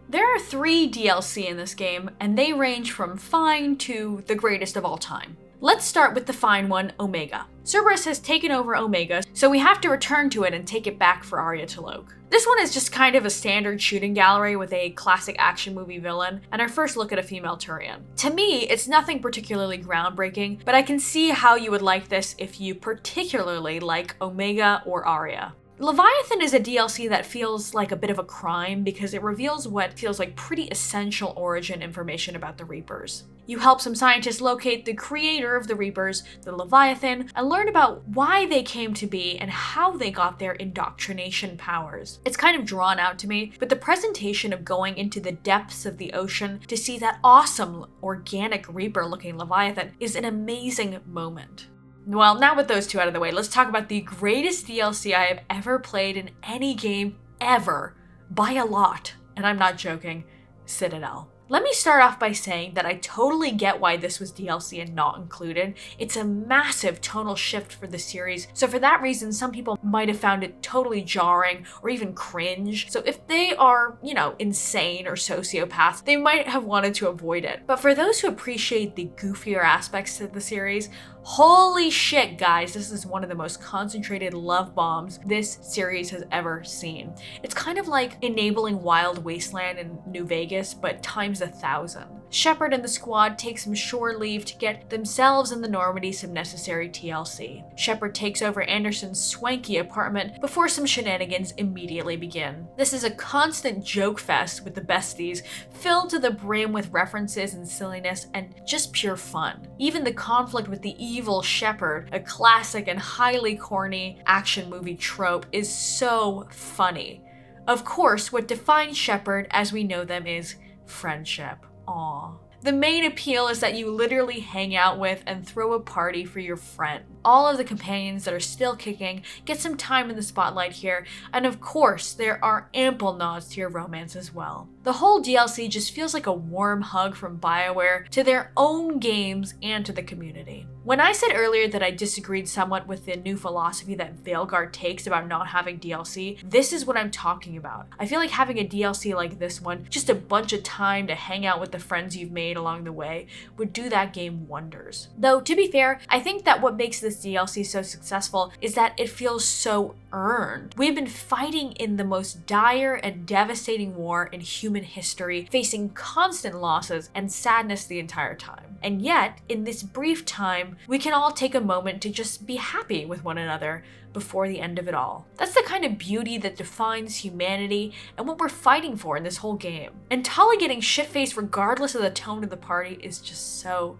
There are 3 DLC in this game, and they range from fine to the greatest of all time. Let's start with the fine one, Omega. Cerberus has taken over Omega, so we have to return to it and take it back for Arya T'Loak. This one is just kind of a standard shooting gallery with a classic action movie villain, and our first look at a female Turian. To me, it's nothing particularly groundbreaking, but I can see how you would like this if you particularly like Omega or Arya. Leviathan is a DLC that feels like a bit of a crime because it reveals what feels like pretty essential origin information about the Reapers. You help some scientists locate the creator of the Reapers, the Leviathan, and learn about why they came to be and how they got their indoctrination powers. It's kind of drawn out to me, but the presentation of going into the depths of the ocean to see that awesome, organic Reaper-looking Leviathan is an amazing moment. Well, now with those 2 out of the way, let's talk about the greatest DLC I have ever played in any game ever, by a lot. And I'm not joking, Citadel. Let me start off by saying that I totally get why this was DLC and not included. It's a massive tonal shift for the series, so for that reason, some people might have found it totally jarring or even cringe. So if they are, insane or sociopaths, they might have wanted to avoid it. But for those who appreciate the goofier aspects of the series, holy shit, guys, this is one of the most concentrated love bombs this series has ever seen. It's kind of like enabling Wild Wasteland in New Vegas, but times times 1,000. Shepard and the squad take some shore leave to get themselves and the Normandy some necessary TLC. Shepard takes over Anderson's swanky apartment before some shenanigans immediately begin. This is a constant joke fest with the besties, filled to the brim with references and silliness and just pure fun. Even the conflict with the evil Shepard, a classic and highly corny action movie trope, is so funny. Of course, what defines Shepard as we know them is friendship. Aww. The main appeal is that you literally hang out with and throw a party for your friend. All of the companions that are still kicking get some time in the spotlight here, and of course, there are ample nods to your romance as well. The whole DLC just feels like a warm hug from BioWare to their own games and to the community. When I said earlier that I disagreed somewhat with the new philosophy that Veilguard takes about not having DLC, this is what I'm talking about. I feel like having a DLC like this one, just a bunch of time to hang out with the friends you've made along the way, would do that game wonders. Though, to be fair, I think that what makes this DLC so successful is that it feels so earned. We've been fighting in the most dire and devastating war in human history, facing constant losses and sadness the entire time. And yet, in this brief time, we can all take a moment to just be happy with one another before the end of it all. That's the kind of beauty that defines humanity and what we're fighting for in this whole game. And Tali getting shit-faced regardless of the tone of the party is just so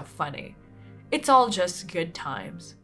funny. It's all just good times.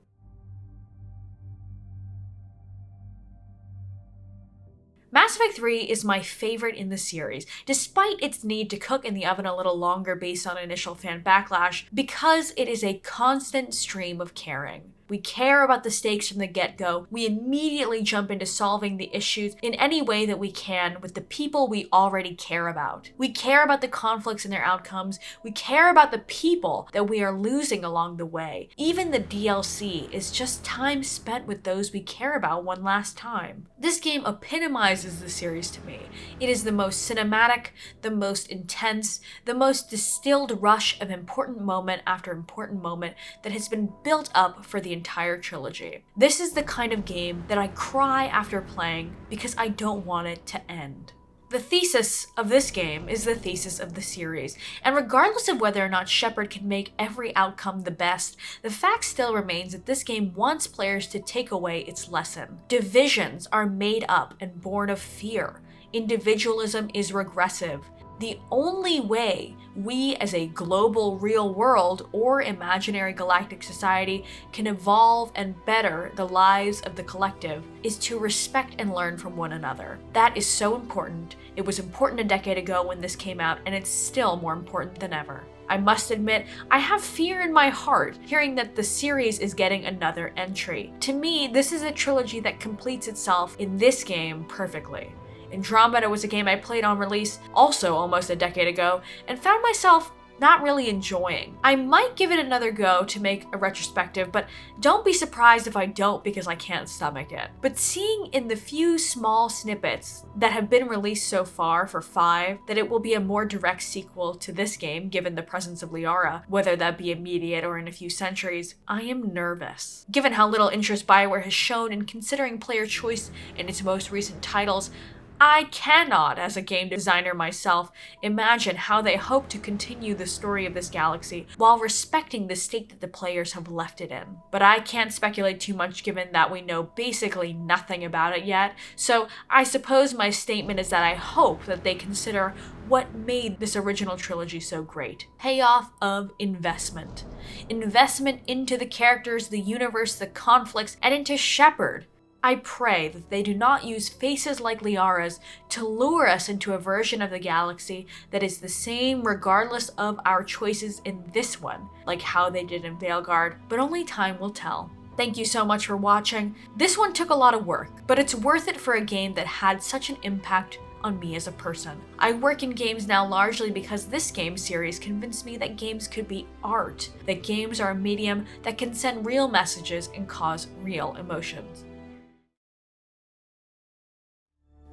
Mass Effect 3 is my favorite in the series, despite its need to cook in the oven a little longer based on initial fan backlash, because it is a constant stream of caring. We care about the stakes from the get-go. We immediately jump into solving the issues in any way that we can with the people we already care about. We care about the conflicts and their outcomes. We care about the people that we are losing along the way. Even the DLC is just time spent with those we care about one last time. This game epitomizes the series to me. It is the most cinematic, the most intense, the most distilled rush of important moment after important moment that has been built up for the entire trilogy. This is the kind of game that I cry after playing because I don't want it to end. The thesis of this game is the thesis of the series, and regardless of whether or not Shepard can make every outcome the best, the fact still remains that this game wants players to take away its lesson. Divisions are made up and born of fear. Individualism is regressive. The only way we as a global real world or imaginary galactic society can evolve and better the lives of the collective is to respect and learn from one another. That is so important. It was important a decade ago when this came out, and it's still more important than ever. I must admit, I have fear in my heart hearing that the series is getting another entry. To me, this is a trilogy that completes itself in this game perfectly. Andromeda was a game I played on release also almost a decade ago and found myself not really enjoying. I might give it another go to make a retrospective, but don't be surprised if I don't because I can't stomach it. But seeing in the few small snippets that have been released so far for 5 that it will be a more direct sequel to this game given the presence of Liara, whether that be immediate or in a few centuries, I am nervous. Given how little interest BioWare has shown in considering player choice in its most recent titles, I cannot, as a game designer myself, imagine how they hope to continue the story of this galaxy while respecting the state that the players have left it in. But I can't speculate too much given that we know basically nothing about it yet, so I suppose my statement is that I hope that they consider what made this original trilogy so great. Payoff of investment. Investment into the characters, the universe, the conflicts, and into Shepard. I pray that they do not use faces like Liara's to lure us into a version of the galaxy that is the same regardless of our choices in this one, like how they did in Veilguard, but only time will tell. Thank you so much for watching. This one took a lot of work, but it's worth it for a game that had such an impact on me as a person. I work in games now largely because this game series convinced me that games could be art, that games are a medium that can send real messages and cause real emotions.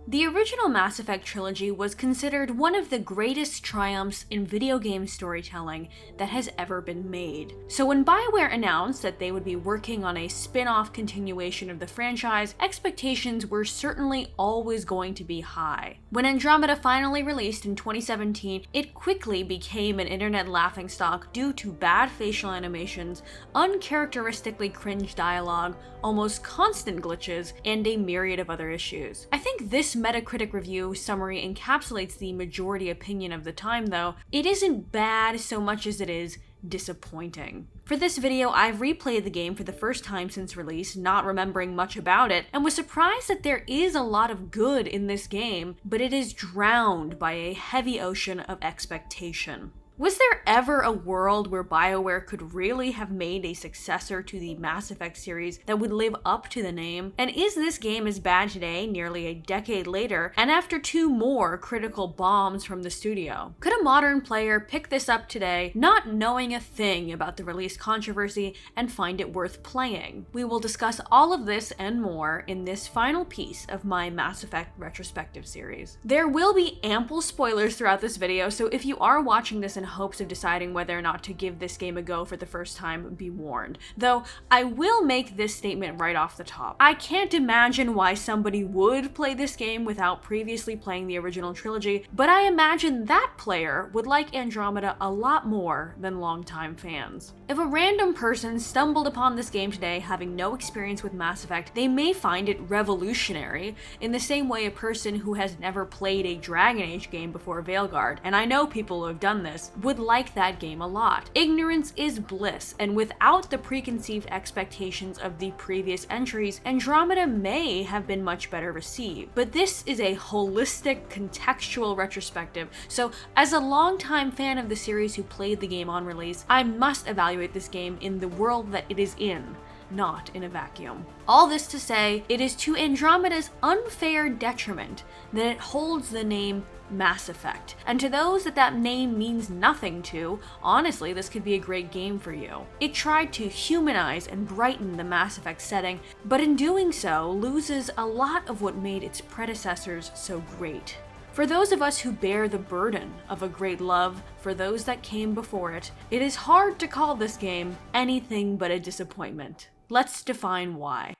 The original Mass Effect trilogy was considered one of the greatest triumphs in video game storytelling that has ever been made. So when BioWare announced that they would be working on a spin-off continuation of the franchise, expectations were certainly always going to be high. When Andromeda finally released in 2017, it quickly became an internet laughingstock due to bad facial animations, uncharacteristically cringe dialogue, almost constant glitches, and a myriad of other issues. I think this Metacritic review summary encapsulates the majority opinion of the time though. It isn't bad so much as it is disappointing. For this video, I've replayed the game for the first time since release, not remembering much about it, and was surprised that there is a lot of good in this game, but it is drowned by a heavy ocean of expectation. Was there ever a world where BioWare could really have made a successor to the Mass Effect series that would live up to the name? And is this game as bad today, nearly a decade later, and after 2 more critical bombs from the studio? Could a modern player pick this up today, not knowing a thing about the release controversy, and find it worth playing? We will discuss all of this and more in this final piece of my Mass Effect retrospective series. There will be ample spoilers throughout this video, so if you are watching this in hopes of deciding whether or not to give this game a go for the first time, be warned. Though, I will make this statement right off the top. I can't imagine why somebody would play this game without previously playing the original trilogy, but I imagine that player would like Andromeda a lot more than longtime fans. If a random person stumbled upon this game today having no experience with Mass Effect, they may find it revolutionary in the same way a person who has never played a Dragon Age game before Veilguard, and I know people who have done this, would like that game a lot. Ignorance is bliss, and without the preconceived expectations of the previous entries, Andromeda may have been much better received. But this is a holistic, contextual retrospective, so as a longtime fan of the series who played the game on release, I must evaluate this game in the world that it is in, not in a vacuum. All this to say, it is to Andromeda's unfair detriment that it holds the name Mass Effect. And to those that name means nothing to, honestly, this could be a great game for you. It tried to humanize and brighten the Mass Effect setting, but in doing so, loses a lot of what made its predecessors so great. For those of us who bear the burden of a great love for those that came before it, it is hard to call this game anything but a disappointment. Let's define why.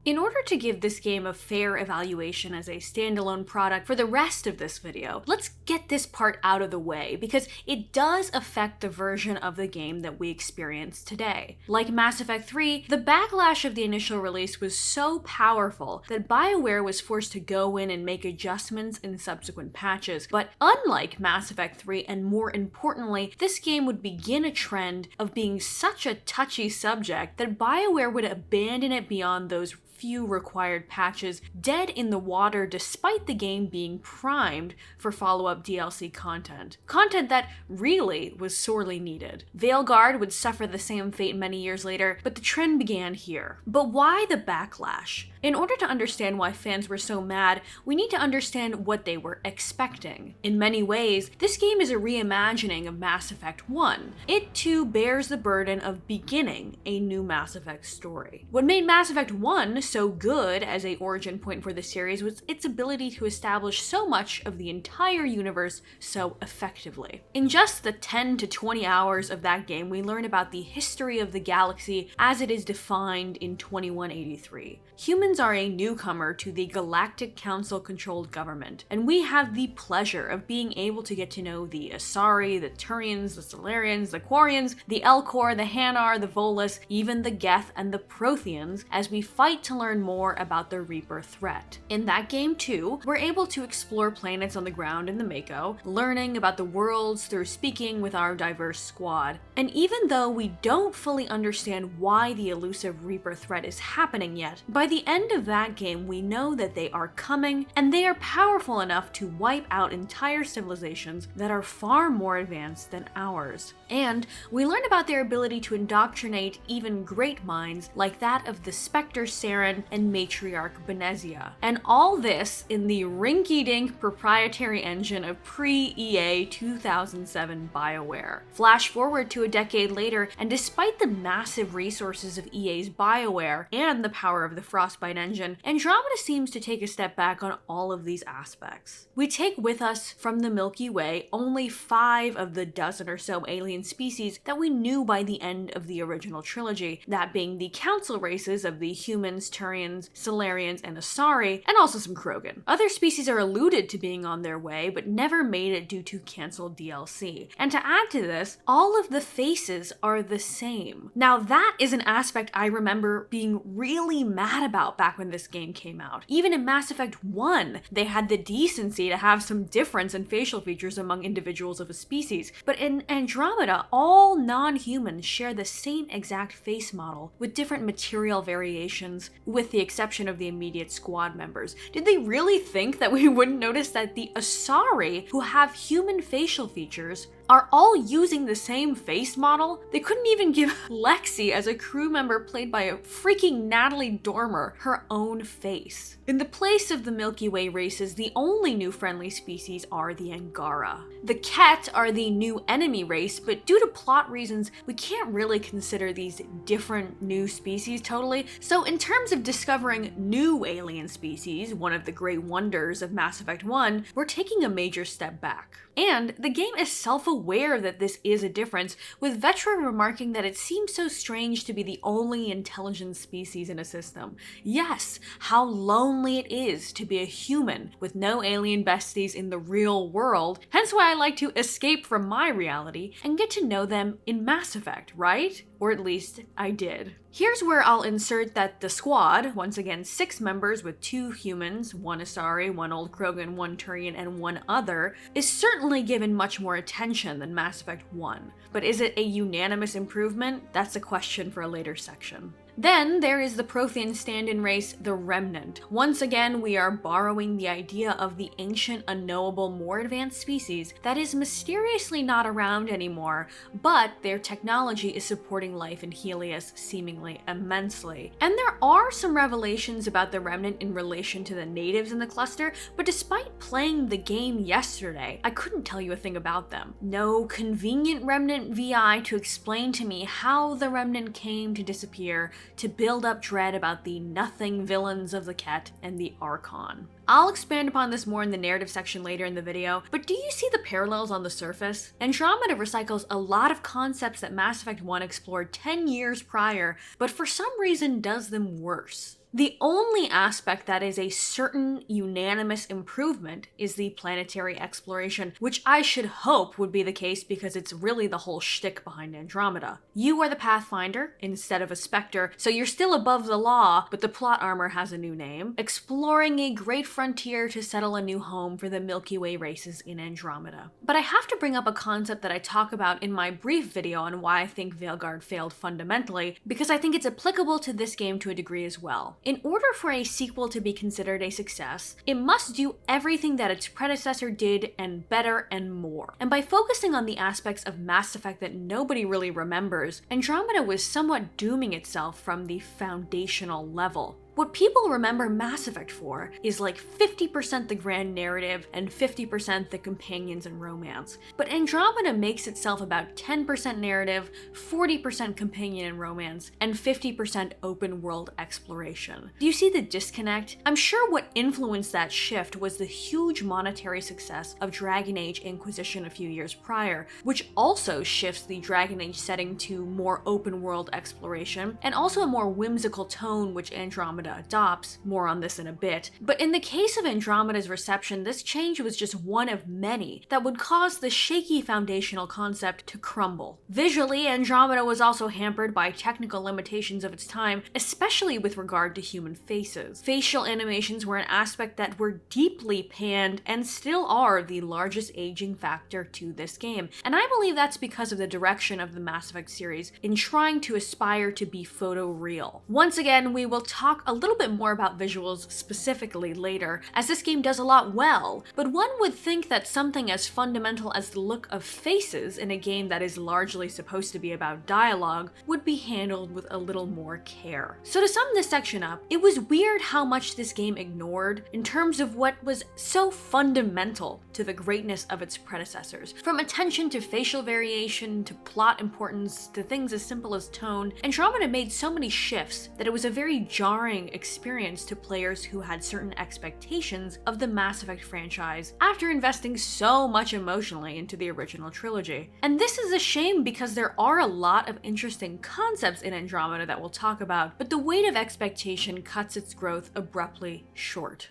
In order to give this game a fair evaluation as a standalone product for the rest of this video, let's get this part out of the way because it does affect the version of the game that we experience today. Like Mass Effect 3, the backlash of the initial release was so powerful that BioWare was forced to go in and make adjustments in subsequent patches. But unlike Mass Effect 3, and more importantly, this game would begin a trend of being such a touchy subject that BioWare would abandon it beyond those few required patches dead in the water despite the game being primed for follow-up DLC content. Content that really was sorely needed. Veilguard would suffer the same fate many years later, but the trend began here. But why the backlash? In order to understand why fans were so mad, we need to understand what they were expecting. In many ways, this game is a reimagining of Mass Effect 1. It too bears the burden of beginning a new Mass Effect story. What made Mass Effect 1 so good as a origin point for the series was its ability to establish so much of the entire universe so effectively. In just the 10 to 20 hours of that game, we learn about the history of the galaxy as it is defined in 2183. Humans are a newcomer to the Galactic Council-controlled government, and we have the pleasure of being able to get to know the Asari, the Turians, the Solarians, the Quarians, the Elcor, the Hanar, the Volus, even the Geth, and the Protheans as we fight to learn more about the Reaper threat. In that game too, we're able to explore planets on the ground in the Mako, learning about the worlds through speaking with our diverse squad. And even though we don't fully understand why the elusive Reaper threat is happening yet, by the end of that game we know that they are coming, and they are powerful enough to wipe out entire civilizations that are far more advanced than ours. And we learn about their ability to indoctrinate even great minds like that of the Spectre Saren Saren and matriarch Benezia. And all this in the rinky-dink proprietary engine of pre-EA 2007 BioWare. Flash forward to a decade later, and despite the massive resources of EA's BioWare and the power of the Frostbite engine, Andromeda seems to take a step back on all of these aspects. We take with us from the Milky Way only 5 of the dozen or so alien species that we knew by the end of the original trilogy, that being the council races of the humans, Turians, Solarians, and Asari, and also some Krogan. Other species are alluded to being on their way, but never made it due to cancelled DLC. And to add to this, all of the faces are the same. Now that is an aspect I remember being really mad about back when this game came out. Even in Mass Effect 1, they had the decency to have some difference in facial features among individuals of a species, but in Andromeda, all non-humans share the same exact face model with different material variations, with the exception of the immediate squad members. Did they really think that we wouldn't notice that the Asari, who have human facial features, are all using the same face model? They couldn't even give Lexi, as a crew member played by a freaking Natalie Dormer, her own face. In the place of the Milky Way races, the only new friendly species are the Angara. The Ket are the new enemy race, but due to plot reasons, we can't really consider these different new species totally. So in terms of discovering new alien species, one of the great wonders of Mass Effect 1, we're taking a major step back. And the game is self-aware that this is a difference, with Vetra remarking that it seems so strange to be the only intelligent species in a system. Yes, how lonely it is to be a human with no alien besties in the real world, hence why I like to escape from my reality and get to know them in Mass Effect, right? Or at least I did. Here's where I'll insert that the squad, once again 6 members with 2 humans, 1 Asari, 1 old Krogan, 1 Turian, and 1 other, is certainly given much more attention than Mass Effect 1. But is it a unanimous improvement? That's a question for a later section. Then there is the Prothean stand-in race, the Remnant. Once again, we are borrowing the idea of the ancient, unknowable, more advanced species that is mysteriously not around anymore, but their technology is supporting life in Helios seemingly immensely. And there are some revelations about the Remnant in relation to the natives in the cluster, but despite playing the game yesterday, I couldn't tell you a thing about them. No convenient Remnant VI to explain to me how the Remnant came to disappear, to build up dread about the nothing villains of the Ket and the Archon. I'll expand upon this more in the narrative section later in the video, but do you see the parallels on the surface? Andromeda recycles a lot of concepts that Mass Effect 1 explored 10 years prior, but for some reason does them worse. The only aspect that is a certain unanimous improvement is the planetary exploration, which I should hope would be the case because it's really the whole shtick behind Andromeda. You are the Pathfinder instead of a Spectre, so you're still above the law, but the plot armor has a new name, exploring a great frontier to settle a new home for the Milky Way races in Andromeda. But I have to bring up a concept that I talk about in my brief video on why I think Veilguard failed fundamentally, because I think it's applicable to this game to a degree as well. In order for a sequel to be considered a success, it must do everything that its predecessor did and better and more. And by focusing on the aspects of Mass Effect that nobody really remembers, Andromeda was somewhat dooming itself from the foundational level. What people remember Mass Effect for is like 50% the grand narrative and 50% the companions and romance. But Andromeda makes itself about 10% narrative, 40% companion and romance, and 50% open world exploration. Do you see the disconnect? I'm sure what influenced that shift was the huge monetary success of Dragon Age Inquisition a few years prior, which also shifts the Dragon Age setting to more open world exploration, and also a more whimsical tone which Andromeda adopts. More on this in a bit. But in the case of Andromeda's reception, this change was just one of many that would cause the shaky foundational concept to crumble. Visually, Andromeda was also hampered by technical limitations of its time, especially with regard to human faces. Facial animations were an aspect that were deeply panned and still are the largest aging factor to this game. And I believe that's because of the direction of the Mass Effect series in trying to aspire to be photoreal. Once again, we will talk a a little bit more about visuals specifically later, as this game does a lot well, but one would think that something as fundamental as the look of faces in a game that is largely supposed to be about dialogue would be handled with a little more care. So to sum this section up, it was weird how much this game ignored in terms of what was so fundamental to the greatness of its predecessors. From attention to facial variation, to plot importance, to things as simple as tone, Andromeda made so many shifts that it was a very jarring experience to players who had certain expectations of the Mass Effect franchise after investing so much emotionally into the original trilogy. And this is a shame because there are a lot of interesting concepts in Andromeda that we'll talk about, but the weight of expectation cuts its growth abruptly short.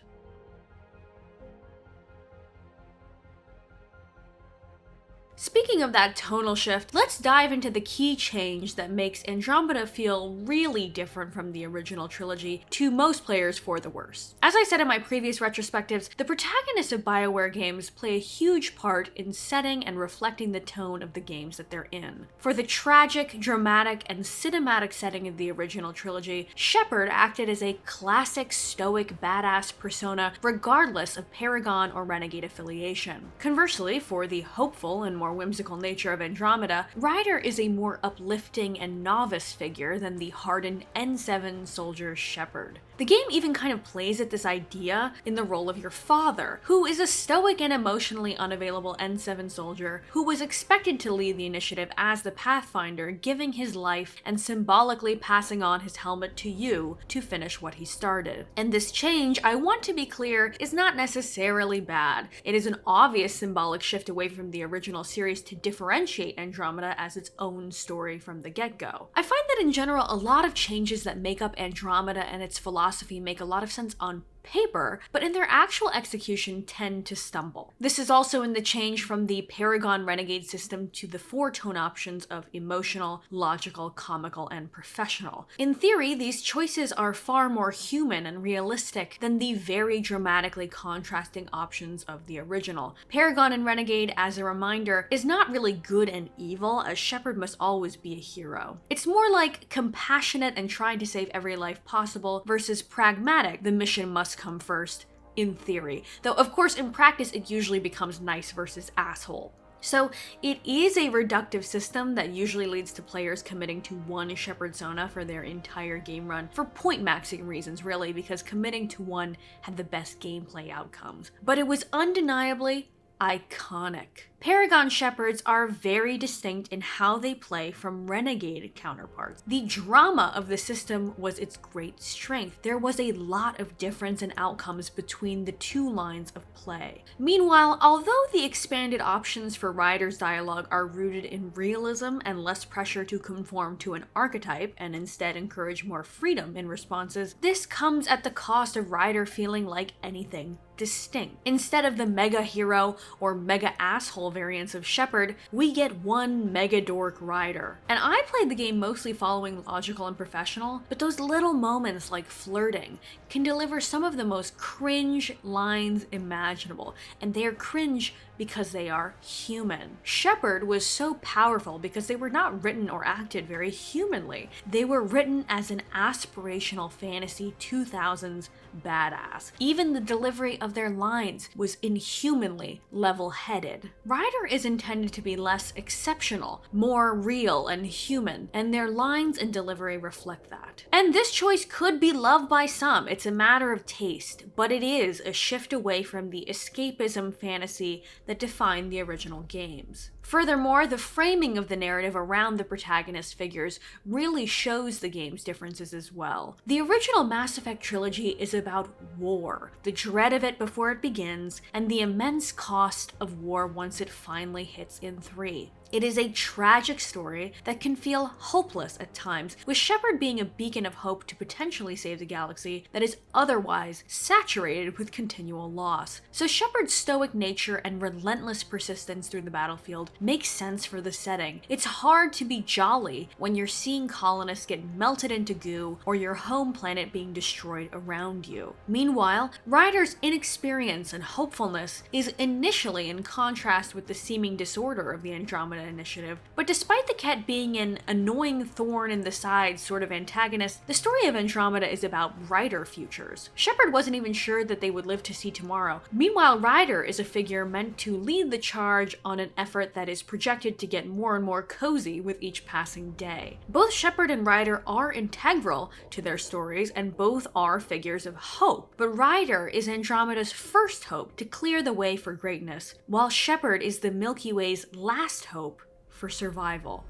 Speaking of that tonal shift, let's dive into the key change that makes Andromeda feel really different from the original trilogy to most players for the worse. As I said in my previous retrospectives, the protagonists of BioWare games play a huge part in setting and reflecting the tone of the games that they're in. For the tragic, dramatic, and cinematic setting of the original trilogy, Shepard acted as a classic stoic badass persona regardless of Paragon or Renegade affiliation. Conversely, for the hopeful and more whimsical nature of Andromeda, Ryder is a more uplifting and novice figure than the hardened N7 soldier Shepard. The game even kind of plays at this idea in the role of your father, who is a stoic and emotionally unavailable N7 soldier who was expected to lead the initiative as the Pathfinder, giving his life and symbolically passing on his helmet to you to finish what he started. And this change, I want to be clear, is not necessarily bad. It is an obvious symbolic shift away from the original series to differentiate Andromeda as its own story from the get-go. I find that in general, a lot of changes that make up Andromeda and its philosophy make a lot of sense on paper, but in their actual execution tend to stumble. This is also in the change from the Paragon Renegade system to the 4 tone options of emotional, logical, comical, and professional. In theory, these choices are far more human and realistic than the very dramatically contrasting options of the original. Paragon and Renegade, as a reminder, is not really good and evil, as Shepard must always be a hero. It's more like compassionate and trying to save every life possible versus pragmatic, the mission must come first, in theory. Though of course in practice it usually becomes nice versus asshole. So it is a reductive system that usually leads to players committing to one Shepard Sona for their entire game run, for point maxing reasons really, because committing to one had the best gameplay outcomes. But it was undeniably iconic. Paragon Shepards are very distinct in how they play from Renegade counterparts. The drama of the system was its great strength. There was a lot of difference in outcomes between the 2 lines of play. Meanwhile, although the expanded options for Ryder's dialogue are rooted in realism and less pressure to conform to an archetype and instead encourage more freedom in responses, this comes at the cost of Ryder feeling like anything distinct. Instead of the mega hero or mega asshole variants of Shepard, we get one mega dork Ryder. And I played the game mostly following logical and professional, but those little moments like flirting can deliver some of the most cringe lines imaginable, and they are cringe because they are human. Shepard was so powerful because they were not written or acted very humanly. They were written as an aspirational fantasy 2000s badass. Even the delivery of their lines was inhumanly level-headed. Ryder is intended to be less exceptional, more real and human, and their lines and delivery reflect that. And this choice could be loved by some, it's a matter of taste, but it is a shift away from the escapism fantasy that defined the original games. Furthermore, the framing of the narrative around the protagonist figures really shows the game's differences as well. The original Mass Effect trilogy is about war, the dread of it before it begins, and the immense cost of war once it finally hits in 3. It is a tragic story that can feel hopeless at times, with Shepard being a beacon of hope to potentially save the galaxy that is otherwise saturated with continual loss. So Shepard's stoic nature and relentless persistence through the battlefield makes sense for the setting. It's hard to be jolly when you're seeing colonists get melted into goo or your home planet being destroyed around you. Meanwhile, Ryder's inexperience and hopefulness is initially in contrast contrast with the seeming disorder of the Andromeda initiative. But despite the Ket being an annoying thorn in the side sort of antagonist, the story of Andromeda is about brighter futures. Shepard wasn't even sure that they would live to see tomorrow. Meanwhile, Ryder is a figure meant to lead the charge on an effort that is projected to get more and more cozy with each passing day. Both Shepard and Ryder are integral to their stories, and both are figures of hope. But Ryder is Andromeda's first hope to clear the way for greatness, while Shepard is the Milky Way's last hope for survival.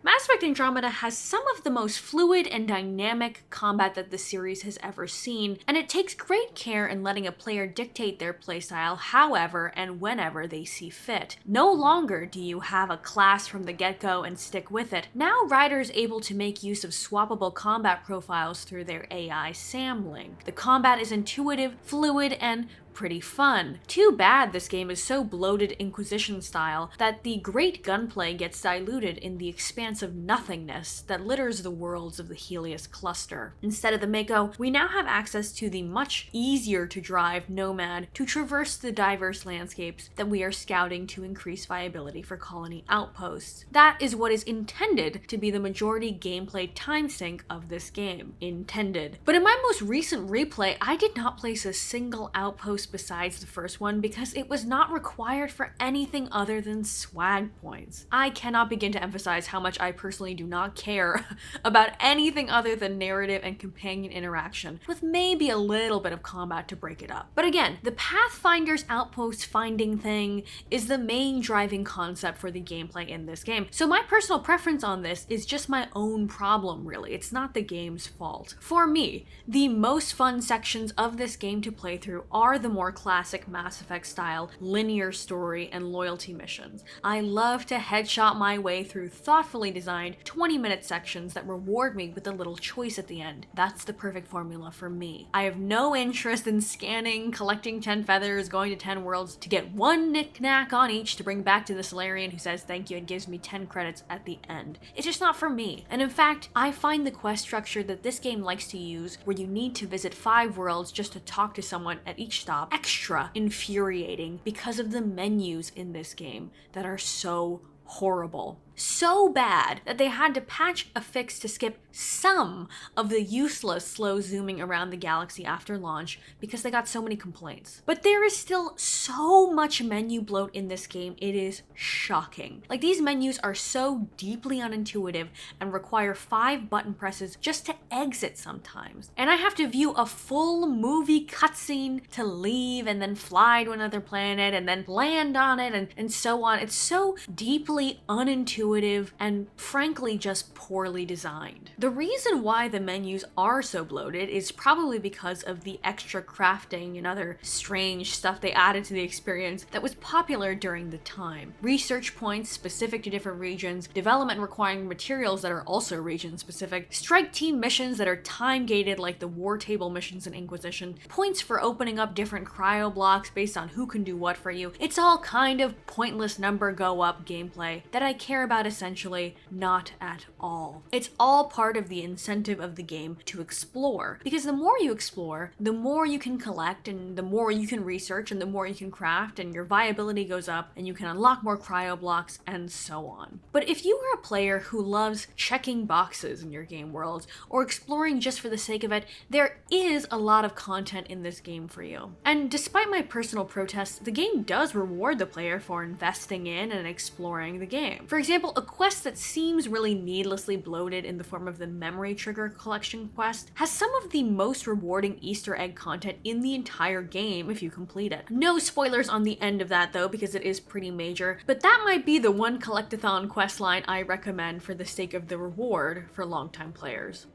Mass Effect Andromeda has some of the most fluid and dynamic combat that the series has ever seen, and it takes great care in letting a player dictate their playstyle however and whenever they see fit. No longer do you have a class from the get-go and stick with it. Now Ryder is able to make use of swappable combat profiles through their AI Samlink. The combat is intuitive, fluid, and pretty fun. Too bad this game is so bloated Inquisition style that the great gunplay gets diluted in the expanse of nothingness that litters the worlds of the Helios cluster. Instead of the Mako, we now have access to the much easier to drive Nomad to traverse the diverse landscapes that we are scouting to increase viability for colony outposts. That is what is intended to be the majority gameplay time sink of this game. Intended. But in my most recent replay, I did not place a single outpost besides the first one because it was not required for anything other than swag points. I cannot begin to emphasize how much I personally do not care about anything other than narrative and companion interaction, with maybe a little bit of combat to break it up. But again, the Pathfinder's outpost finding thing is the main driving concept for the gameplay in this game. So my personal preference on this is just my own problem, really. It's not the game's fault. For me, the most fun sections of this game to play through are the more classic Mass Effect style linear story and loyalty missions. I love to headshot my way through thoughtfully designed 20-minute sections that reward me with a little choice at the end. That's the perfect formula for me. I have no interest in scanning, collecting 10 feathers, going to 10 worlds to get one knick-knack on each to bring back to the Solarian who says thank you and gives me 10 credits at the end. It's just not for me. And in fact, I find the quest structure that this game likes to use, where you need to visit 5 worlds just to talk to someone at each stop, extra infuriating because of the menus in this game that are so horrible. So bad that they had to patch a fix to skip some of the useless slow zooming around the galaxy after launch because they got so many complaints. But there is still so much menu bloat in this game, it is shocking. Like, these menus are so deeply unintuitive and require 5 button presses just to exit sometimes. And I have to view a full movie cutscene to leave and then fly to another planet and then land on it and so on. It's so deeply unintuitive and frankly just poorly designed. The reason why the menus are so bloated is probably because of the extra crafting and other strange stuff they added to the experience that was popular during the time. Research points specific to different regions, development requiring materials that are also region specific, strike team missions that are time gated like the war table missions in Inquisition, points for opening up different cryo blocks based on who can do what for you. It's all kind of pointless number go up gameplay that I care about essentially not at all. It's all part of the incentive of the game to explore, because the more you explore, the more you can collect and the more you can research and the more you can craft, and your viability goes up and you can unlock more cryo blocks and so on. But if you are a player who loves checking boxes in your game worlds or exploring just for the sake of it, there is a lot of content in this game for you. And despite my personal protests, the game does reward the player for investing in and exploring the game. For example, a quest that seems really needlessly bloated in the form of the Memory Trigger Collection quest has some of the most rewarding Easter egg content in the entire game if you complete it. No spoilers on the end of that though, because it is pretty major, but that might be the one collectathon questline I recommend for the sake of the reward for longtime players.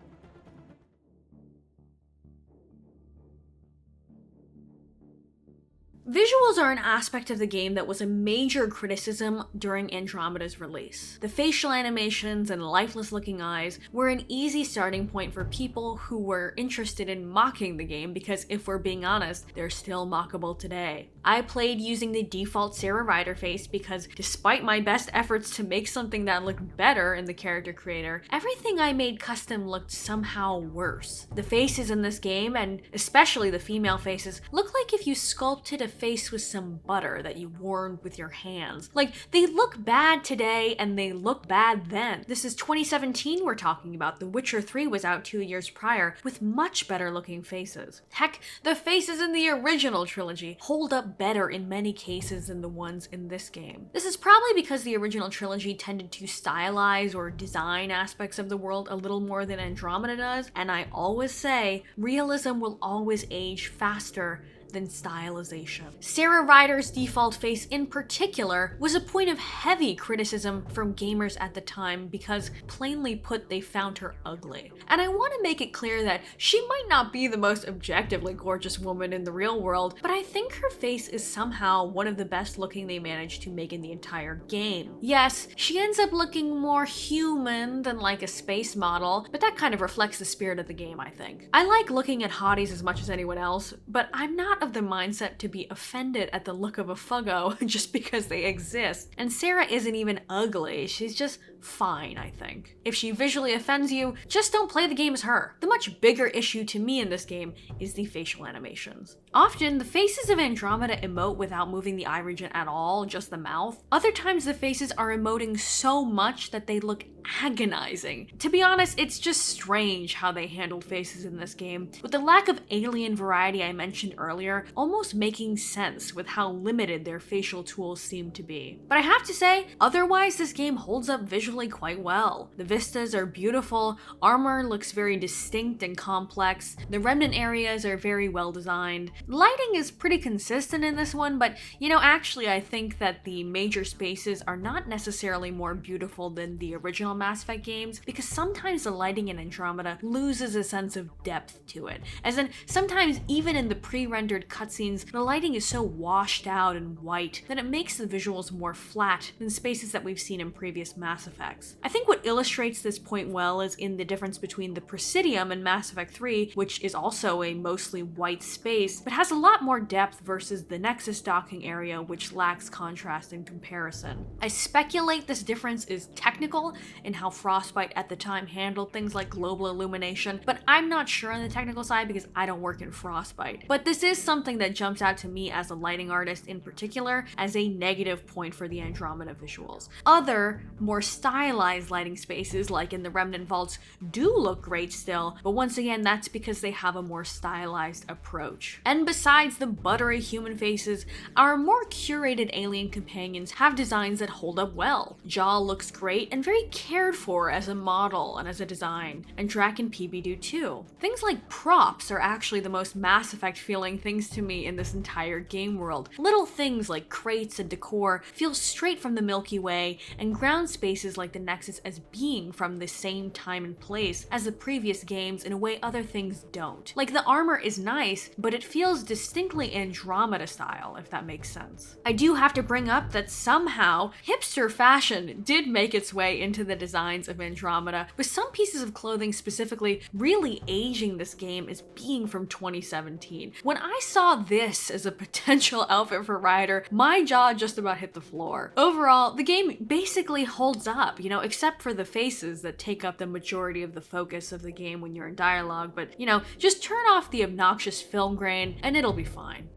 Visuals are an aspect of the game that was a major criticism during Andromeda's release. The facial animations and lifeless-looking eyes were an easy starting point for people who were interested in mocking the game because, if we're being honest, they're still mockable today. I played using the default Sarah Ryder face because, despite my best efforts to make something that looked better in the character creator, everything I made custom looked somehow worse. The faces in this game, and especially the female faces, look like if you sculpted a face with some butter that you warmed with your hands. Like, they look bad today and they look bad then. This is 2017 we're talking about. The Witcher 3 was out 2 years prior with much better looking faces. Heck, the faces in the original trilogy hold up better in many cases than the ones in this game. This is probably because the original trilogy tended to stylize or design aspects of the world a little more than Andromeda does, and I always say, realism will always age faster than stylization. Sarah Ryder's default face in particular was a point of heavy criticism from gamers at the time because, plainly put, they found her ugly. And I want to make it clear that she might not be the most objectively gorgeous woman in the real world, but I think her face is somehow one of the best looking they managed to make in the entire game. Yes, she ends up looking more human than like a space model, but that kind of reflects the spirit of the game, I think. I like looking at hotties as much as anyone else, but I'm not of the mindset to be offended at the look of a fuggo just because they exist. And Sarah isn't even ugly, she's just fine, I think. If she visually offends you, just don't play the game as her. The much bigger issue to me in this game is the facial animations. Often, the faces of Andromeda emote without moving the eye region at all, just the mouth. Other times, the faces are emoting so much that they look agonizing. To be honest, it's just strange how they handled faces in this game, with the lack of alien variety I mentioned earlier almost making sense with how limited their facial tools seem to be. But I have to say, otherwise this game holds up visually quite well. The vistas are beautiful, armor looks very distinct and complex, the remnant areas are very well designed. Lighting is pretty consistent in this one, but actually I think that the major spaces are not necessarily more beautiful than the original Mass Effect games, because sometimes the lighting in Andromeda loses a sense of depth to it. As in, sometimes even in the pre-rendered cutscenes, the lighting is so washed out and white that it makes the visuals more flat than spaces that we've seen in previous Mass Effects. I think what illustrates this point well is in the difference between the Presidium in Mass Effect 3, which is also a mostly white space, but has a lot more depth versus the Nexus docking area, which lacks contrast in comparison. I speculate this difference is technical in how Frostbite at the time handled things like global illumination, but I'm not sure on the technical side because I don't work in Frostbite. But this is something that jumps out to me as a lighting artist in particular as a negative point for the Andromeda visuals. Other, more stylized lighting spaces, like in the Remnant Vaults, do look great still, but once again, that's because they have a more stylized approach. And besides the buttery human faces, our more curated alien companions have designs that hold up well. Jaw looks great and very cared for as a model and as a design, and Drac and PB do too. Things like props are actually the most Mass Effect feeling things to me in this entire game world. Little things like crates and decor feel straight from the Milky Way, and ground spaces like the Nexus as being from the same time and place as the previous games in a way other things don't. Like, the armor is nice, but it feels distinctly Andromeda style, if that makes sense. I do have to bring up that somehow hipster fashion did make its way into the designs of Andromeda, with some pieces of clothing specifically really aging this game as being from 2017. When I saw this as a potential outfit for Ryder, my jaw just about hit the floor. Overall, the game basically holds up, except for the faces that take up the majority of the focus of the game when you're in dialogue, but just turn off the obnoxious film grain and it'll be fine.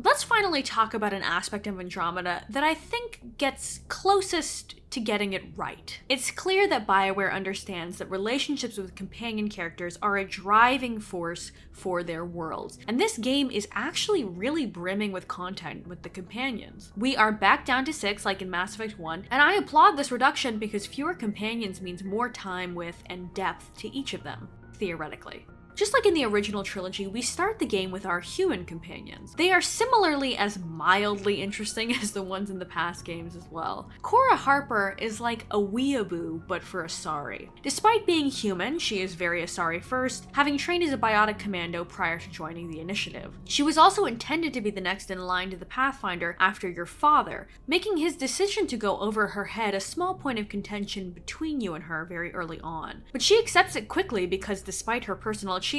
Let's finally talk about an aspect of Andromeda that I think gets closest to getting it right. It's clear that BioWare understands that relationships with companion characters are a driving force for their worlds, and this game is actually really brimming with content with the companions. We are back down to 6 like in Mass Effect 1, and I applaud this reduction because fewer companions means more time with and depth to each of them, theoretically. Just like in the original trilogy, we start the game with our human companions. They are similarly as mildly interesting as the ones in the past games as well. Cora Harper is like a weeaboo, but for Asari. Despite being human, she is very Asari first, having trained as a biotic commando prior to joining the initiative. She was also intended to be the next in line to the Pathfinder after your father, making his decision to go over her head a small point of contention between you and her very early on. But she accepts it quickly because despite her personal achievements,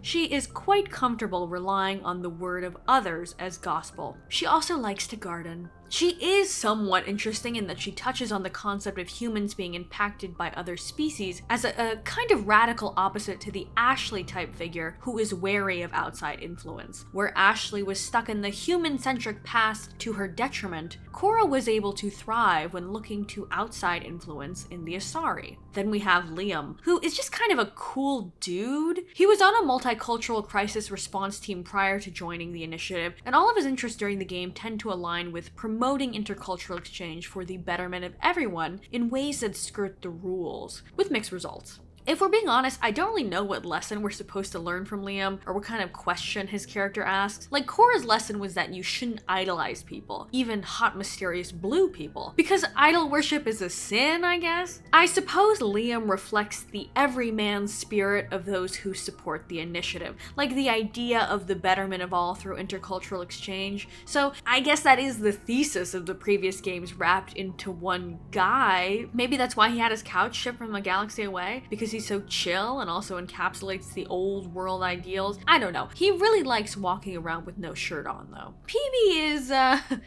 she is quite comfortable relying on the word of others as gospel. She also likes to garden. She is somewhat interesting in that she touches on the concept of humans being impacted by other species as a kind of radical opposite to the Ashley type figure who is wary of outside influence. Where Ashley was stuck in the human-centric past to her detriment, Cora was able to thrive when looking to outside influence in the Asari. Then we have Liam, who is just kind of a cool dude. He was on a multicultural crisis response team prior to joining the initiative, and all of his interests during the game tend to align with promoting intercultural exchange for the betterment of everyone in ways that skirt the rules, with mixed results. If we're being honest, I don't really know what lesson we're supposed to learn from Liam, or what kind of question his character asks. Like, Cora's lesson was that you shouldn't idolize people, even hot, mysterious blue people, because idol worship is a sin, I guess? I suppose Liam reflects the everyman spirit of those who support the initiative, like the idea of the betterment of all through intercultural exchange. So I guess that is the thesis of the previous games wrapped into one guy. Maybe that's why he had his couch shipped from a galaxy away, because he's so chill and also encapsulates the old world ideals. I don't know. He really likes walking around with no shirt on though. PB is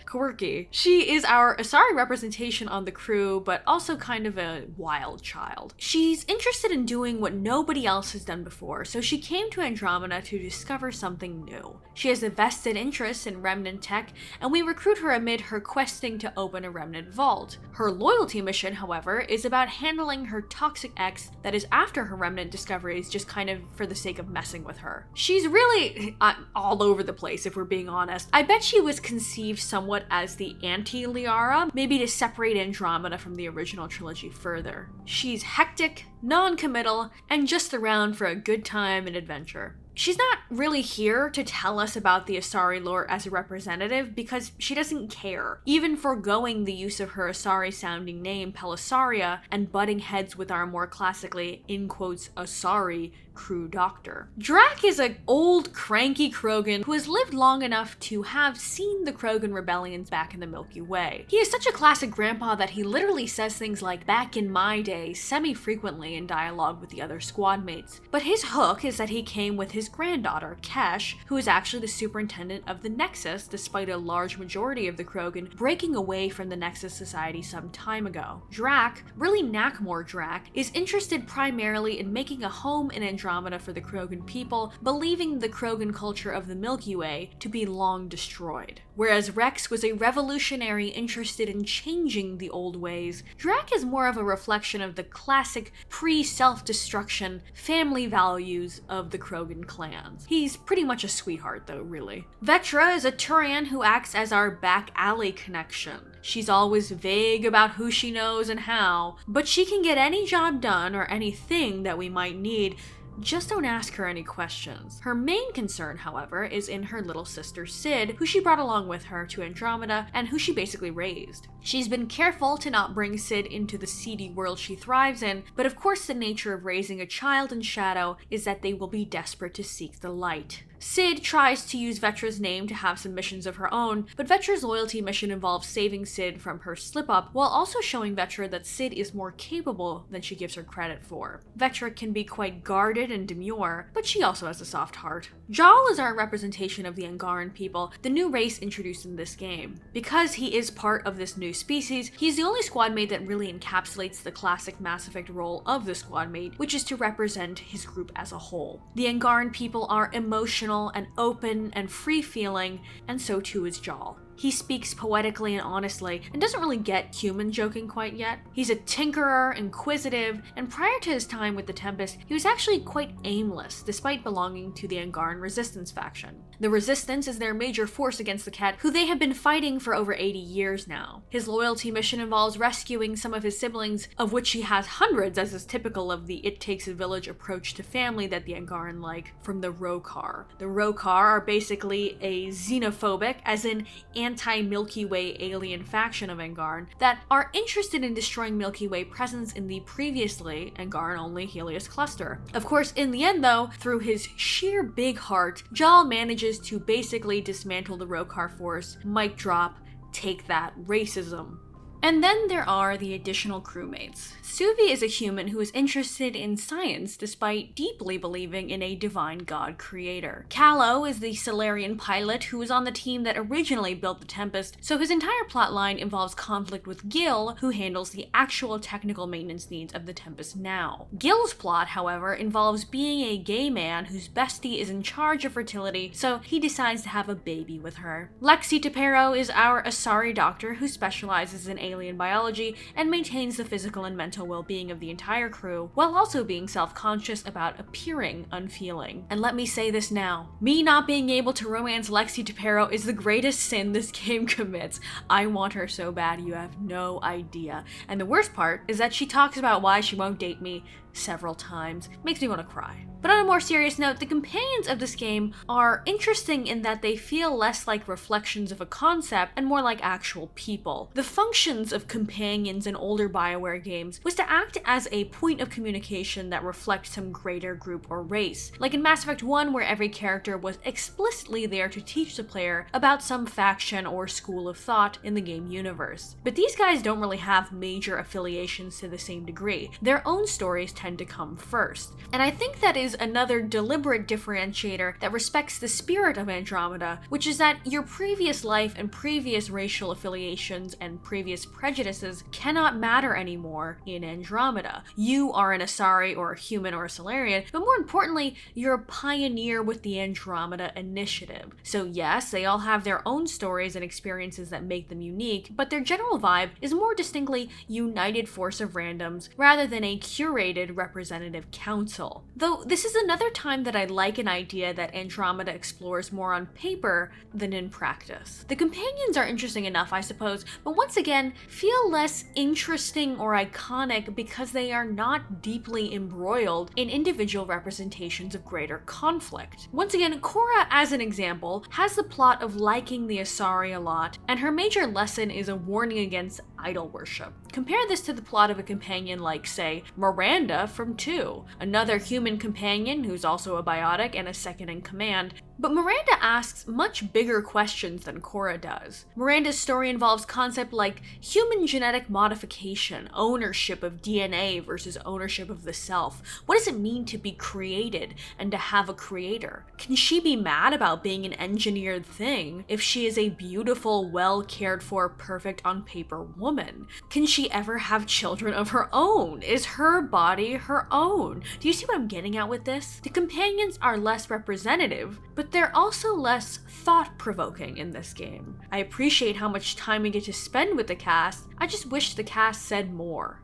quirky. She is our Asari representation on the crew, but also kind of a wild child. She's interested in doing what nobody else has done before, so she came to Andromeda to discover something new. She has a vested interest in remnant tech, and we recruit her amid her questing to open a remnant vault. Her loyalty mission, however, is about handling her toxic ex that is after her remnant discoveries, just kind of for the sake of messing with her. She's really all over the place, if we're being honest. I bet she was conceived somewhat as the anti-Liara, maybe to separate Andromeda from the original trilogy further. She's hectic, non-committal, and just around for a good time and adventure. She's not really here to tell us about the Asari lore as a representative because she doesn't care, even foregoing the use of her Asari-sounding name, Pelisaria, and butting heads with our more classically, in quotes, Asari crew doctor. Drac is an old, cranky Krogan who has lived long enough to have seen the Krogan rebellions back in the Milky Way. He is such a classic grandpa that he literally says things like "back in my day" semi-frequently in dialogue with the other squad mates. But his hook is that he came with his granddaughter, Kesh, who is actually the superintendent of the Nexus, despite a large majority of the Krogan breaking away from the Nexus Society some time ago. Drac, really Nakmor Drac, is interested primarily in making a home in Andromeda for the Krogan people, believing the Krogan culture of the Milky Way to be long destroyed. Whereas Rex was a revolutionary interested in changing the old ways, Drac is more of a reflection of the classic pre-self-destruction family values of the Krogan clans. He's pretty much a sweetheart though, really. Vetra is a Turian who acts as our back alley connection. She's always vague about who she knows and how, but she can get any job done or anything that we might need. Just don't ask her any questions. Her main concern, however, is in her little sister Sid, who she brought along with her to Andromeda and who she basically raised. She's been careful to not bring Sid into the seedy world she thrives in, but of course the nature of raising a child in shadow is that they will be desperate to seek the light. Sid tries to use Vetra's name to have some missions of her own, but Vetra's loyalty mission involves saving Sid from her slip-up, while also showing Vetra that Sid is more capable than she gives her credit for. Vetra can be quite guarded and demure, but she also has a soft heart. Jal is our representation of the Angaran people, the new race introduced in this game. Because he is part of this new species, he's the only squad mate that really encapsulates the classic Mass Effect role of the squad mate, which is to represent his group as a whole. The Angaran people are emotional and open and free-feeling, and so too is Jal. He speaks poetically and honestly, and doesn't really get human joking quite yet. He's a tinkerer, inquisitive, and prior to his time with the Tempest, he was actually quite aimless, despite belonging to the Angaran Resistance faction. The Resistance is their major force against the Cat, who they have been fighting for over 80 years now. His loyalty mission involves rescuing some of his siblings, of which he has hundreds, as is typical of the it-takes-a-village approach to family that the Angaran like, from the Rokar. The Rokar are basically a xenophobic, as in anti-Milky Way alien faction of Angaran, that are interested in destroying Milky Way presence in the previously Angaran-only Helios cluster. Of course, in the end though, through his sheer big heart, Jal manages to basically dismantle the Rokar force, mic drop, take that, racism. And then there are the additional crewmates. Suvi is a human who is interested in science despite deeply believing in a divine god creator. Callow is the Solarian pilot who was on the team that originally built the Tempest, so his entire plotline involves conflict with Gil, who handles the actual technical maintenance needs of the Tempest now. Gil's plot, however, involves being a gay man whose bestie is in charge of fertility, so he decides to have a baby with her. Lexi Tapero is our Asari doctor who specializes in alien biology and maintains the physical and mental well-being of the entire crew, while also being self-conscious about appearing unfeeling. And let me say this now, me not being able to romance Lexi Tapero is the greatest sin this game commits. I want her so bad, you have no idea. And the worst part is that she talks about why she won't date me several times. Makes me want to cry. But on a more serious note, the companions of this game are interesting in that they feel less like reflections of a concept and more like actual people. The functions of companions in older BioWare games was to act as a point of communication that reflects some greater group or race. Like in Mass Effect 1, where every character was explicitly there to teach the player about some faction or school of thought in the game universe. But these guys don't really have major affiliations to the same degree. Their own stories tend to come first. And I think that is another deliberate differentiator that respects the spirit of Andromeda, which is that your previous life and previous racial affiliations and previous prejudices cannot matter anymore in Andromeda. You are an Asari or a human or a Solarian, but more importantly, you're a pioneer with the Andromeda Initiative. So yes, they all have their own stories and experiences that make them unique, but their general vibe is more distinctly united force of randoms rather than a curated representative council. Though this is another time that I like an idea that Andromeda explores more on paper than in practice. The companions are interesting enough, I suppose, but once again, feel less interesting or iconic because they are not deeply embroiled in individual representations of greater conflict. Once again, Cora, as an example, has the plot of liking the Asari a lot, and her major lesson is a warning against idol worship. Compare this to the plot of a companion like, say, Miranda from 2, another human companion who's also a biotic and a second in command, but Miranda asks much bigger questions than Cora does. Miranda's story involves concepts like human genetic modification, ownership of DNA versus ownership of the self. What does it mean to be created and to have a creator? Can she be mad about being an engineered thing if she is a beautiful, well cared for, perfect on paper woman? Can she ever have children of her own? Is her body her own? Do you see what I'm getting at with this? The companions are less representative, but they're also less thought-provoking in this game. I appreciate how much time we get to spend with the cast, I just wish the cast said more.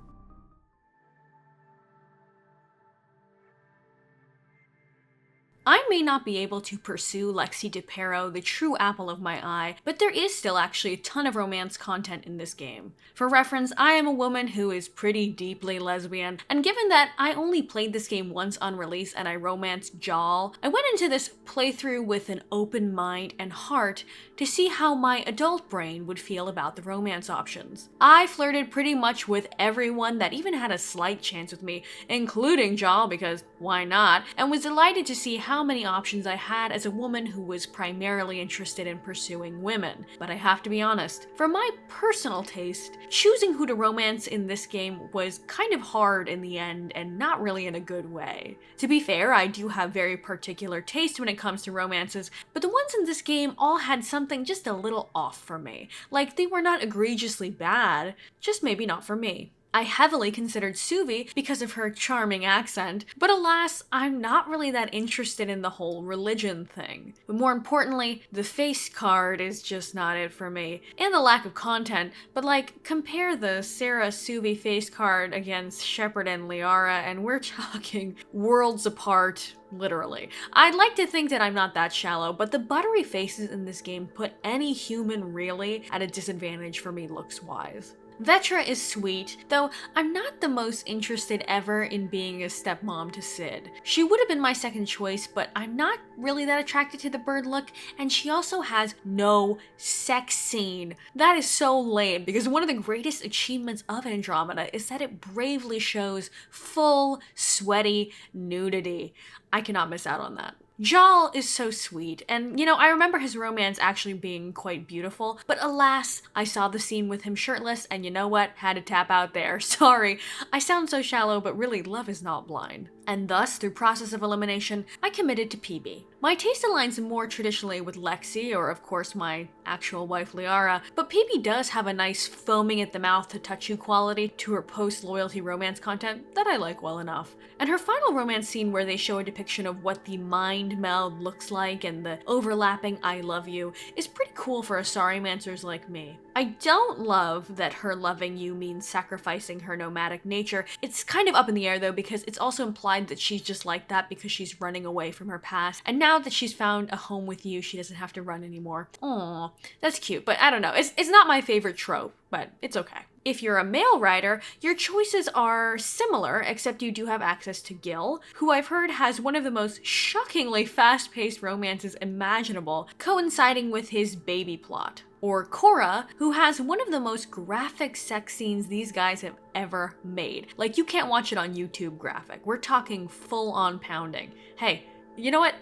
I may not be able to pursue Lexi Tapero, the true apple of my eye, but there is still actually a ton of romance content in this game. For reference, I am a woman who is pretty deeply lesbian, and given that I only played this game once on release and I romanced Jal, I went into this playthrough with an open mind and heart to see how my adult brain would feel about the romance options. I flirted pretty much with everyone that even had a slight chance with me, including Jal because why not, and was delighted to see how many options I had as a woman who was primarily interested in pursuing women. But I have to be honest, for my personal taste, choosing who to romance in this game was kind of hard in the end and not really in a good way. To be fair, I do have very particular taste when it comes to romances, but the ones in this game all had something just a little off for me. Like, they were not egregiously bad, just maybe not for me. I heavily considered Suvi because of her charming accent, but alas, I'm not really that interested in the whole religion thing. But more importantly, the face card is just not it for me, and the lack of content, but like, compare the Sarah Suvi face card against Shepard and Liara, and we're talking worlds apart. Literally. I'd like to think that I'm not that shallow, but the buttery faces in this game put any human really at a disadvantage for me looks-wise. Vetra is sweet, though I'm not the most interested ever in being a stepmom to Sid. She would have been my second choice, but I'm not really that attracted to the bird look, and she also has no sex scene. That is so lame, because one of the greatest achievements of Andromeda is that it bravely shows full, sweaty nudity. I cannot miss out on that. Jal is so sweet, and I remember his romance actually being quite beautiful, but alas, I saw the scene with him shirtless, and you know what? Had to tap out there. Sorry, I sound so shallow, but really, love is not blind. And thus, through process of elimination, I committed to PB. My taste aligns more traditionally with Lexi, or of course my actual wife Liara, but PB does have a nice foaming at the mouth to touch you quality to her post-loyalty romance content that I like well enough. And her final romance scene where they show a depiction of what the mind meld looks like and the overlapping I love you is pretty cool for Asari-mancers like me. I don't love that her loving you means sacrificing her nomadic nature. It's kind of up in the air though, because it's also implied that she's just like that because she's running away from her past, and now that she's found a home with you, she doesn't have to run anymore. Aww, that's cute, but I don't know, it's not my favorite trope, but it's okay. If you're a male writer, your choices are similar, except you do have access to Gil, who I've heard has one of the most shockingly fast-paced romances imaginable, coinciding with his baby plot. Or Cora, who has one of the most graphic sex scenes these guys have ever made. Like, you can't watch it on YouTube graphic. We're talking full-on pounding. Hey, you know what?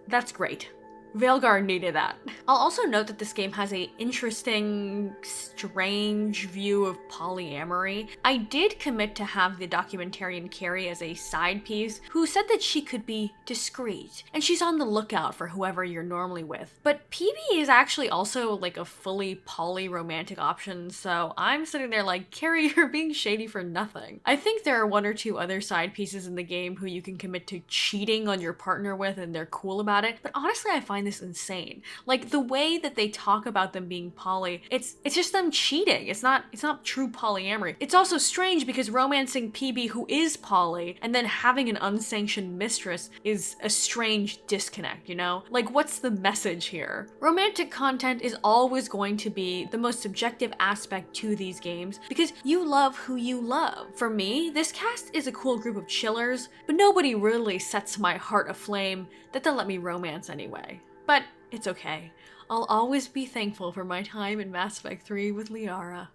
That's great. Veilguard needed that. I'll also note that this game has a interesting, strange view of polyamory. I did commit to have the documentarian Carrie as a side piece, who said that she could be discreet, and she's on the lookout for whoever you're normally with. But PB is actually also like a fully poly romantic option, so I'm sitting there like, Carrie, you're being shady for nothing. I think there are one or two other side pieces in the game who you can commit to cheating on your partner with and they're cool about it, but honestly I find this insane. Like, the way that they talk about them being poly, it's just them cheating. It's not true polyamory. It's also strange because romancing PB, who is poly, and then having an unsanctioned mistress is a strange disconnect, Like, what's the message here? Romantic content is always going to be the most subjective aspect to these games because you love who you love. For me, this cast is a cool group of chillers, but nobody really sets my heart aflame that they'll let me romance anyway. But it's okay. I'll always be thankful for my time in Mass Effect 3 with Liara.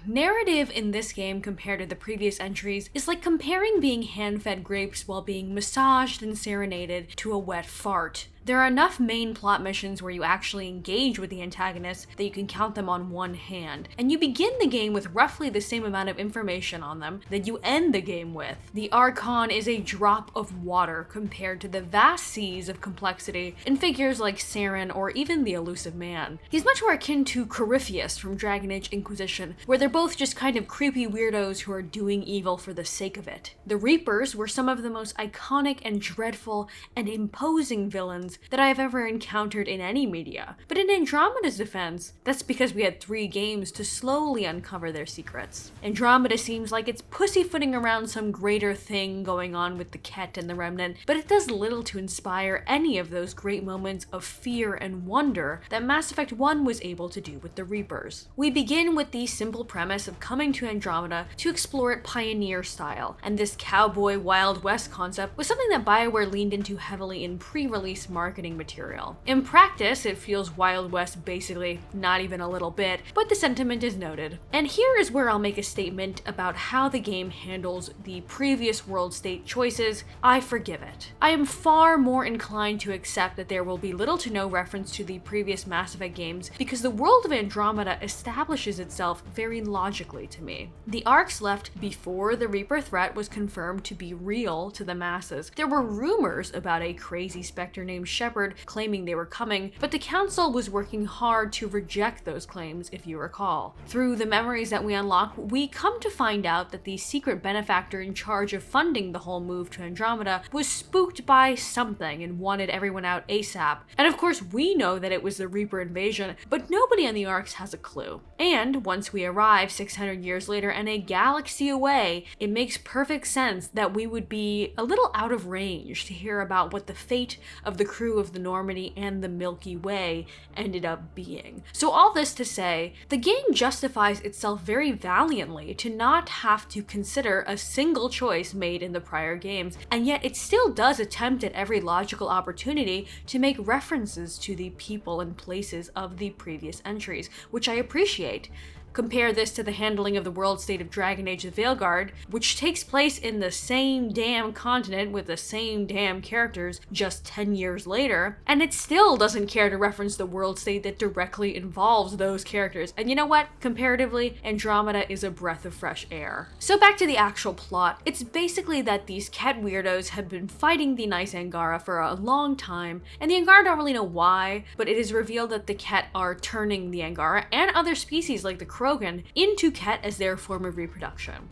Narrative in this game compared to the previous entries is like comparing being hand-fed grapes while being massaged and serenaded to a wet fart. There are enough main plot missions where you actually engage with the antagonists that you can count them on one hand, and you begin the game with roughly the same amount of information on them that you end the game with. The Archon is a drop of water compared to the vast seas of complexity in figures like Saren or even the Elusive Man. He's much more akin to Corypheus from Dragon Age Inquisition, where they're both just kind of creepy weirdos who are doing evil for the sake of it. The Reapers were some of the most iconic and dreadful and imposing villains that I have ever encountered in any media. But in Andromeda's defense, that's because we had 3 games to slowly uncover their secrets. Andromeda seems like it's pussyfooting around some greater thing going on with the Ket and the Remnant, but it does little to inspire any of those great moments of fear and wonder that Mass Effect 1 was able to do with the Reapers. We begin with the simple premise of coming to Andromeda to explore it pioneer style, and this cowboy Wild West concept was something that BioWare leaned into heavily in pre-release marketing material. In practice, it feels Wild West basically, not even a little bit, but the sentiment is noted. And here is where I'll make a statement about how the game handles the previous world state choices. I forgive it. I am far more inclined to accept that there will be little to no reference to the previous Mass Effect games because the world of Andromeda establishes itself very logically to me. The arcs left before the Reaper threat was confirmed to be real to the masses. There were rumors about a crazy specter named shepherd claiming they were coming, but the Council was working hard to reject those claims, if you recall. Through the memories that we unlock, we come to find out that the secret benefactor in charge of funding the whole move to Andromeda was spooked by something and wanted everyone out ASAP. And of course, we know that it was the Reaper invasion, but nobody on the Arks has a clue. And once we arrive 600 years later and a galaxy away, it makes perfect sense that we would be a little out of range to hear about what the fate of the crew of the Normandy and the Milky Way ended up being. So all this to say, the game justifies itself very valiantly to not have to consider a single choice made in the prior games, and yet it still does attempt at every logical opportunity to make references to the people and places of the previous entries, which I appreciate. Compare this to the handling of the world state of Dragon Age: The Veilguard, which takes place in the same damn continent with the same damn characters just 10 years later, and it still doesn't care to reference the world state that directly involves those characters. And you know what? Comparatively, Andromeda is a breath of fresh air. So back to the actual plot. It's basically that these Ket weirdos have been fighting the nice Angara for a long time, and the Angara don't really know why, but it is revealed that the Ket are turning the Angara and other species like the Krogan into Ket as their form of reproduction.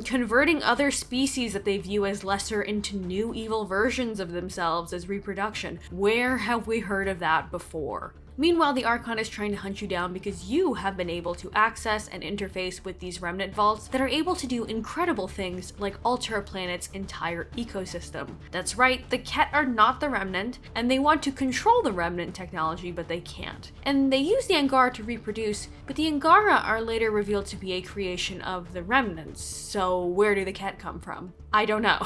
Converting other species that they view as lesser into new evil versions of themselves as reproduction. Where have we heard of that before? Meanwhile, the Archon is trying to hunt you down because you have been able to access and interface with these remnant vaults that are able to do incredible things like alter a planet's entire ecosystem. That's right, the Ket are not the remnant, and they want to control the remnant technology, but they can't. And they use the Angara to reproduce, but the Angara are later revealed to be a creation of the remnants. So where do the Ket come from? I don't know.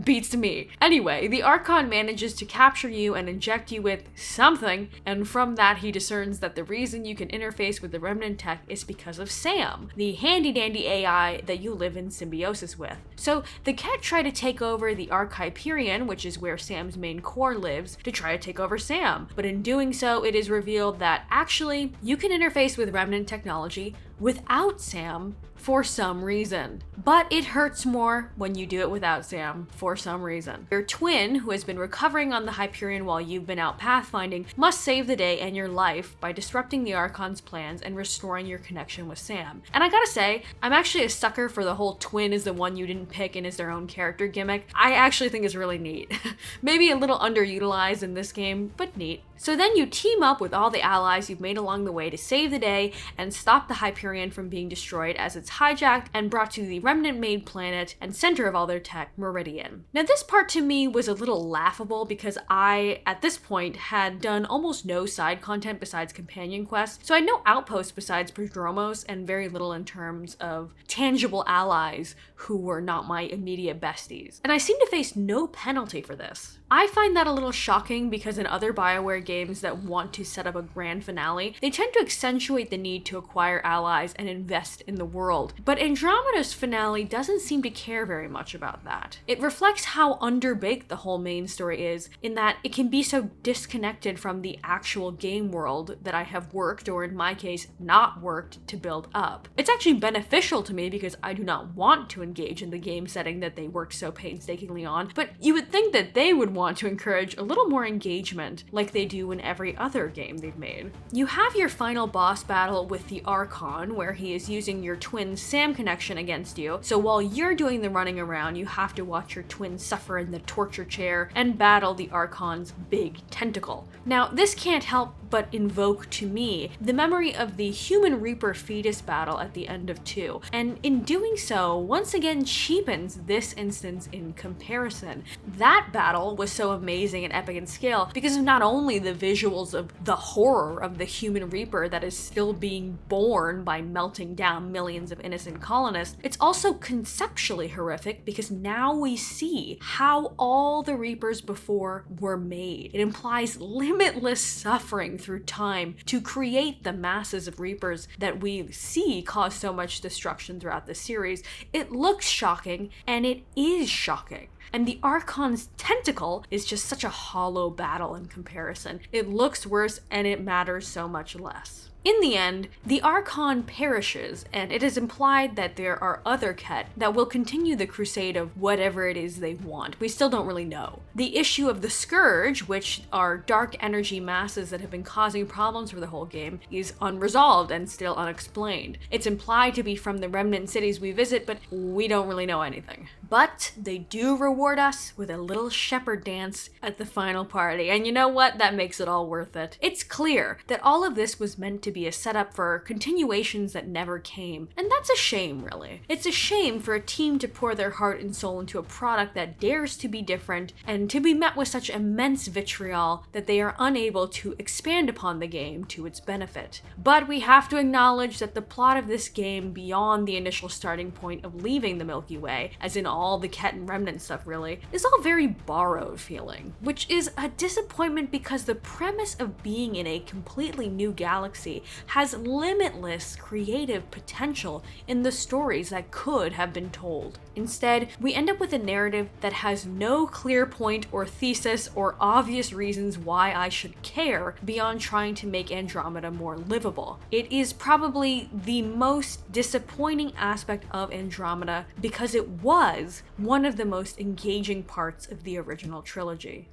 Beats me. Anyway, the Archon manages to capture you and inject you with something, and from that he discerns that the reason you can interface with the remnant tech is because of Sam, the handy-dandy AI that you live in symbiosis with. So the Ket try to take over the Ark Hyperion, which is where Sam's main core lives, to try to take over Sam. But in doing so, it is revealed that actually you can interface with remnant technology without Sam for some reason. But it hurts more when you do it without Sam for some reason. Your twin, who has been recovering on the Hyperion while you've been out pathfinding, must save the day and your life by disrupting the Archon's plans and restoring your connection with Sam. And I gotta say, I'm actually a sucker for the whole twin is the one you didn't pick and is their own character gimmick. I actually think it's really neat. Maybe a little underutilized in this game, but neat. So then you team up with all the allies you've made along the way to save the day and stop the Hyperion from being destroyed as it's hijacked and brought to the remnant-made planet and center of all their tech, Meridian. Now this part to me was a little laughable because I, at this point, had done almost no side content besides companion quests, so I had no outposts besides Prodromos and very little in terms of tangible allies who were not my immediate besties. And I seem to face no penalty for this. I find that a little shocking because in other BioWare games that want to set up a grand finale, they tend to accentuate the need to acquire allies and invest in the world. But Andromeda's finale doesn't seem to care very much about that. It reflects how underbaked the whole main story is, in that it can be so disconnected from the actual game world that I have worked, or in my case, not worked, to build up. It's actually beneficial to me because I do not want to engage in the game setting that they worked so painstakingly on, but you would think that they would want to encourage a little more engagement like they do in every other game they've made. You have your final boss battle with the Archon, where he is using your twin Sam connection against you, so while you're doing the running around, you have to watch your twin suffer in the torture chair and battle the Archon's big tentacle. Now, this can't help but invoke to me the memory of the human Reaper fetus battle at the end of 2, and in doing so, once again cheapens this instance in comparison. That battle was so amazing and epic in scale because of not only the visuals of the horror of the human Reaper that is still being born by melting down millions of innocent colonists, it's also conceptually horrific because now we see how all the Reapers before were made. It implies limitless suffering through time to create the masses of Reapers that we see cause so much destruction throughout the series. It looks shocking, and it is shocking. And the Archon's tentacle is just such a hollow battle in comparison. It looks worse, and it matters so much less. In the end, the Archon perishes, and it is implied that there are other Ket that will continue the crusade of whatever it is they want. We still don't really know. The issue of the Scourge, which are dark energy masses that have been causing problems for the whole game, is unresolved and still unexplained. It's implied to be from the remnant cities we visit, but we don't really know anything. But they do reward us with a little shepherd dance at the final party, and you know what? That makes it all worth it. It's clear that all of this was meant to be a setup for continuations that never came, and that's a shame, really. It's a shame for a team to pour their heart and soul into a product that dares to be different and to be met with such immense vitriol that they are unable to expand upon the game to its benefit. But we have to acknowledge that the plot of this game, beyond the initial starting point of leaving the Milky Way, as in all the Ket and Remnant stuff really, is all very borrowed feeling, which is a disappointment because the premise of being in a completely new galaxy has limitless creative potential in the stories that could have been told. Instead, we end up with a narrative that has no clear point or thesis or obvious reasons why I should care beyond trying to make Andromeda more livable. It is probably the most disappointing aspect of Andromeda because it was one of the most engaging parts of the original trilogy.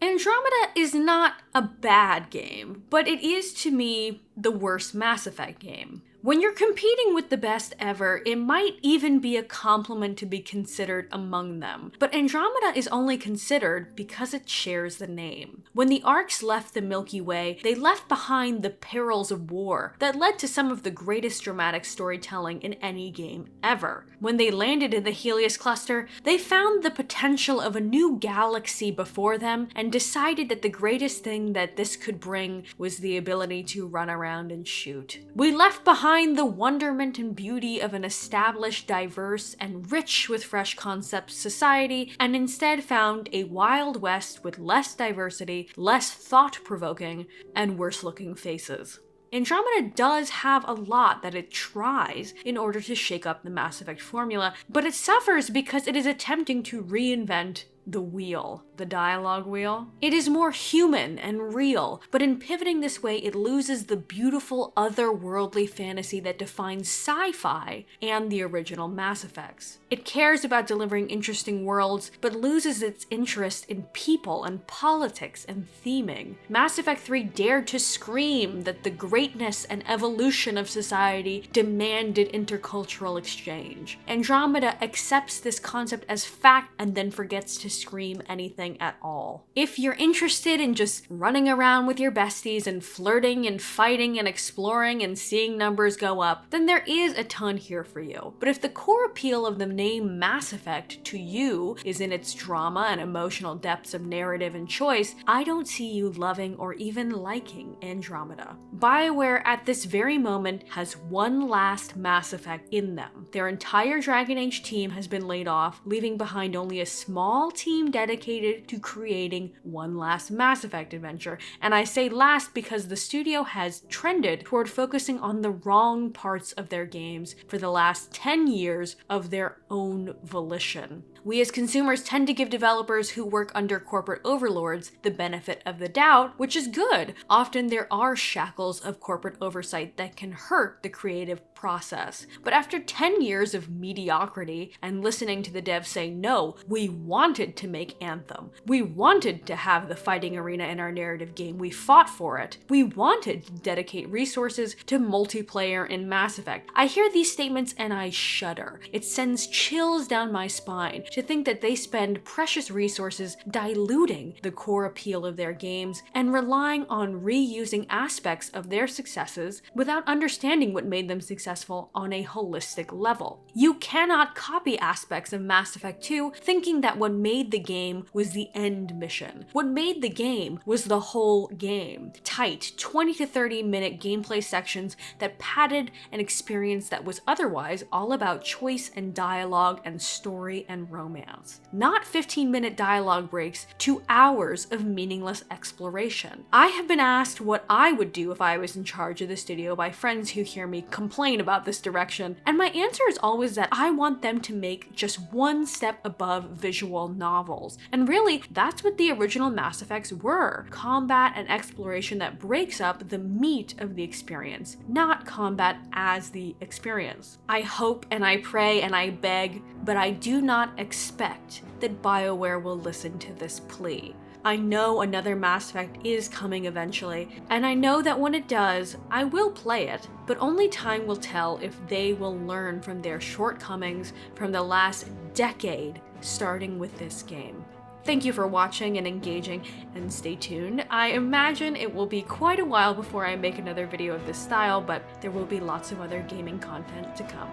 Andromeda is not a bad game, but it is to me the worst Mass Effect game. When you're competing with the best ever, it might even be a compliment to be considered among them. But Andromeda is only considered because it shares the name. When the Arcs left the Milky Way, they left behind the perils of war that led to some of the greatest dramatic storytelling in any game ever. When they landed in the Helios cluster, they found the potential of a new galaxy before them and decided that the greatest thing that this could bring was the ability to run around and shoot. We left behind the wonderment and beauty of an established, diverse, and rich with fresh concepts society, and instead found a Wild West with less diversity, less thought-provoking, and worse-looking faces. Andromeda does have a lot that it tries in order to shake up the Mass Effect formula, but it suffers because it is attempting to reinvent the wheel, the dialogue wheel. It is more human and real, but in pivoting this way, it loses the beautiful otherworldly fantasy that defines sci-fi and the original Mass Effects. It cares about delivering interesting worlds, but loses its interest in people and politics and theming. Mass Effect 3 dared to scream that the greatness and evolution of society demanded intercultural exchange. Andromeda accepts this concept as fact and then forgets to scream anything at all. If you're interested in just running around with your besties and flirting and fighting and exploring and seeing numbers go up, then there is a ton here for you. But if the core appeal of the name Mass Effect to you is in its drama and emotional depths of narrative and choice, I don't see you loving or even liking Andromeda. BioWare at this very moment has one last Mass Effect in them. Their entire Dragon Age team has been laid off, leaving behind only a small team dedicated to creating one last Mass Effect adventure. And I say last because the studio has trended toward focusing on the wrong parts of their games for the last 10 years of their own volition. We as consumers tend to give developers who work under corporate overlords the benefit of the doubt, which is good. Often there are shackles of corporate oversight that can hurt the creative process. But after 10 years of mediocrity and listening to the devs say, no, we wanted to make Anthem. We wanted to have the fighting arena in our narrative game. We fought for it. We wanted to dedicate resources to multiplayer in Mass Effect. I hear these statements and I shudder. It sends chills down my spine to think that they spend precious resources diluting the core appeal of their games and relying on reusing aspects of their successes without understanding what made them successful on a holistic level. You cannot copy aspects of Mass Effect 2 thinking that what made the game was the end mission. What made the game was the whole game. Tight 20 to 30 minute gameplay sections that padded an experience that was otherwise all about choice and dialogue and story and romance. romance. Not 15-minute dialogue breaks to hours of meaningless exploration. I have been asked what I would do if I was in charge of the studio by friends who hear me complain about this direction, and my answer is always that I want them to make just one step above visual novels. And really, that's what the original Mass Effects were: combat and exploration that breaks up the meat of the experience, not combat as the experience. I hope and I pray and I beg, but I do not expect that BioWare will listen to this plea. I know another Mass Effect is coming eventually, and I know that when it does, I will play it, but only time will tell if they will learn from their shortcomings from the last decade, starting with this game. Thank you for watching and engaging, and stay tuned. I imagine it will be quite a while before I make another video of this style, but there will be lots of other gaming content to come.